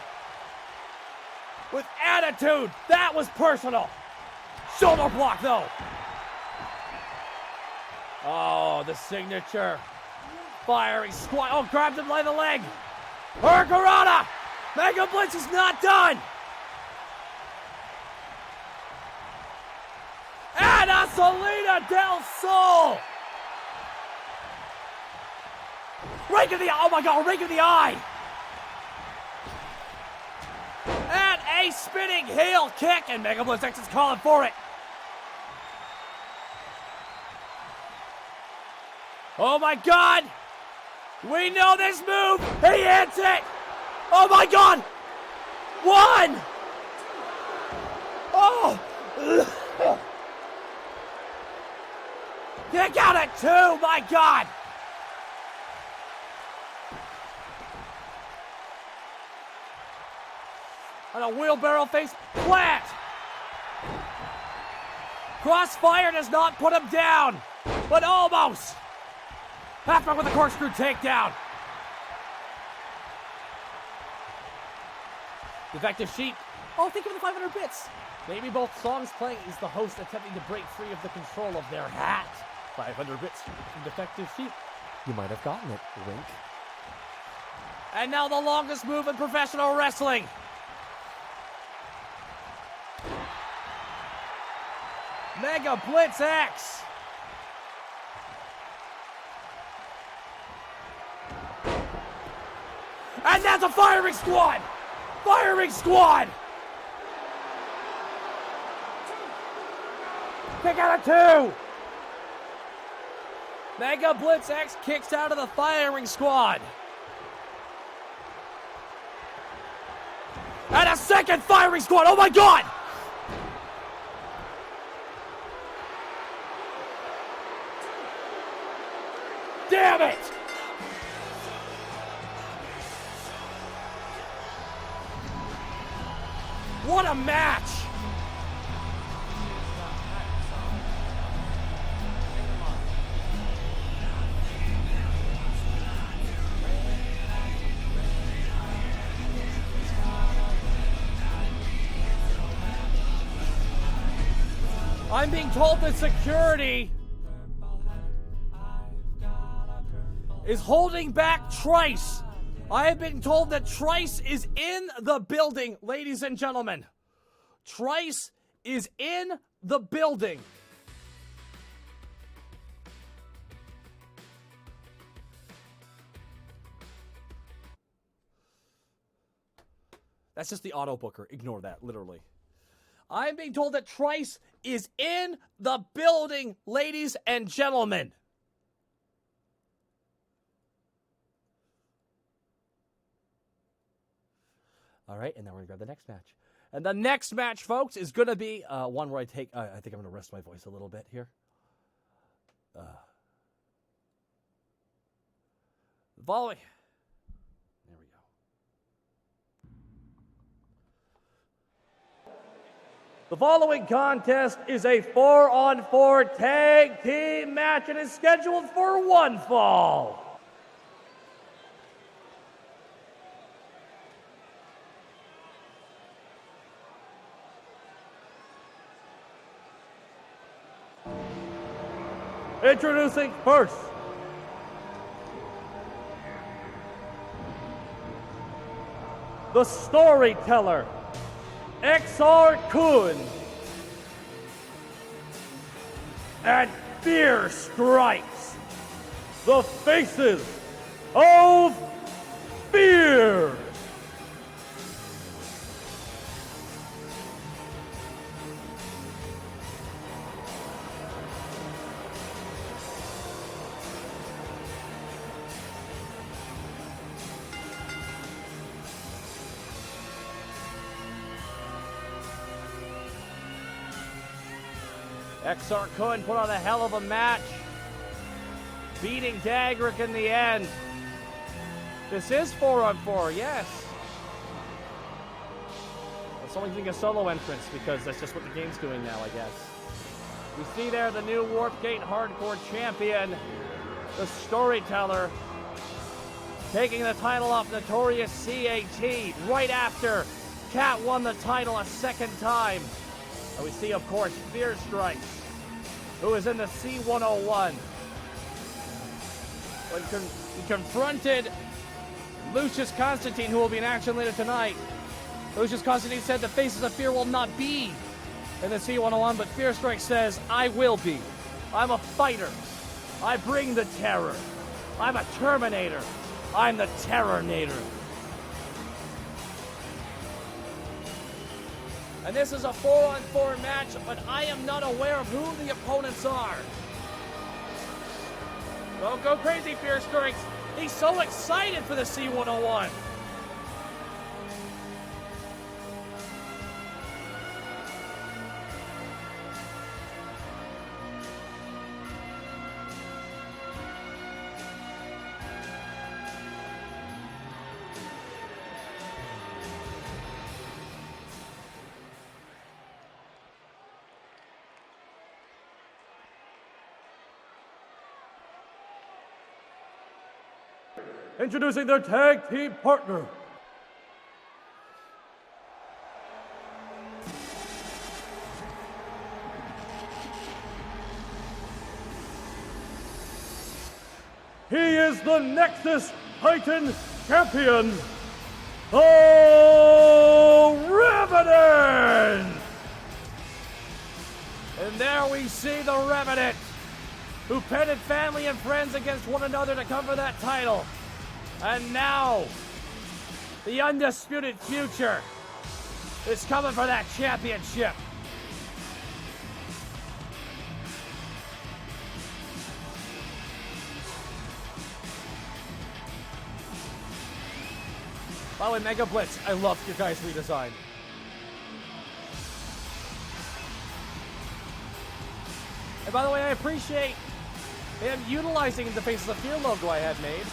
With attitude. That was personal. Shoulder block though. Oh, the signature. Fiery squat. Oh, grabbed him by the leg. Hurricanrana. Mega Blitz is not done. And a Salida del Sol. Rake of the eye. Oh my God, rake of the eye. And a spinning heel kick. And Mega Blitz X is calling for it. Oh my God. We know this move. He hits it. Oh my God. 1. Oh. Kick out at 2. My God. And a wheelbarrow face plant. Crossfire does not put him down, but almost. Halfback with a corkscrew takedown. Defective Sheep. Oh, think of the 500 bits. Maybe both songs playing is the host attempting to break free of the control of their hat. 500 bits from Defective Sheep. You might have gotten it, wink. And now the longest move in professional wrestling. Mega Blitz X. And that's a firing squad! Firing squad! Kick out of 2! Mega Blitz X kicks out of the firing squad. And a second firing squad! Oh my God! Damn it! What a match! I'm being told that security is holding back Trice I have been told that Trice is in the building, ladies and gentlemen. Trice is in the building. That's just the auto booker. Ignore that, literally. I'm being told that Trice is in the building, ladies and gentlemen. All right, and then we're going to grab the next match. And the next match, folks, is going to be one where I think I'm going to rest my voice a little bit here. The following. There we go. The following contest is a 4-on-4 tag team match and is scheduled for one fall. Introducing first, the storyteller, XR Kun, and Fear Strikes, the faces of fear. XR Kun put on a hell of a match, beating Dagrick in the end. This is 4-on-4, yes. It's only being a solo entrance because that's just what the game's doing now, I guess. We see there the new Warpgate Hardcore Champion, the Storyteller, taking the title off Notorious CAT right after Cat won the title a second time. And we see, of course, Fear Strikes, who is in the C101. When he confronted Lucius Constantine, who will be in action later tonight, Lucius Constantine said the Faces of Fear will not be in the C101, but Fear Strikes says, I will be. I'm a fighter. I bring the terror. I'm a Terminator. I'm the Terrornator. And this is a 4-on-4 match, but I am not aware of who the opponents are. Don't go crazy, Fear Strikes. He's so excited for the C101. Introducing their tag team partner. He is the Nexus Titan Champion, the Revenant! And there we see the Revenant, who pitted family and friends against one another to come for that title. And now, the Undisputed Future is coming for that championship. By the way, Mega Blitz, I love your guys' redesign. And by the way, I appreciate him utilizing the Faces of Fear logo I had made.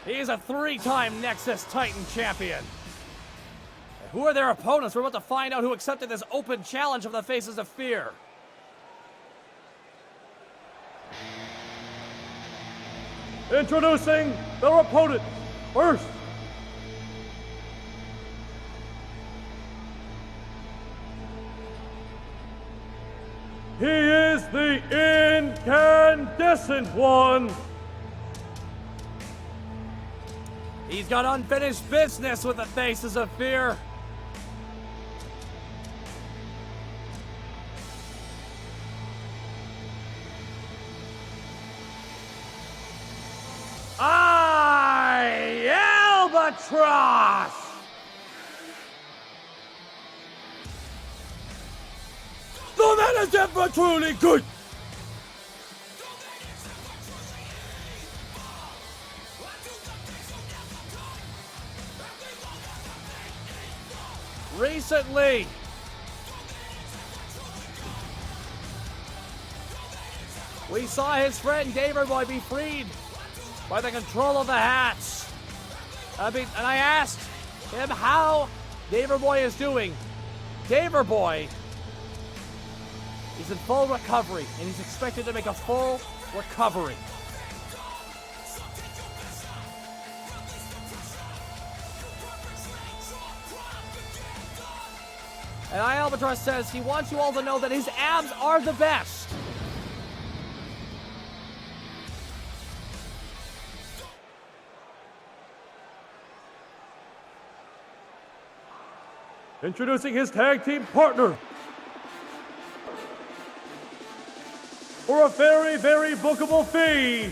He is a 3-time Nexus Titan champion. Who are their opponents? We're about to find out who accepted this open challenge of the Faces of Fear. Introducing their opponent first. He is the incandescent one. He's got unfinished business with the Faces of Fear. Albatross! The man is ever truly good. Recently, we saw his friend Daverboy be freed by the control of the hats. And I asked him how Daverboy is doing. Daverboy is in full recovery, and he's expected to make a full recovery. And Albatross says he wants you all to know that his abs are the best. Introducing his tag team partner. For a very, very bookable fee,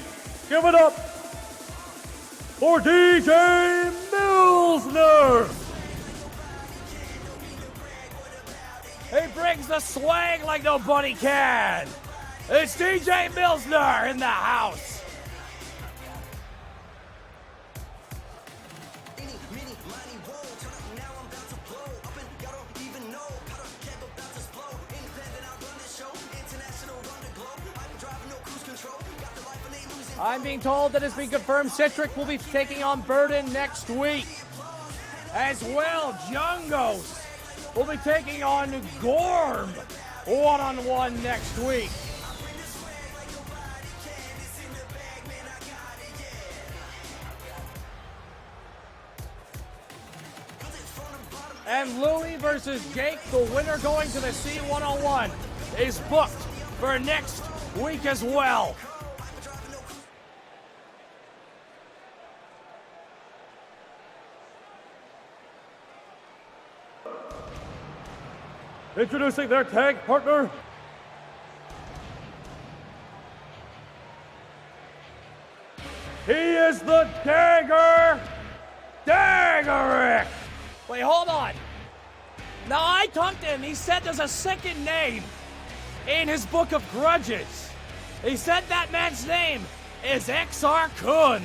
give it up for DJ Milsner. He brings the swag like nobody can. It's DJ Milsner in the house. I'm being told that it's been confirmed Citric will be taking on Burden next week. As well, Jungos will be taking on Gorm one-on-one next week. And Louie versus Jake, the winner going to the C101, is booked for next week as well. Introducing their tag partner. He is the Daggerick. Wait, hold on. Now, I talked to him. He said there's a second name in his book of grudges. He said that man's name is XR Kun.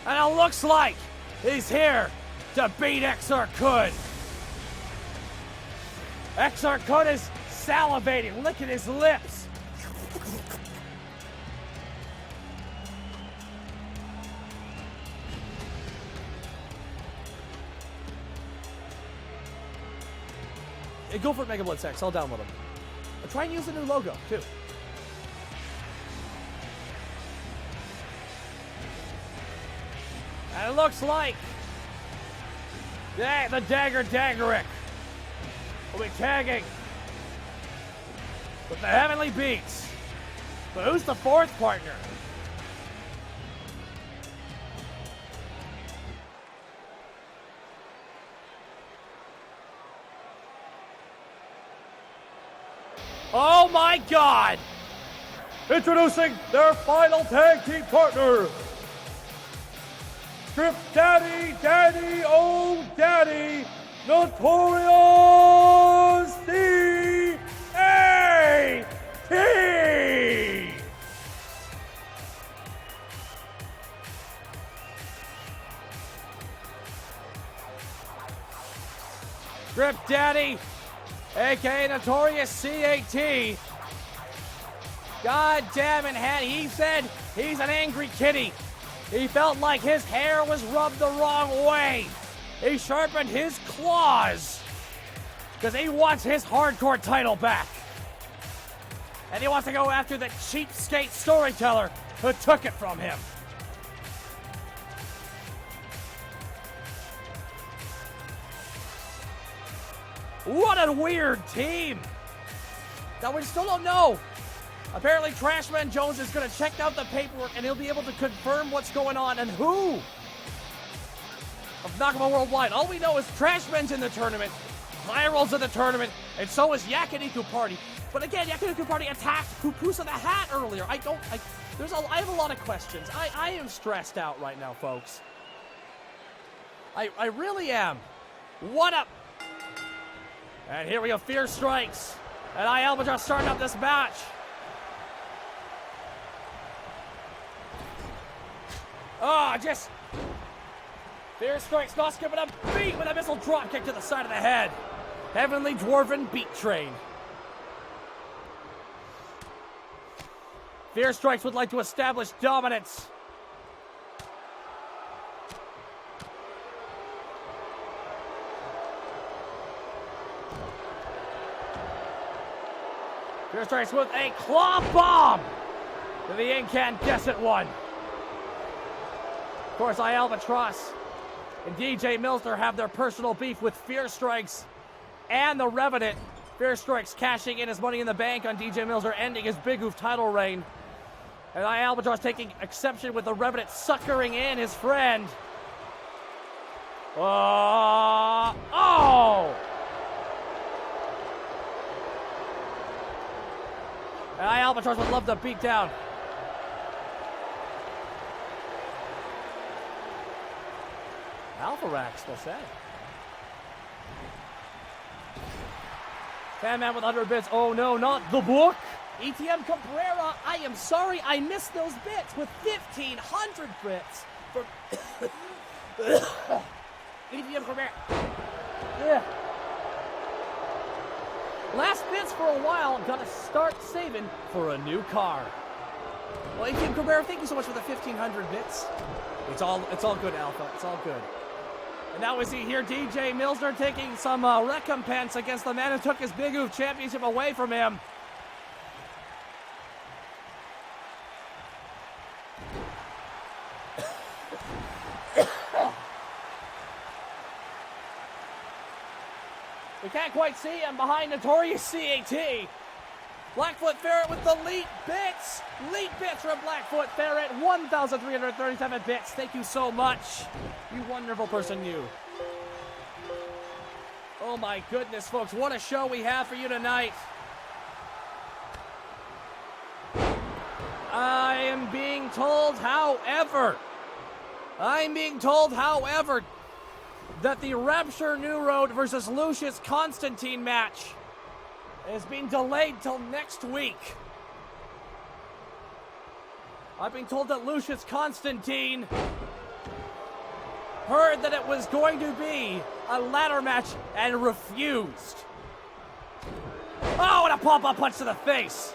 And it looks like he's here to beat XR Kun. XR Kun is salivating, licking his lips. Hey, go for it, Mega Blood Sex. I'll download him. I'll try and use the new logo, too. And it looks like the Daggerick will be tagging with the Heavenly Beats. But who's the fourth partner? Oh my God! Introducing their final tag team partner. Strip Daddy, oh Daddy, Notorious D.A.T. Strip Daddy, aka Notorious CAT. God damn it, he said he's an angry kitty. He felt like his hair was rubbed the wrong way. He sharpened his claws because he wants his hardcore title back. And he wants to go after the cheapskate storyteller who took it from him. What a weird team. Now, we still don't know. Apparently, Trashman Jones is going to check out the paperwork and he'll be able to confirm what's going on and who of Nakama Worldwide. All we know is Trashman's in the tournament, Viral's in the tournament, and so is Yakiniku Party. But again, Yakiniku Party attacked Pupusa the Hat earlier. I have a lot of questions. I am stressed out right now, folks. I really am. What up? And here we go, Fierce Strikes. And Albatross starting up this match. Just Fierce Strikes not skipping a beat with a missile drop kick to the side of the head. Heavenly Dwarven Beat Train. Fierce Strikes would like to establish dominance. Fierce Strikes with a claw bomb to the incandescent one. Of course, Albatross and DJ Milsner have their personal beef with Fierce Strikes and the Revenant. Fierce Strikes cashing in his money in the bank on DJ Milsner, ending his Big Oof title reign. And Albatross taking exception with the Revenant suckering in his friend. Oh! And Albatross would love to beat down. Alpha Rax, they'll say. Fan Man with 100 bits. Oh no, not the book. ETM Cabrera, I am sorry I missed those bits with 1,500 bits for ETM Cabrera. Yeah. Last bits for a while, gotta start saving for a new car. Well, ETM Cabrera, thank you so much for the 1,500 bits. It's all good, Alpha. It's all good. And now we see here DJ Milsner taking some recompense against the man who took his Big Oof championship away from him. We can't quite see him behind Notorious CAT. Blackfoot Ferret with the lead bits. Lead bits from Blackfoot Ferret. 1,337 bits. Thank you so much. You wonderful person, you. Oh my goodness, folks. What a show we have for you tonight. I am being told, however, that the Rapture New Road versus Lucius Constantine match is being delayed till next week. I've been told that Lucius Constantine heard that it was going to be a ladder match and refused. Oh, and a pop-up punch to the face.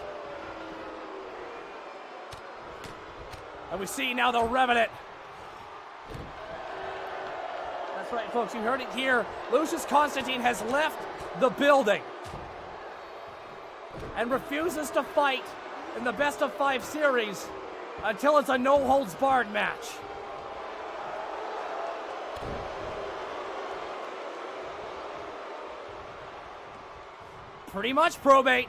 And we see now the Revenant. That's right, folks, you heard it here. Lucius Constantine has left the building and refuses to fight in the best of 5 series until it's a no-holds-barred match. Pretty much probate.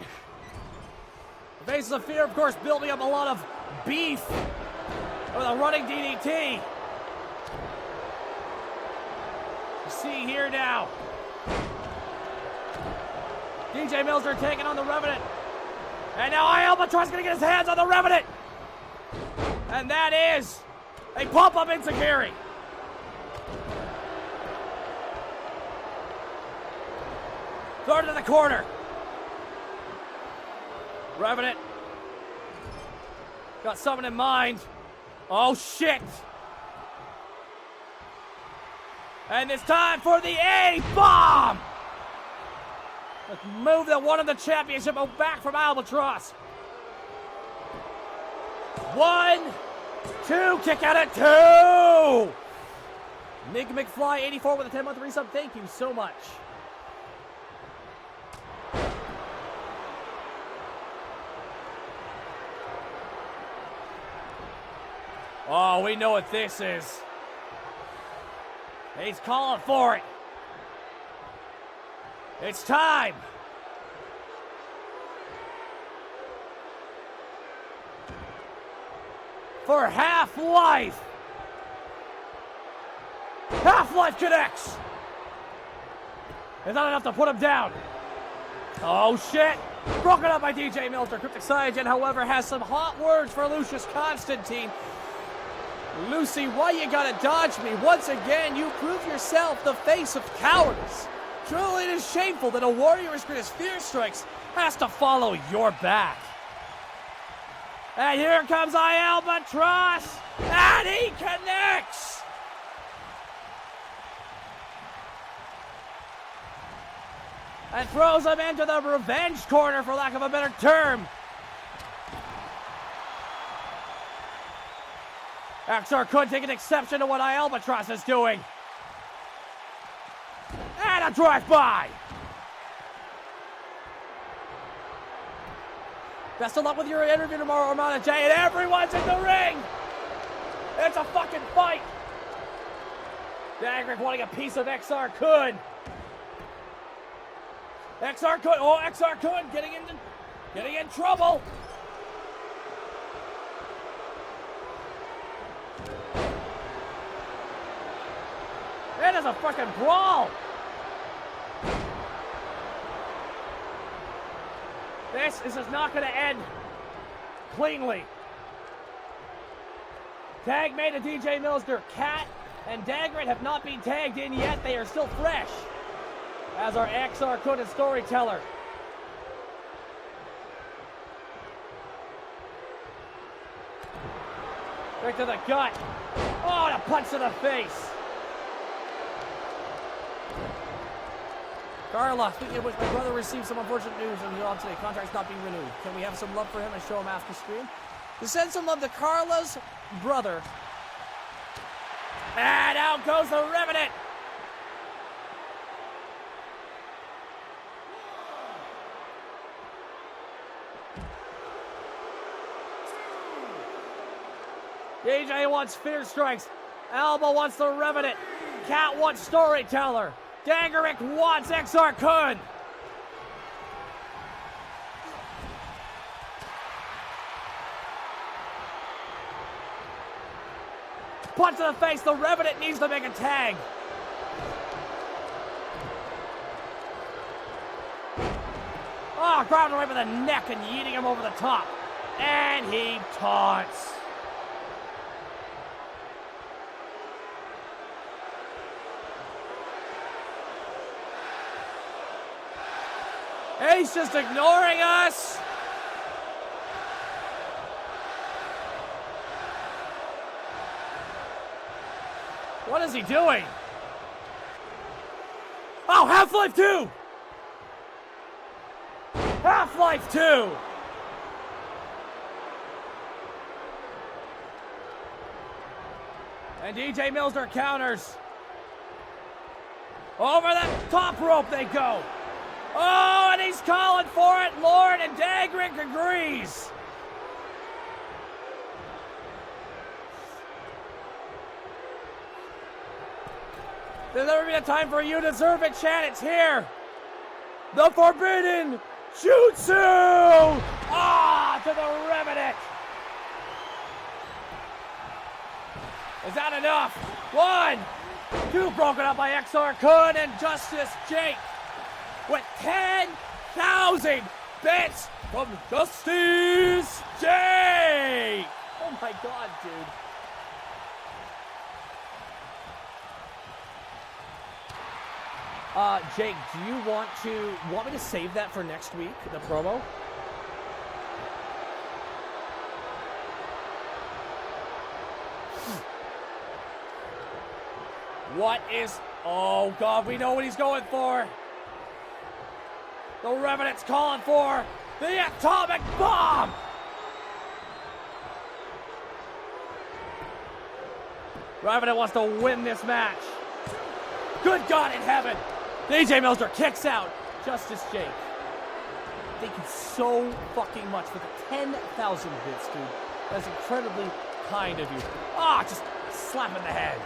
The Faces of Fear, of course, building up a lot of beef with a running DDT. You see here now. DJ Milsner taking on the Revenant. And now Albatross gonna get his hands on the Revenant. And that is a pop-up Enziguri. Throw it to the corner. Revenant got something in mind. Oh shit. And it's time for the A-bomb. A move that won the championship back from Albatross. 1, 2, kick out at 2. Nick McFly 84 with a 10-month resub. Thank you so much. Oh, we know what this is. He's calling for it. It's time. For Half-Life. Half-Life connects. It's not enough to put him down. Oh, shit. Broken up by DJ Milter. Cryptic Cyanogen, however, has some hot words for Lucius Constantine. Lucy, why you gotta dodge me? Once again, you prove yourself the face of cowardice. Truly, it is shameful that a warrior as great as Fear Strikes has to follow your back. And here comes Albatross, and he connects! And throws him into the revenge corner, for lack of a better term. XR could take an exception to what Albatross is doing. And a drive-by! Best of luck with your interview tomorrow, Armada J, and everyone's in the ring! It's a fucking fight! Dagrick wanting a piece of XR Kun. XR Kun, oh, XR Kun getting in trouble! It is a fucking brawl! This is not going to end cleanly. Tag made to DJ Milster. Cat and Dagrid have not been tagged in yet. They are still fresh as our XR Kun and storyteller. Right to the gut. Oh, and a punch to the face. Carla, speaking of which, my brother received some unfortunate news on the job today. Contract's not being renewed. Can we have some love for him and show him after stream? To send some love to Carla's brother. And out goes the Revenant. DJ wants Fear Strikes. Alba wants the Revenant. Cat wants Storyteller. Dagerick wants XR Kun. Punch to the face. The Revenant needs to make a tag. Oh, grabbing him right by the neck and yeeting him over the top. And he taunts. He's just ignoring us. What is he doing? Oh, Half-Life 2! Half-Life 2! And DJ Milster counters. Over the top rope they go. Oh, and he's calling for it. Lord, and Dagrick agrees. There's never been a time for you deserve it, Chad. It's here. The Forbidden Jutsu. Ah, to the Revenant. Is that enough? 1, 2 broken up by XR Kun and Justice Jake. With 10,000 bits from Justice Jake! Oh my god, dude. Jake, do you want me to save that for next week, the promo? What is, oh god, we know what he's going for. The Revenant's calling for the atomic bomb! Revenant wants to win this match. Good God in heaven! DJ Milster kicks out Justice Jake. Thank you so fucking much for the 10,000 bits, dude. That's incredibly kind of you. Ah, just slap in the head.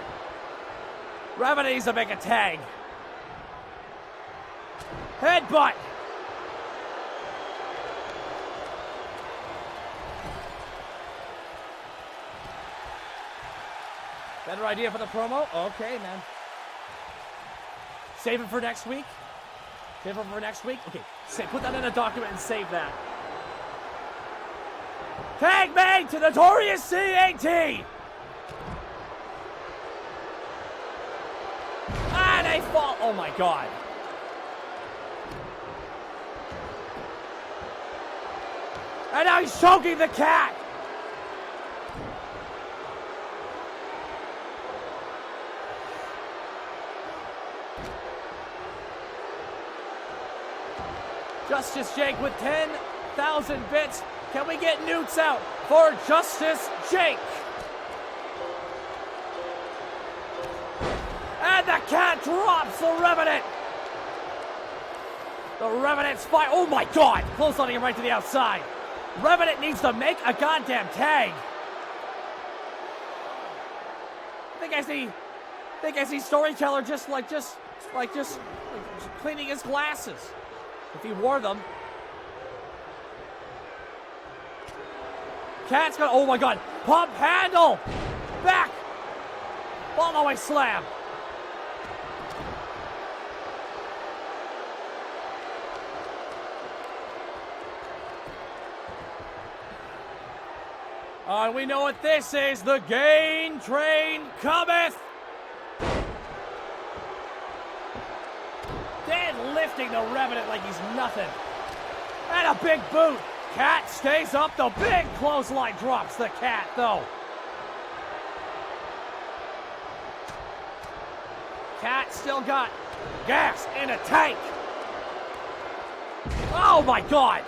Revenant needs to make a tag. Headbutt. Better idea for the promo? Okay, man. Save it for next week? Save it for next week? Okay, put that in a document and save that. Tag made to Notorious CAT! And they fall. Oh my god. And now he's choking the cat! Justice Jake with 10,000 bits. Can we get Newts out for Justice Jake? And the cat drops the Revenant. The Revenant's fight. Oh my god! Close on him right to the outside. Revenant needs to make a goddamn tag. I think I see Storyteller just cleaning his glasses. If he wore them. Cat's got, oh my god, pump handle! Back! Follow a slam. We know what this is. The Gain Train cometh! Lifting the Revenant like he's nothing. And a big boot. Cat stays up. The big clothesline drops the cat, though. Cat still got gas in a tank. Oh my god.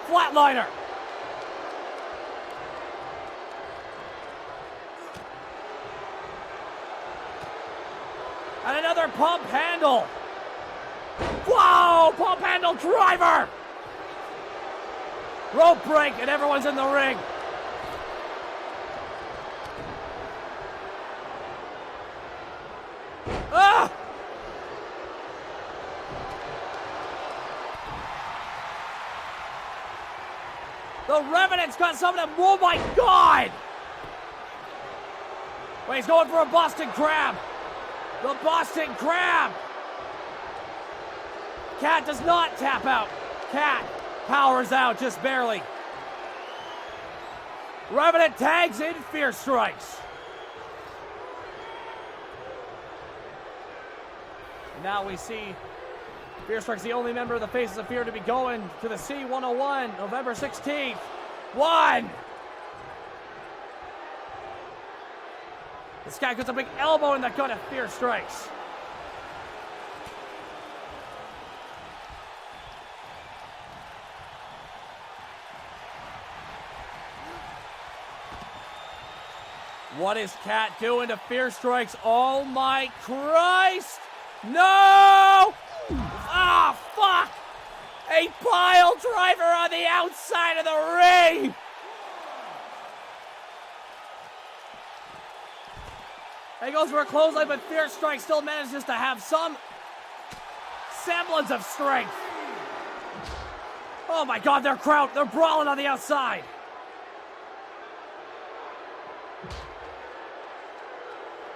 Flatliner. And another pump handle. Whoa! Pump handle driver! Rope break and everyone's in the ring. Ah! The Revenant's got some of them. Oh my god! Wait, he's going for a Boston Crab. The Boston Crab! Cat does not tap out. Cat powers out just barely. Revenant tags in Fear Strikes. And now we see Fear Strikes, the only member of the Faces of Fear to be going to the C101 November 16th. One! This guy gets a big elbow in the gut of Fear Strikes. What is Cat doing to Fear Strikes? Oh my Christ! No! Ah, fuck! A pile driver on the outside of the ring! He goes for a clothesline, but Fear Strike still manages to have some semblance of strength. Oh my god, they're brawling on the outside.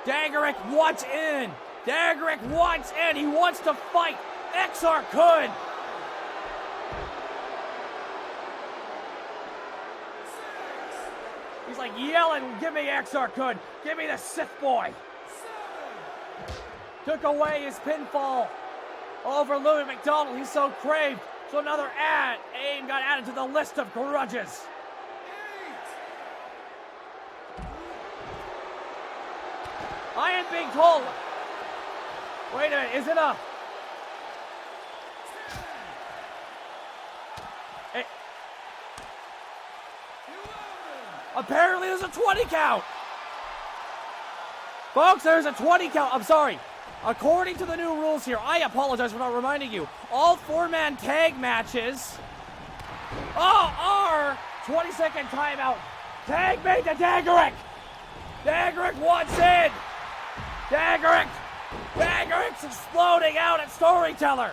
Dagerick wants in. Dagerick wants in. He wants to fight. XR could. He's like yelling, give me XR could. Give me the Sith boy. Took away his pinfall over Louis McDonald. He's so craved. So another aim got added to the list of grudges. I am being told. Wait a minute, is it a... Apparently there's a 20 count. Folks, there's a 20 count. I'm sorry. According to the new rules here, I apologize for not reminding you. All four-man tag matches are 20-second timeout. Tag made to Dagerick. Dagerick wants in. Dagerick's exploding out at Storyteller.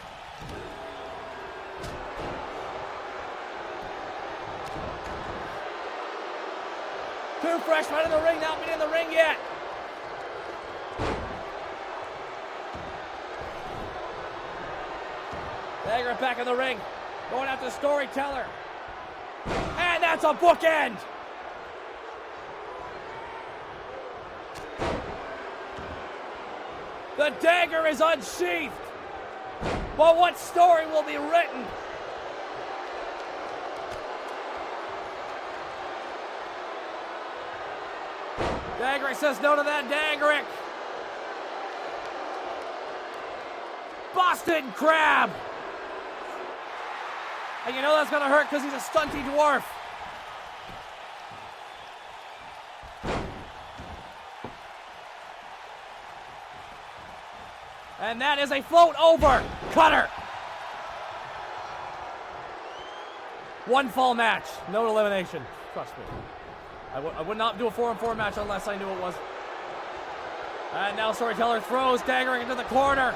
Too fresh, right in the ring, not been in the ring yet. Dagger back in the ring, going after the storyteller. And that's a bookend. The dagger is unsheathed. But what story will be written? Dagerick says no to that. Dagerick. Boston Crab. And you know that's going to hurt because he's a stunty dwarf. And that is a float over. Cutter. One fall match. No elimination. Trust me. I would not do a 4-on-4 match unless I knew it was. And now Storyteller throws Dagger into the corner.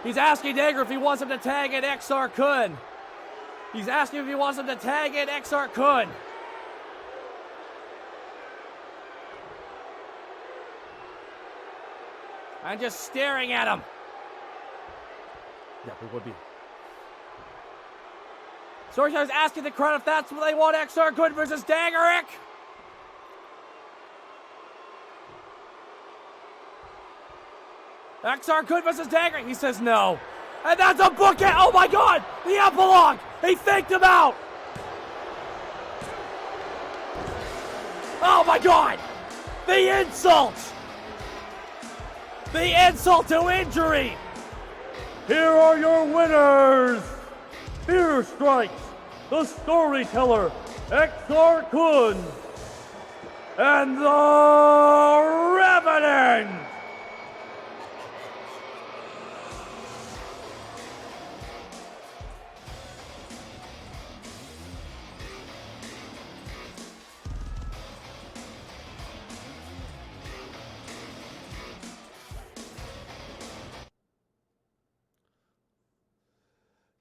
He's asking Dagger if he wants him to tag in XR Kun. He's asking if he wants him to tag in XR Kun. I'm just staring at him. Yeah, we would be. Storyteller's asking the crowd if that's what they want. XR Kun versus Dagerick. XR Kun versus Dagerick. He says no. And that's a bookend. Oh my God. The epilogue. He faked him out. Oh my God. The insult. The insult to injury. Here are your winners. Here strikes the Storyteller, XR Kun, and the Revenant.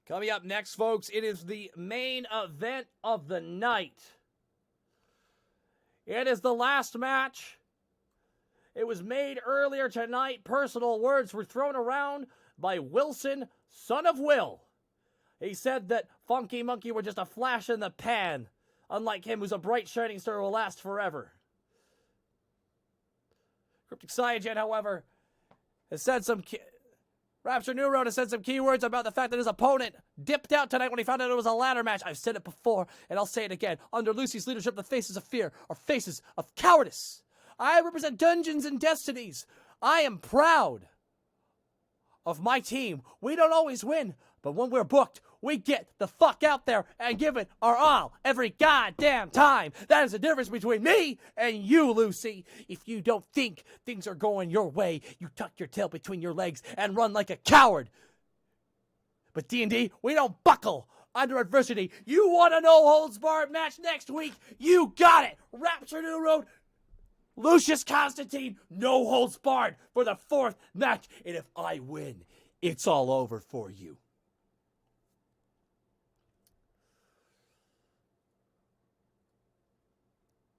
Coming up next, folks, it is the main event of the night. It is the last match. It was made earlier tonight. Personal words were thrown around by Wilson, son of Will. He said that Funky Monkey were just a flash in the pan, unlike him who's a bright shining star who will last forever. Cryptic Cyanogen, however, has said some... Rapture New Road has said some key words about the fact that his opponent dipped out tonight when he found out it was a ladder match. I've said it before, and I'll say it again. Under Lucy's leadership, the faces of fear are faces of cowardice. I represent Dungeons and Destinies. I am proud of my team. We don't always win, but when we're booked, we get the fuck out there and give it our all every goddamn time. That is the difference between me and you, Lucy. If you don't think things are going your way, you tuck your tail between your legs and run like a coward. But D&D, we don't buckle under adversity. You want a no-holds-barred match next week? You got it. Rapture New Road, Lucius Constantine, no holds barred for the 4th match. And if I win, it's all over for you.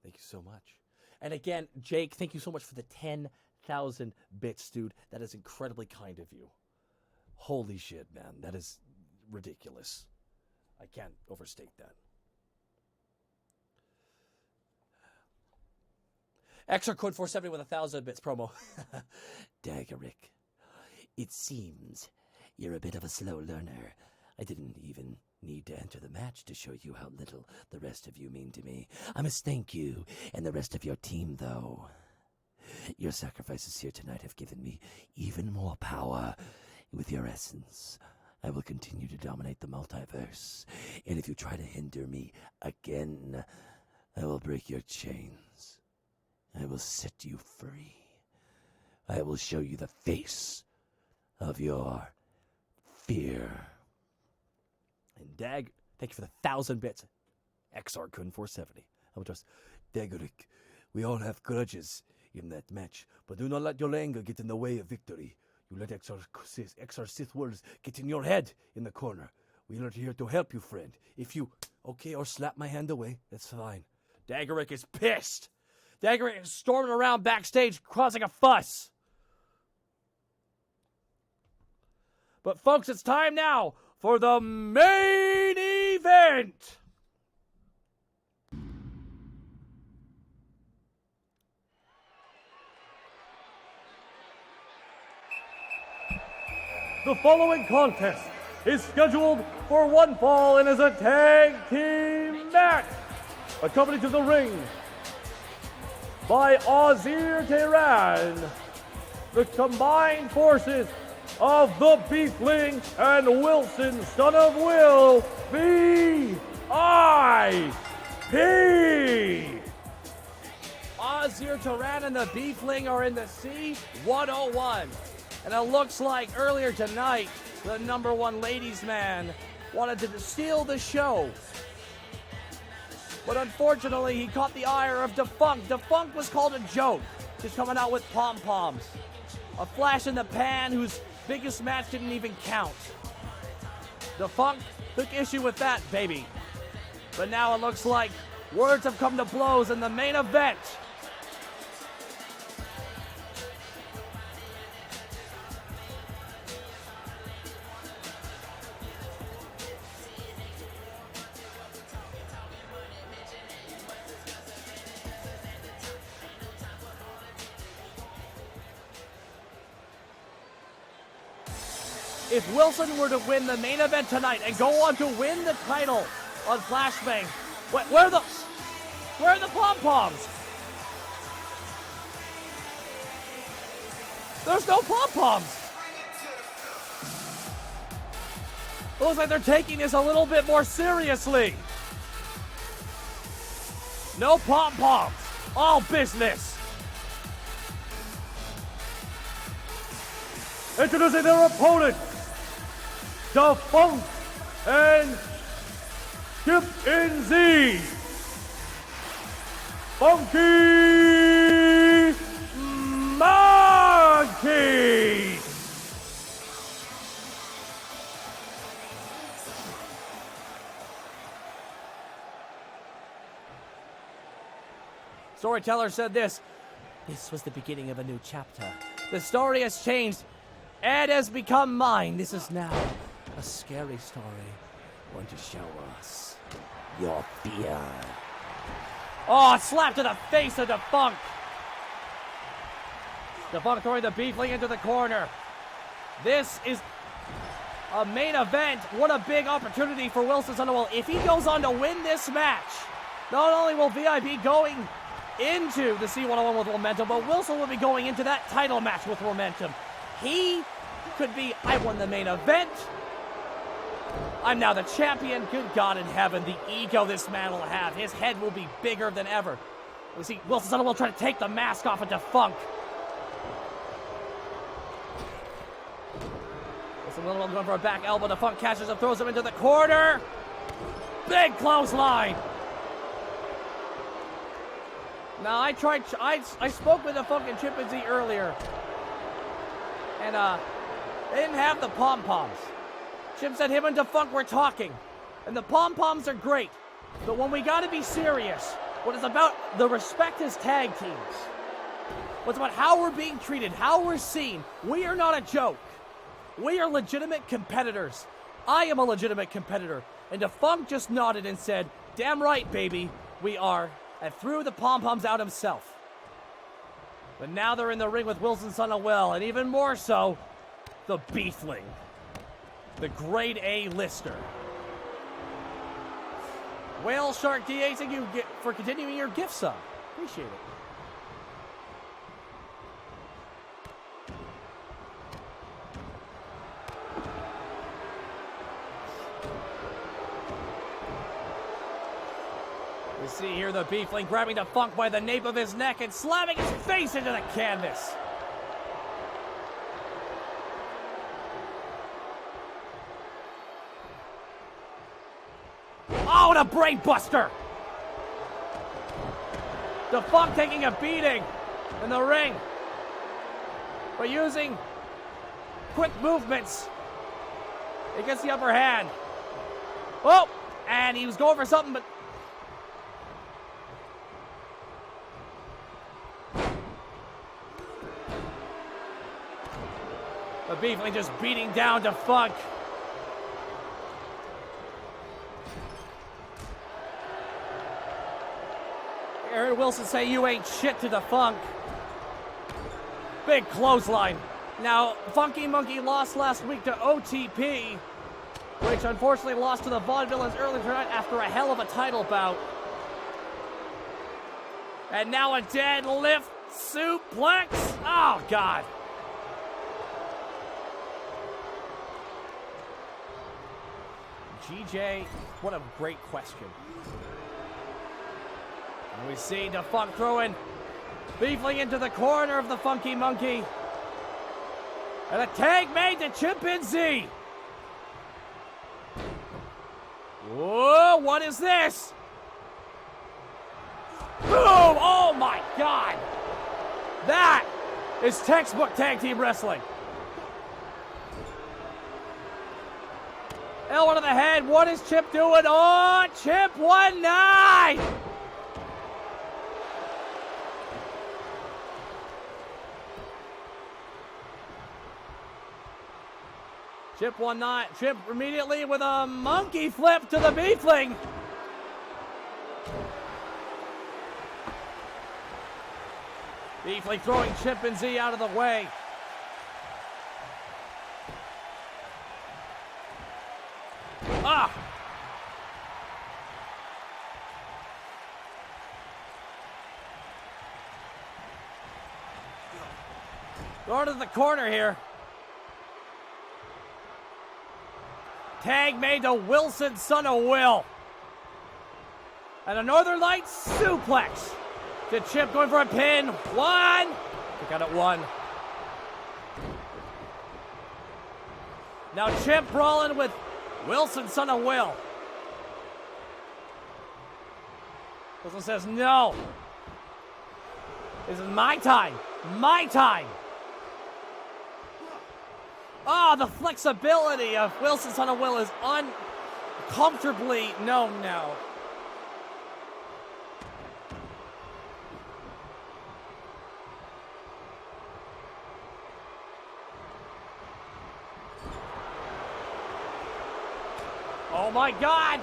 Thank you so much. And again, Jake, thank you so much for the 10,000 bits, dude. That is incredibly kind of you. Holy shit, man. That is ridiculous. I can't overstate that. Extra code 470 with 1,000 bits promo. Dagerick, it seems you're a bit of a slow learner. I didn't even need to enter the match to show you how little the rest of you mean to me. I must thank you and the rest of your team, though. Your sacrifices here tonight have given me even more power. With your essence, I will continue to dominate the multiverse. And if you try to hinder me again, I will break your chains. I will set you free. I will show you the face of your fear. And Dag, thank you for the 1,000 bits. XR Kun 470. I will just, Dagerick, we all have grudges in that match, but do not let your anger get in the way of victory. You let XR Sith words get in your head in the corner. We are here to help you, friend. If you, okay, or slap my hand away, that's fine. Dagerick is pissed. Dagerick is storming around backstage, causing a fuss. But folks, it's time now for the main event. The following contest is scheduled for one fall and is a tag team match. Accompanied to the ring by Azir Tehran, the combined forces of the Beefling and Wilson, son of Will, V.I.P. Azir Tehran and the Beefling are in the C-101. And it looks like earlier tonight, the #1 ladies' man wanted to steal the show. But unfortunately, he caught the ire of Defunct. Defunct was called a joke, just coming out with pom-poms. A flash in the pan whose biggest match didn't even count. Defunct took issue with that, baby. But now it looks like words have come to blows in the main event. If Wilson were to win the main event tonight and go on to win the title on Flashbang, where are the pom-poms? There's no pom-poms. It looks like they're taking this a little bit more seriously. No pom-poms. All business. Introducing their opponent, Defunct and Chip NZ, Funky Monkey. Storyteller said this was the beginning of a new chapter. The story has changed. Ed has become mine. This is now a scary story. Want to show us your fear. Oh, slap to the face of Defunct. Defunct throwing the Beefling into the corner. This is a main event. What a big opportunity for Wilson Sunderwell. If he goes on to win this match, not only will VIP going into the C101 with momentum, but Wilson will be going into that title match with momentum. He could be, I won the main event. I'm now the champion. Good God in heaven, the ego this man will have. His head will be bigger than ever. We see Wilson Sunderwell try to take the mask off of Defunct. Wilson Sunderwell going for a back elbow. Defunct catches him, throws him into the corner. Big clothesline. Now I spoke with Defunct and Chimpanzee earlier. And they didn't have the pom-poms. Chim said him and Defunct were talking. And the pom-poms are great. But when we gotta be serious, what it's about the respect as tag teams. What's about how we're being treated, how we're seen. We are not a joke. We are legitimate competitors. I am a legitimate competitor. And Defunct just nodded and said, damn right, baby, we are. And threw the pom-poms out himself. But now they're in the ring with Wilson Sunderwell, and even more so, the Beefling. The grade A lister. Whale Shark DA, thank you for continuing your gift sub. Appreciate it. We see here the Beefling grabbing Defunct by the nape of his neck and slamming his face into the canvas. Oh, and a brain buster! Defunct taking a beating in the ring, but using quick movements. He gets the upper hand. Oh, and he was going for something, but the Beefling just beating down to Funk. I heard Wilson say you ain't shit to the Funk. Big clothesline. Now, Funky Monkey lost last week to OTP, which unfortunately lost to the Vaudevillains earlier tonight after a hell of a title bout. And now a deadlift suplex. Oh, God. GJ, what a great question. And we see the Funk throwing Beefling into the corner of the Funky Monkey. And a tag made to Chimpanzee. Whoa, what is this? Boom! Oh my God! That is textbook tag team wrestling. Elbow to the head. What is Chip doing? Oh, Chip 1-9! Chip 1-9. Chip immediately with a monkey flip to the Beefling. Beefling throwing Chimpanzee out of the way. Ah! Going to the corner here. Tag made to Wilson, son of Will. And a Northern Lights suplex. To Chip going for a pin. One. Took out at one. Now Chip brawling with Wilson, son of Will. Wilson says, no. This is my time. My time. Oh, the flexibility of Wilson, son of Will is uncomfortably no. Oh my God!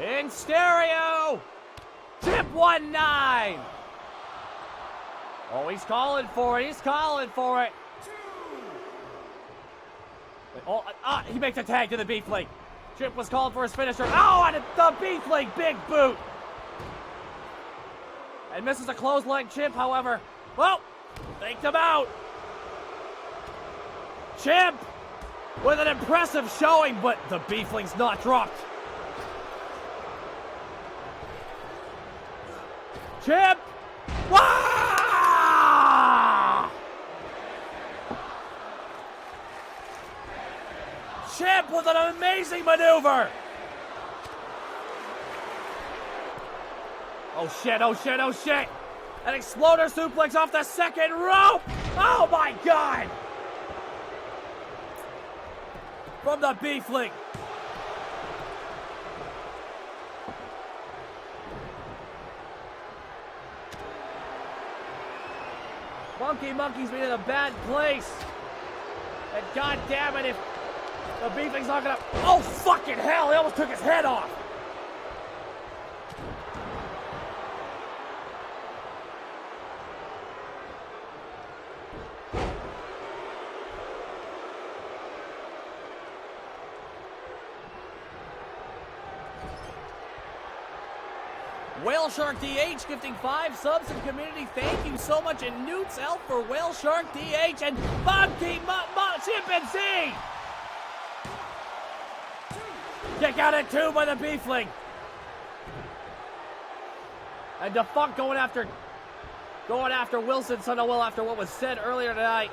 In stereo! Chip 1-9! Oh, he's calling for it. He's calling for it. Oh, he makes a tag to the Beefling. Chip was calling for his finisher. Oh, and the Beefling, big boot. And misses a clothesline. Chip, however, well, faked him out. Chip with an impressive showing, but the Beefling's not dropped. Chip! Wah! Chip with an amazing maneuver! Oh shit, oh shit, oh shit! An exploder suplex off the second rope! Oh my God! From the Beefling. Monkey's been in a bad place. And God damn it, if the Beefling's not gonna. Oh fucking hell! He almost took his head off. Whale Shark DH gifting 5 subs in community. Thank you so much. And Newt's Elf for Whale Shark DH and Monkey Chimpanzee. Kick out at 2 by the Beefling. And Defunct going after Wilson, son of Will, after what was said earlier tonight.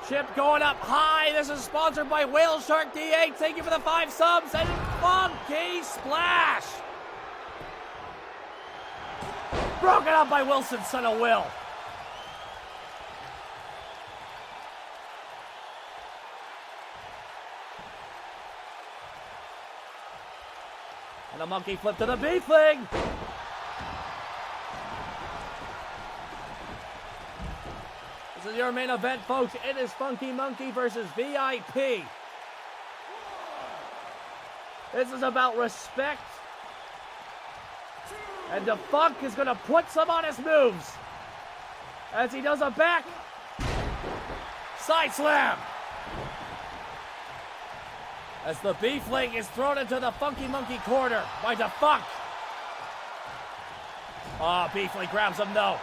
Chip going up high. This is sponsored by Whale Shark DH. Thank you for the 5 subs. And Funky Splash. Broken up by Wilson, son of Will. And a monkey flip to the beefling. This is your main event, folks. It is Funky Monkey versus VIP. This is about respect. And the Funk is going to put some on his moves as he does a back side slam. As the beefling is thrown into the Funky Monkey corner by the Funk. Oh, beefling grabs him though.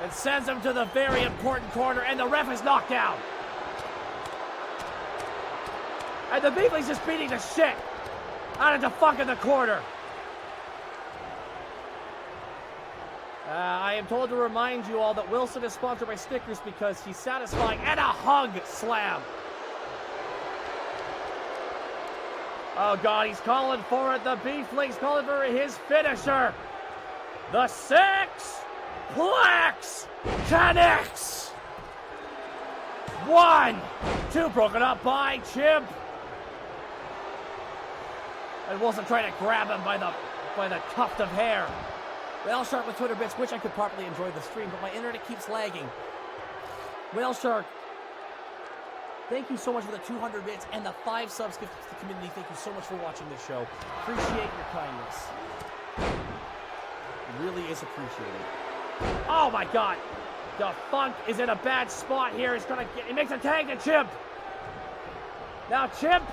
And sends him to the very important corner, and the ref is knocked down. And the beefling's just beating the shit out of the Funk in the corner. I am told to remind you all that Wilson is sponsored by Snickers because he's satisfying, and a hug slam. Oh God, he's calling for it. The beefling's calling for his finisher. The Six-Plex 10X. 1, 2, broken up by Chimp. And Wilson trying to grab him by the tuft of hair. Whale Shark with Twitter bits, which I could properly enjoy the stream, but my internet keeps lagging. Whale Shark, thank you so much for the 200 bits and the 5 subs to the community. Thank you so much for watching this show. Appreciate your kindness. It really is appreciated. Oh my God. The Funk is in a bad spot here. He makes a tag to Chimp. Now Chimp.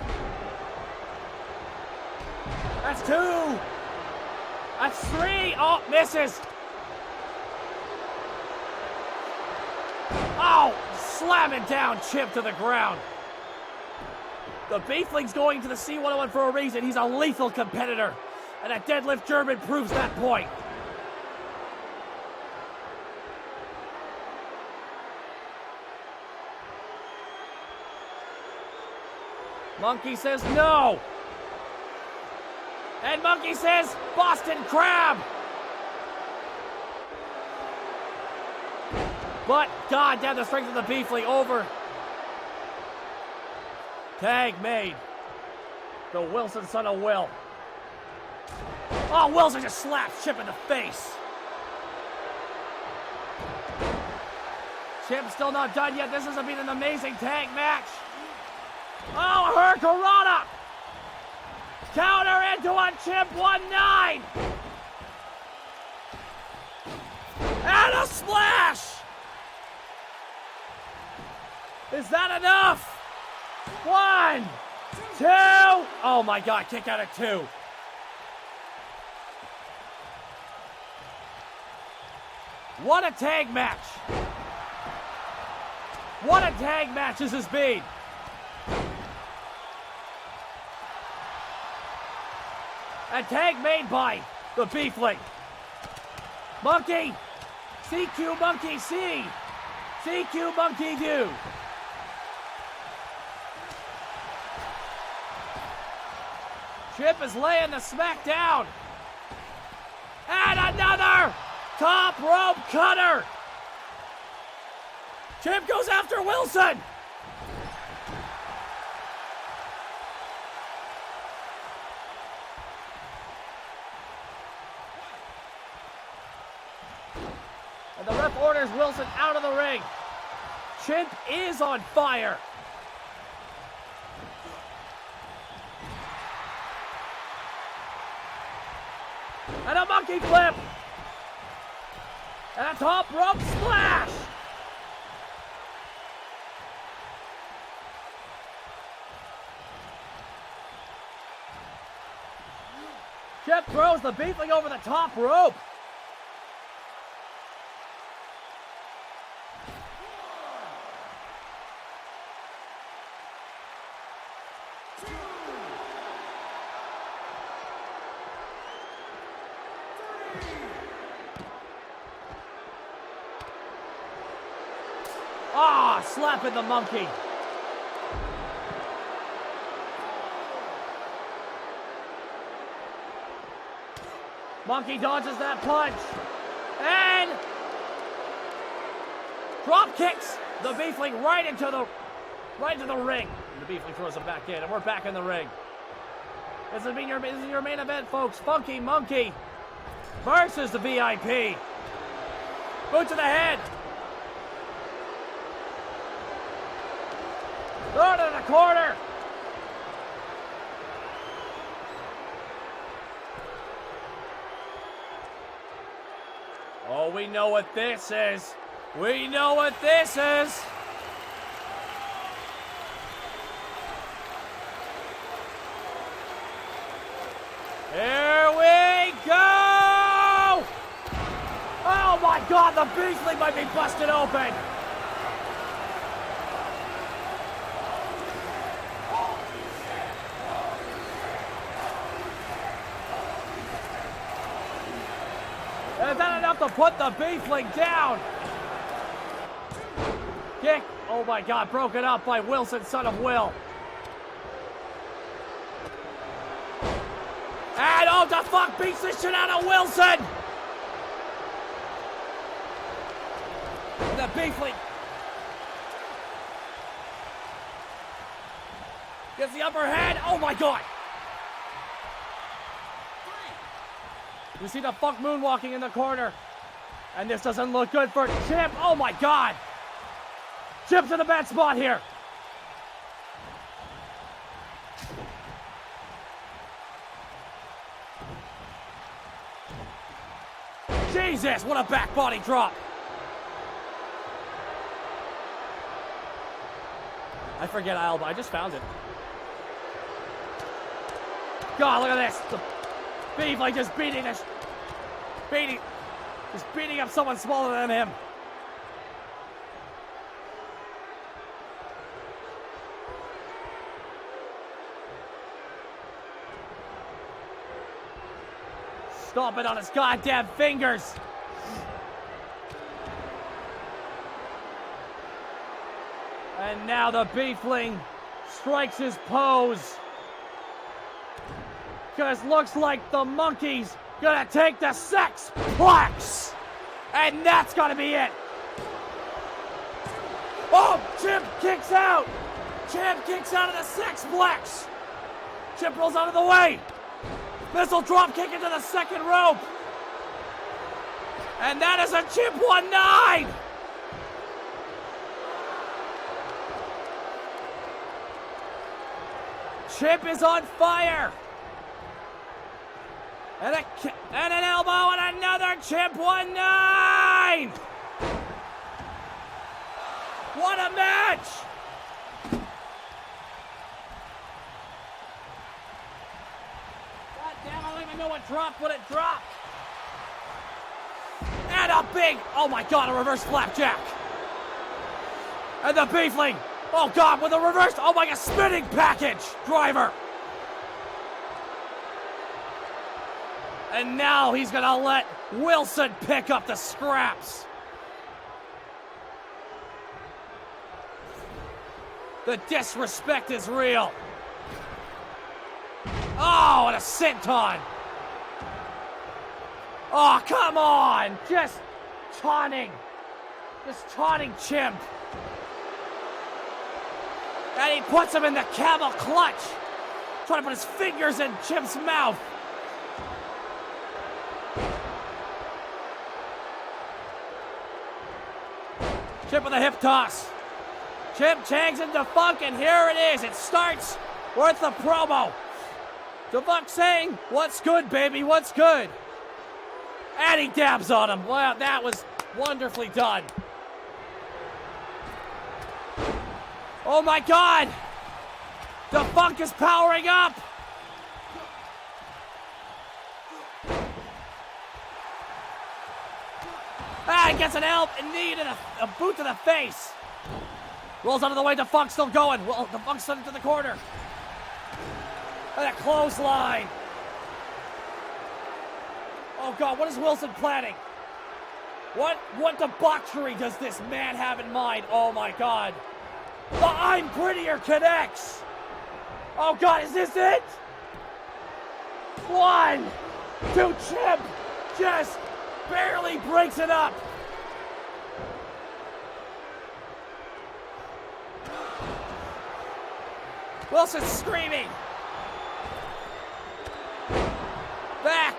That's 2. That's 3. Oh, misses. Oh, slamming down Chimp to the ground. The beefling's going to the C101 for a reason. He's a lethal competitor. And a deadlift German proves that point. Monkey says no. And Monkey says Boston Crab. But God damn, the strength of the beefling over. Tag made. The Wilson son of Will. Oh, Wilson just slapped Chip in the face. Chip's still not done yet. This has been an amazing tag match. Oh, Hurricanrana! Counter into a Chip 1-9! And a splash! Is that enough? 1, 2. Oh my God, kick out at 2. What a tag match. What a tag match this has been. A tag made by the beefling. Monkey. CQ Monkey C. CQ Monkey do. Chip is laying the smack down. And another top rope cutter. Chip goes after Wilson. And the ref orders Wilson out of the ring. Chimp is on fire. And a monkey flip. And a top rope splash. Chip throws the beefling over the top rope. Ah, slapping the monkey. Monkey dodges that punch. And drop kicks the beefling right into the ring. And the beefling throws him back in, and we're back in the ring. This is your main event, folks. Funky Monkey versus the VIP. Boot to the head. Throw to the corner. Oh, we know what this is. We know what this is. Here we go! Oh my God, the Beastly might be busted open. Is that enough to put the Beefling down? Kick. Oh my God, broken up by Wilson, son of Will. And oh, the fuck beats the shit out of Wilson. And the Beefling gets the upper hand. Oh my God. You see the fuck moonwalking in the corner. And this doesn't look good for Chimp. Oh my God. Chimp's in a bad spot here. Jesus, what a back body drop. I forget Alba. I just found it. God, look at this. The Beef like just beating up someone smaller than him. Stomping on his goddamn fingers. And now the Beefling strikes his pose. Because looks like the Monkey's gonna take the Sexplex. And that's gonna be it. Oh, Chimp kicks out. Chimp kicks out of the Sexplex. Chimp rolls out of the way. Missile drop kick into the second rope. And that is a Chimp 1-9. Chimp is on fire. And an elbow and another Chimp 1-9. What a match. I don't even know what dropped when it dropped. And a big, oh my God, a reverse flapjack. And the Beefling, oh God, with a reverse, oh my God, spinning package driver. And now he's gonna let Wilson pick up the scraps. The disrespect is real. Oh, and a senton. Oh, come on. Just taunting Chimp. And he puts him in the camel clutch. Trying to put his fingers in Chimp's mouth. Chimp with a hip toss. Chimp changs into Funk, and here it is. It starts with the promo. Funk saying, "What's good, baby? What's good?" And he dabs on him. Wow, that was wonderfully done. Oh my God! The Funk is powering up! Ah, he gets an elbow, a knee, and a boot to the face. Rolls out of the way, the Funk's still going. Well, the Funk's sent into the corner. And a clothesline. Oh God, what is Wilson planning? What debauchery does this man have in mind? Oh my God. The I'm Prettier connects. Oh God, is this it? 1, 2, Chimp just barely breaks it up. Wilson's screaming. Back.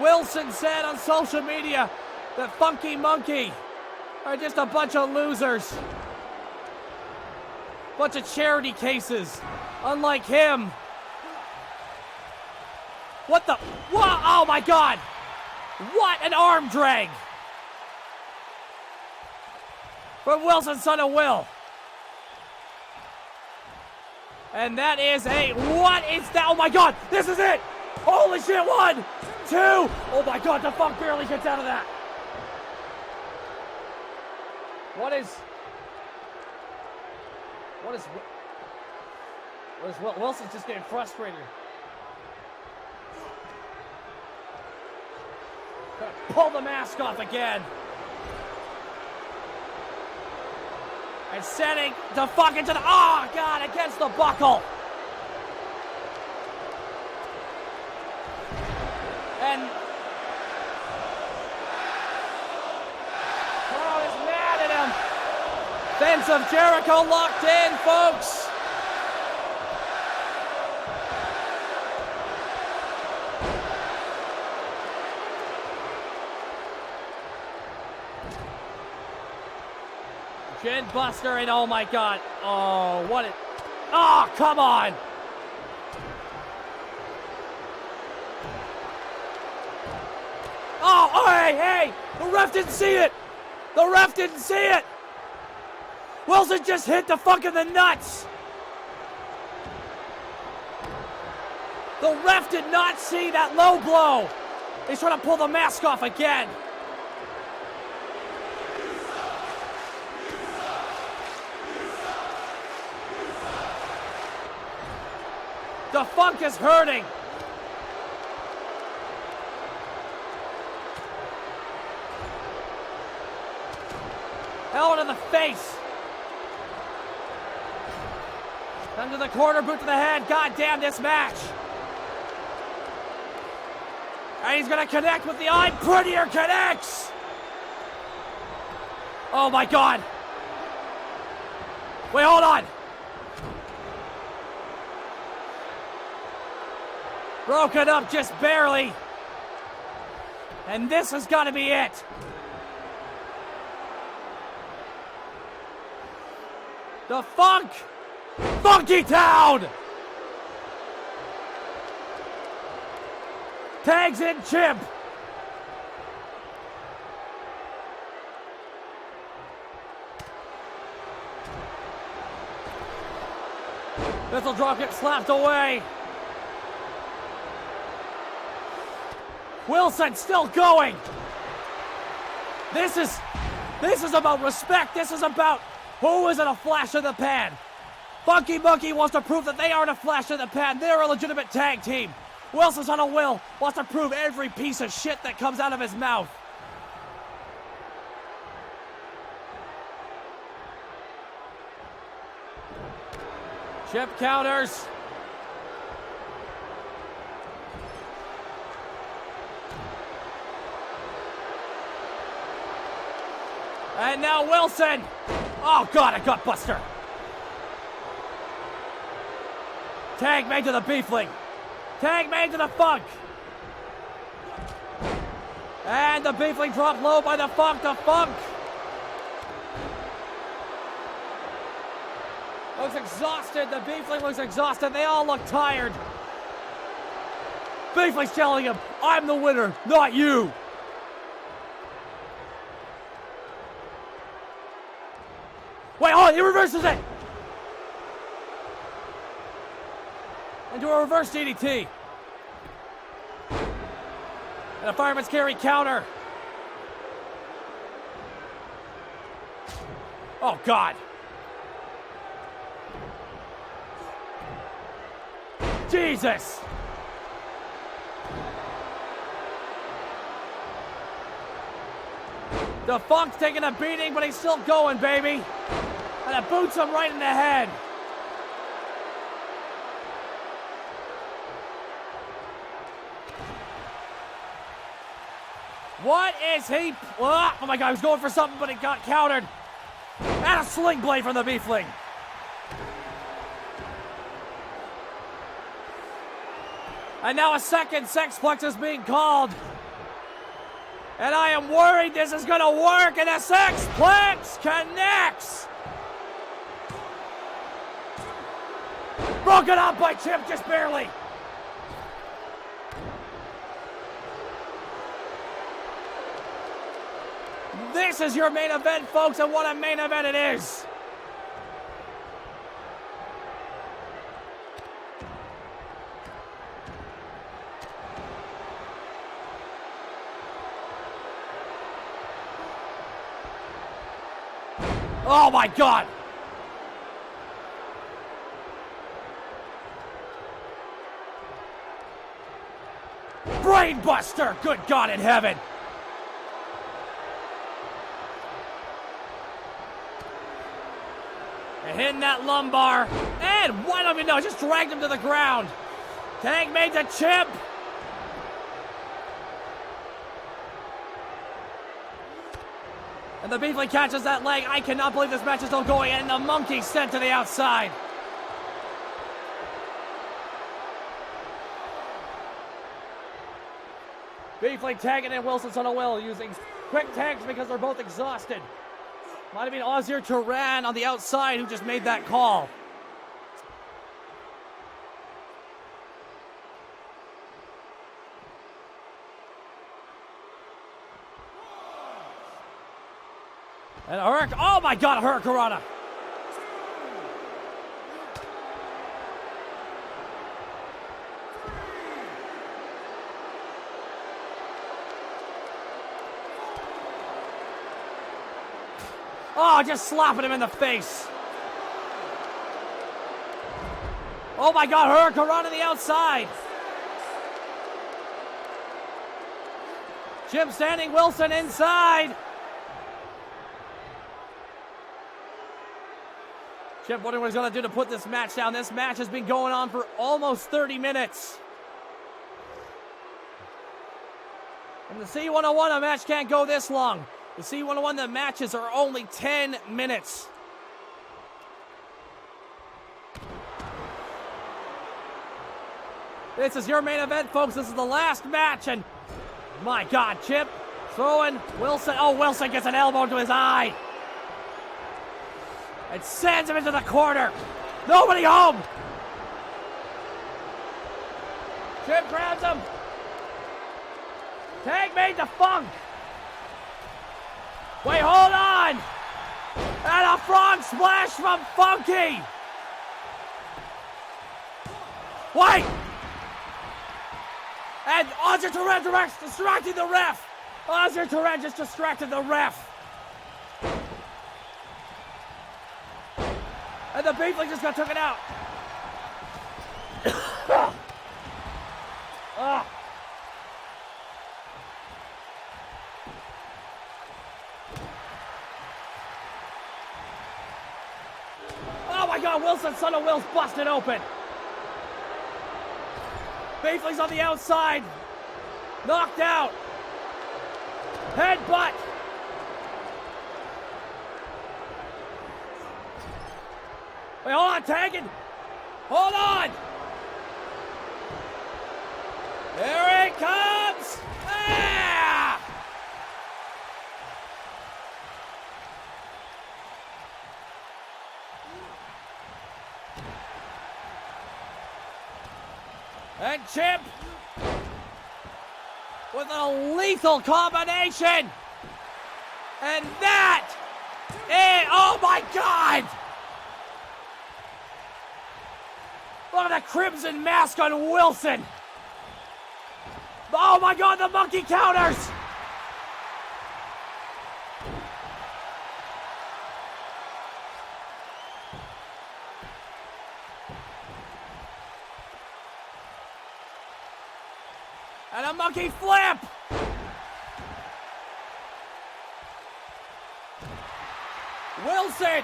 Wilson said on social media that Funky Monkey are just a bunch of losers. Bunch of charity cases, unlike him. What the? What? Oh my God! What an arm drag! From Wilson, son of Will. And that is a, what is that? Oh my God, this is it! Holy shit, 1, 2! Oh my God, the Funk barely gets out of that. What is Wilson's just getting frustrated. Gonna pull the mask off again. And setting the Funk into the, oh God, against the buckle. And Carl is mad at him. Fence of Jericho locked in, folks. Chin buster, and oh my God. Oh, what it. Oh, come on. Oh, hey. The ref didn't see it. The ref didn't see it. Wilson just hit the Funk in the nuts. The ref did not see that low blow. He's trying to pull the mask off again. The Funk is hurting. Elbow to the face. Under the corner, boot to the head. God damn this match. And he's gonna connect with the eye. Prettier connects. Oh my God. Wait, hold on. Broken up just barely. And this has got to be it. The Funk. Funky Town. Tags in Chimp. This'll drop, get slapped away. Wilson still going. This is about respect. This is about who isn't a flash in the pan. Funky Monkey wants to prove that they aren't a flash in the pan. They're a legitimate tag team. Wilson's on a will, wants to prove every piece of shit that comes out of his mouth. Chip counters. And now Wilson. Oh God, a gut buster. Tag made to the Beefling. Tag made to the Funk. And the Beefling dropped low by the Funk. The Funk looks exhausted. The Beefling looks exhausted. They all look tired. Beefling's telling him, I'm the winner, not you. Wait, oh, he reverses it! Into a reverse DDT. And a fireman's carry counter. Oh, God. Jesus! The Funk's taking a beating, but he's still going, baby. And it boots him right in the head. What is he? Oh my God, he was going for something, but it got countered. And a sling blade from the Beefling. And now a second sexplex is being called. And I am worried this is going to work, and the sexplex connects. Broken up by Chip just barely. This is your main event, folks, and what a main event it is. Oh my God! Brainbuster! Good God in heaven! And hitting that lumbar. And why don't we know? Just dragged him to the ground. Tag made to Chip. And the Beefling catches that leg. I cannot believe this match is still going. And the monkey sent to the outside. Beefling tagging in Wilson's on a will using quick tags because they're both exhausted. Might have been Ozir Turan on the outside who just made that call. And oh my God, Hurricanrana. Oh, just slapping him in the face. Oh my God, Hurricanrana on the outside. Chip standing, Wilson inside. Chip wondering what he's going to do to put this match down. This match has been going on for almost 30 minutes. In the C101, a match can't go this long. The C101, the matches are only 10 minutes. This is your main event, folks. This is the last match, and my God, Chip throwing Wilson. Oh, Wilson gets an elbow to his eye. And sends him into the corner. Nobody home. Chip grabs him. Tag made to Funk. Wait, hold on. And a frog splash from Funky. Wait. And Ozir Turan distracting the ref. Ozir Turan just distracted the ref. And the Beefling just got taken out. Oh my God, Wilson, son of Will's busted open. Beefling's on the outside. Knocked out. Headbutt. Wait, hold on, tagging. Hold on. There it comes. Ah! And Chip with a lethal combination. And that is, oh my God! Look at the crimson mask on Wilson. Oh my God, the monkey counters. And a monkey flip. Wilson.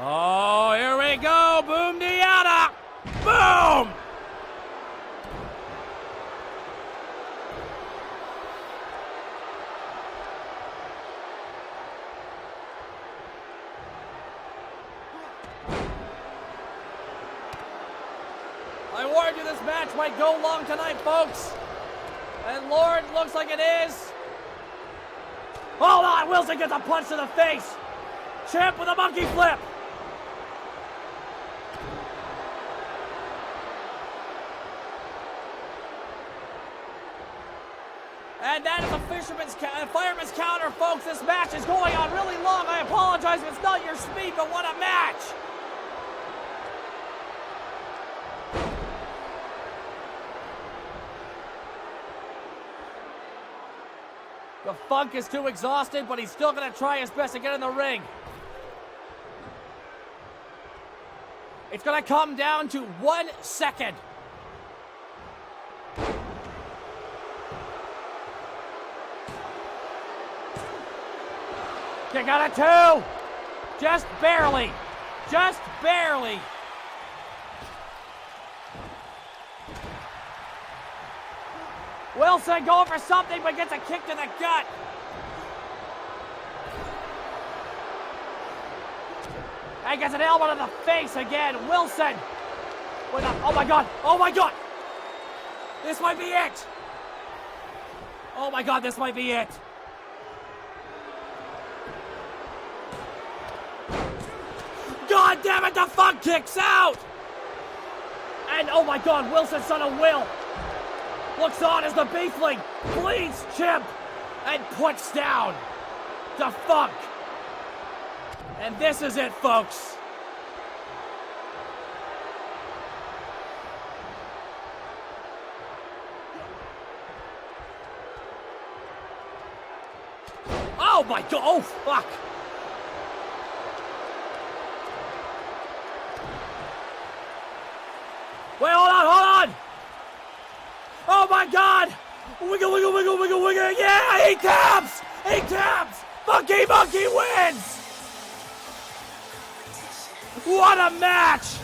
Oh, here we go. Boom Diana. Boom. I warned you this match might go long tonight, folks. And Lord, looks like it is. Hold on, Wilson gets a punch to the face. Champ with a monkey flip. And that is a fireman's counter, folks. This match is going on really long. I apologize if it's not your speed, but what a match. The Funk is too exhausted, but he's still going to try his best to get in the ring. It's going to come down to 1 second. Kick out of 2. Just barely. Just barely. Wilson going for something, but gets a kick to the gut. And gets an elbow to the face again. Wilson with a, oh my God, oh my God. This might be it. Oh my God, this might be it. God damn it, the Funk kicks out. And oh my God, Wilson, son of Will, looks on as the Beefling bleeds Chimp and puts down the Funk. And this is it, folks. Oh my God, oh fuck. Wait, hold on. Oh my God! Wiggle, wiggle, wiggle, wiggle, wiggle. Yeah, he taps! He taps! Funky Monkey wins! What a match!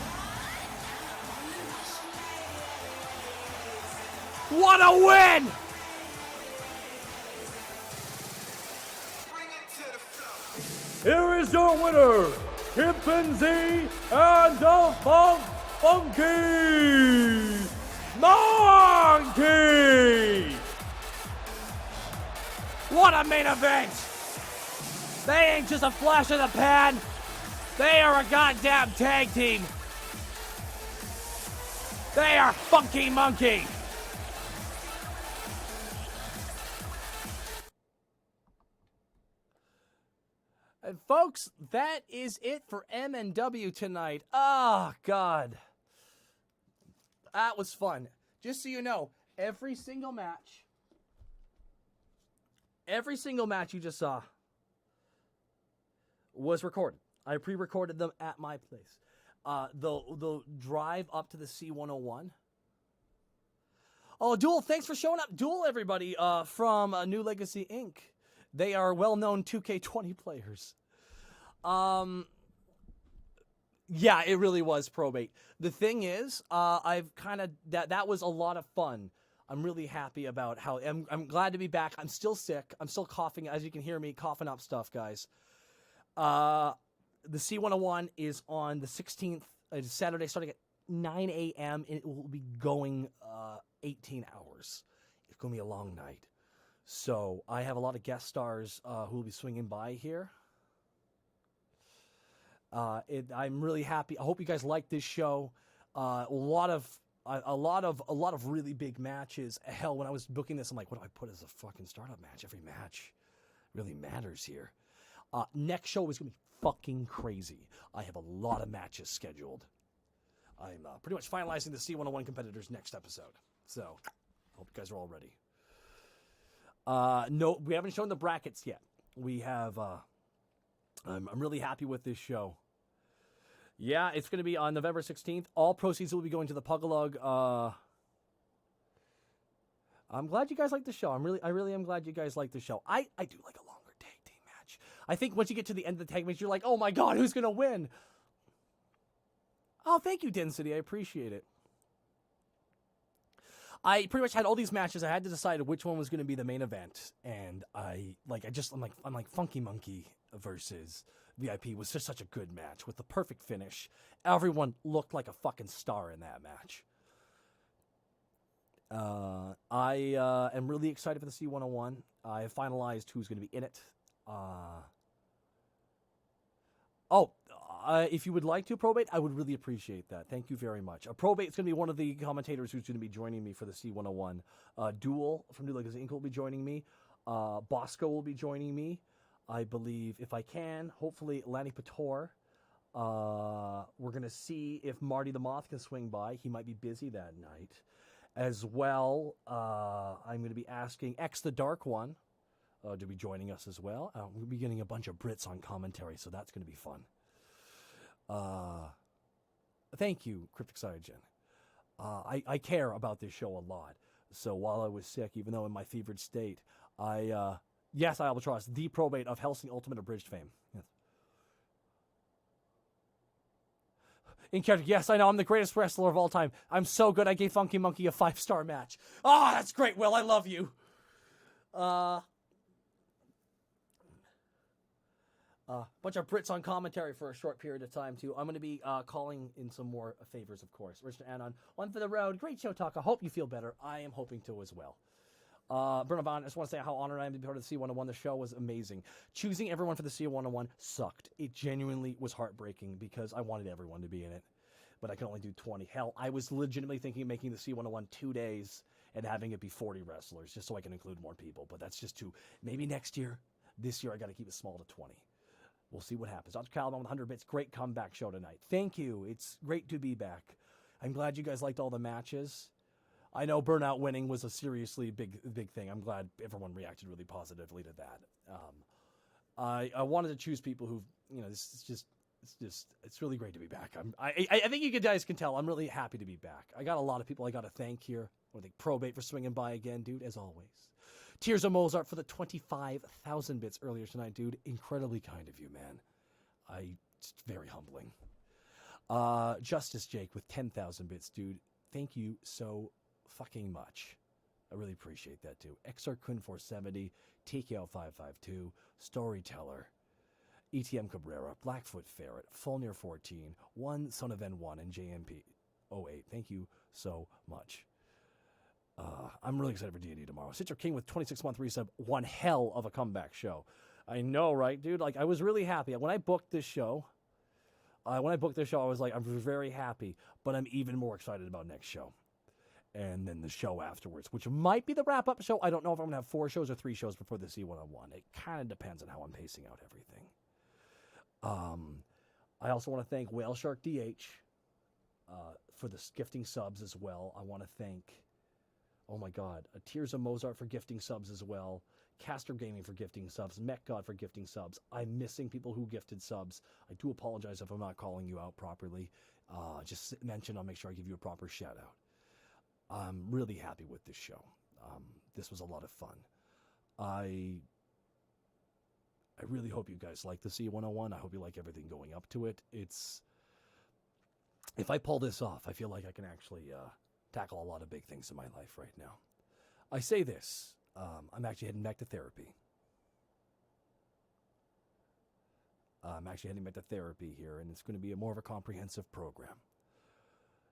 What a win! Here is your winner, Chimpanzee and the Funky Monkey! What a main event! They ain't just a flash in the pan. They are a goddamn tag team. They are Funky Monkey. And folks, that is it for M&W tonight. Oh, God. That was fun. Just so you know, every single match you just saw was recorded. I pre-recorded them at my place. The drive up to the C101. Oh, Duel, thanks for showing up. Duel, everybody, from New Legacy Inc. They are well-known 2K20 players. Yeah, it really was probate. The thing is, I've kind of that was a lot of fun. I'm really happy about how I'm glad to be back. I'm still sick. I'm still coughing, as you can hear me coughing up stuff, guys. The C101 is on the 16th. It's Saturday, starting at 9 a.m. and it will be going 18 hours. It's going to be a long night. So I have a lot of guest stars who will be swinging by here. I'm really happy. I hope you guys like this show. A lot of really big matches. Hell, when I was booking this, I'm like, what do I put as a fucking startup match? Every match really matters here. Next show is gonna be fucking crazy. I have a lot of matches scheduled. I'm pretty much finalizing the C101 competitors next episode. So, hope you guys are all ready. No, we haven't shown the brackets yet. We have. I'm really happy with this show. Yeah, it's going to be on November 16th. All proceeds will be going to the Pugalug. I'm glad you guys like the show. I really am glad you guys like the show. I do like a longer tag team match. I think once you get to the end of the tag match, you're like, oh my God, who's going to win? Oh, thank you, Density. I appreciate it. I pretty much had all these matches. I had to decide which one was going to be the main event, and I'm like Funky Monkey versus VIP was just such a good match with the perfect finish. Everyone looked like a fucking star in that match. I am really excited for the C101. I have finalized who's going to be in it. If you would like to, Probate, I would really appreciate that. Thank you very much. Probate is going to be one of the commentators who's going to be joining me for the C101. Duel from New Legacy Inc. will be joining me. Bosco will be joining me. I believe, if I can, hopefully Lanny Pator. We're going to see if Marty the Moth can swing by. He might be busy that night. As well, I'm going to be asking X the Dark One to be joining us as well. We'll be getting a bunch of Brits on commentary, so that's going to be fun. Thank you, Cryptic Cytogen. I care about this show a lot. So while I was sick, even though in my fevered state, yes, I Albatross, the Probate of Helsing Ultimate Abridged fame. Yes. In character, yes, I know, I'm the greatest wrestler of all time. I'm so good, I gave Funky Monkey a 5-star match. Ah, that's great, Will, I love you. Bunch of Brits on commentary for a short period of time, too. I'm going to be calling in some more favors, of course. Richard Anon, One for the Road. Great show, Talk. I hope you feel better. I am hoping to as well. Bernavon, I just want to say how honored I am to be part of the C101. The show was amazing. Choosing everyone for the C101 sucked. It genuinely was heartbreaking because I wanted everyone to be in it. But I could only do 20. Hell, I was legitimately thinking of making the C101 2 days and having it be 40 wrestlers just so I can include more people. But that's just too... Maybe next year. This year I got to keep it small to 20. We'll see what happens. Dr. Caliban with 100 bits. Great comeback show tonight. Thank you. It's great to be back. I'm glad you guys liked all the matches. I know Burnout winning was a seriously big thing. I'm glad everyone reacted really positively to that. I wanted to choose people who, it's really great to be back. I think you guys can tell I'm really happy to be back. I got a lot of people I got to thank here. I want to thank Probate for swinging by again, dude, as always. Tears of Mozart for the 25,000 bits earlier tonight, dude. Incredibly kind of you, man. It's very humbling. Justice Jake with 10,000 bits, dude. Thank you so fucking much. I really appreciate that, too. XR Kun 470, TKL 552, Storyteller, ETM Cabrera, Blackfoot Ferret, Fulnir 14, One Son of N1, and JMP 08. Thank you so much. I'm really excited for D&D tomorrow. Citra King with 26-month resub. One hell of a comeback show. I know, right, dude? Like, I was really happy. When I booked this show, I was like, I'm very happy, but I'm even more excited about next show. And then the show afterwards, which might be the wrap-up show. I don't know if I'm going to have 4 shows or 3 shows before the C101. It kind of depends on how I'm pacing out everything. I also want to thank Whale Shark DH for the gifting subs as well. I want to thank... Oh my God. Tears of Mozart for gifting subs as well. Caster Gaming for gifting subs. Mech God for gifting subs. I'm missing people who gifted subs. I do apologize if I'm not calling you out properly. Just mention, I'll make sure I give you a proper shout out. I'm really happy with this show. This was a lot of fun. I really hope you guys like the C101. I hope you like everything going up to it. If I pull this off, I feel like I can actually... tackle a lot of big things in my life right now. I say this, I'm actually heading back to therapy. Here, and it's going to be more of a comprehensive program.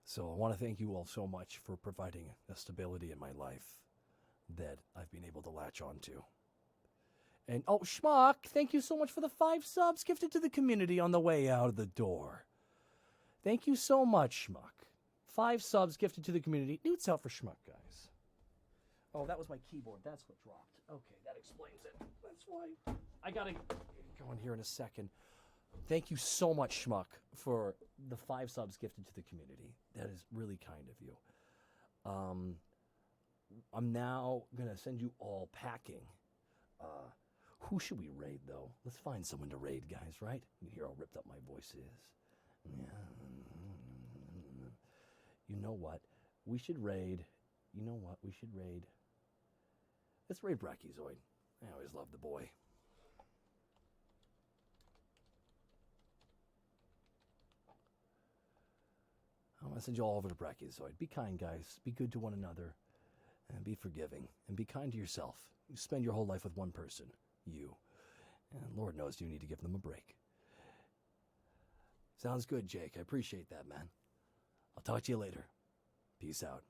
So I want to thank you all so much for providing a stability in my life that I've been able to latch onto. And, oh, Schmuck, thank you so much for the 5 subs gifted to the community on the way out of the door. Thank you so much, Schmuck. 5 subs gifted to the community. Newt's out for Schmuck, guys. Oh, that was my keyboard. That's what dropped. Okay, that explains it. That's why. I gotta go in here in a second. Thank you so much, Schmuck, for the 5 subs gifted to the community. That is really kind of you. I'm now going to send you all packing. Who should we raid, though? Let's find someone to raid, guys, right? You hear how ripped up my voice is. Yeah. You know what? We should raid. Let's raid Brachiozoid. I always loved the boy. I want to send you all over to Brachiozoid. Be kind, guys. Be good to one another. And be forgiving. And be kind to yourself. You spend your whole life with one person. You. And Lord knows you need to give them a break. Sounds good, Jake. I appreciate that, man. I'll talk to you later. Peace out.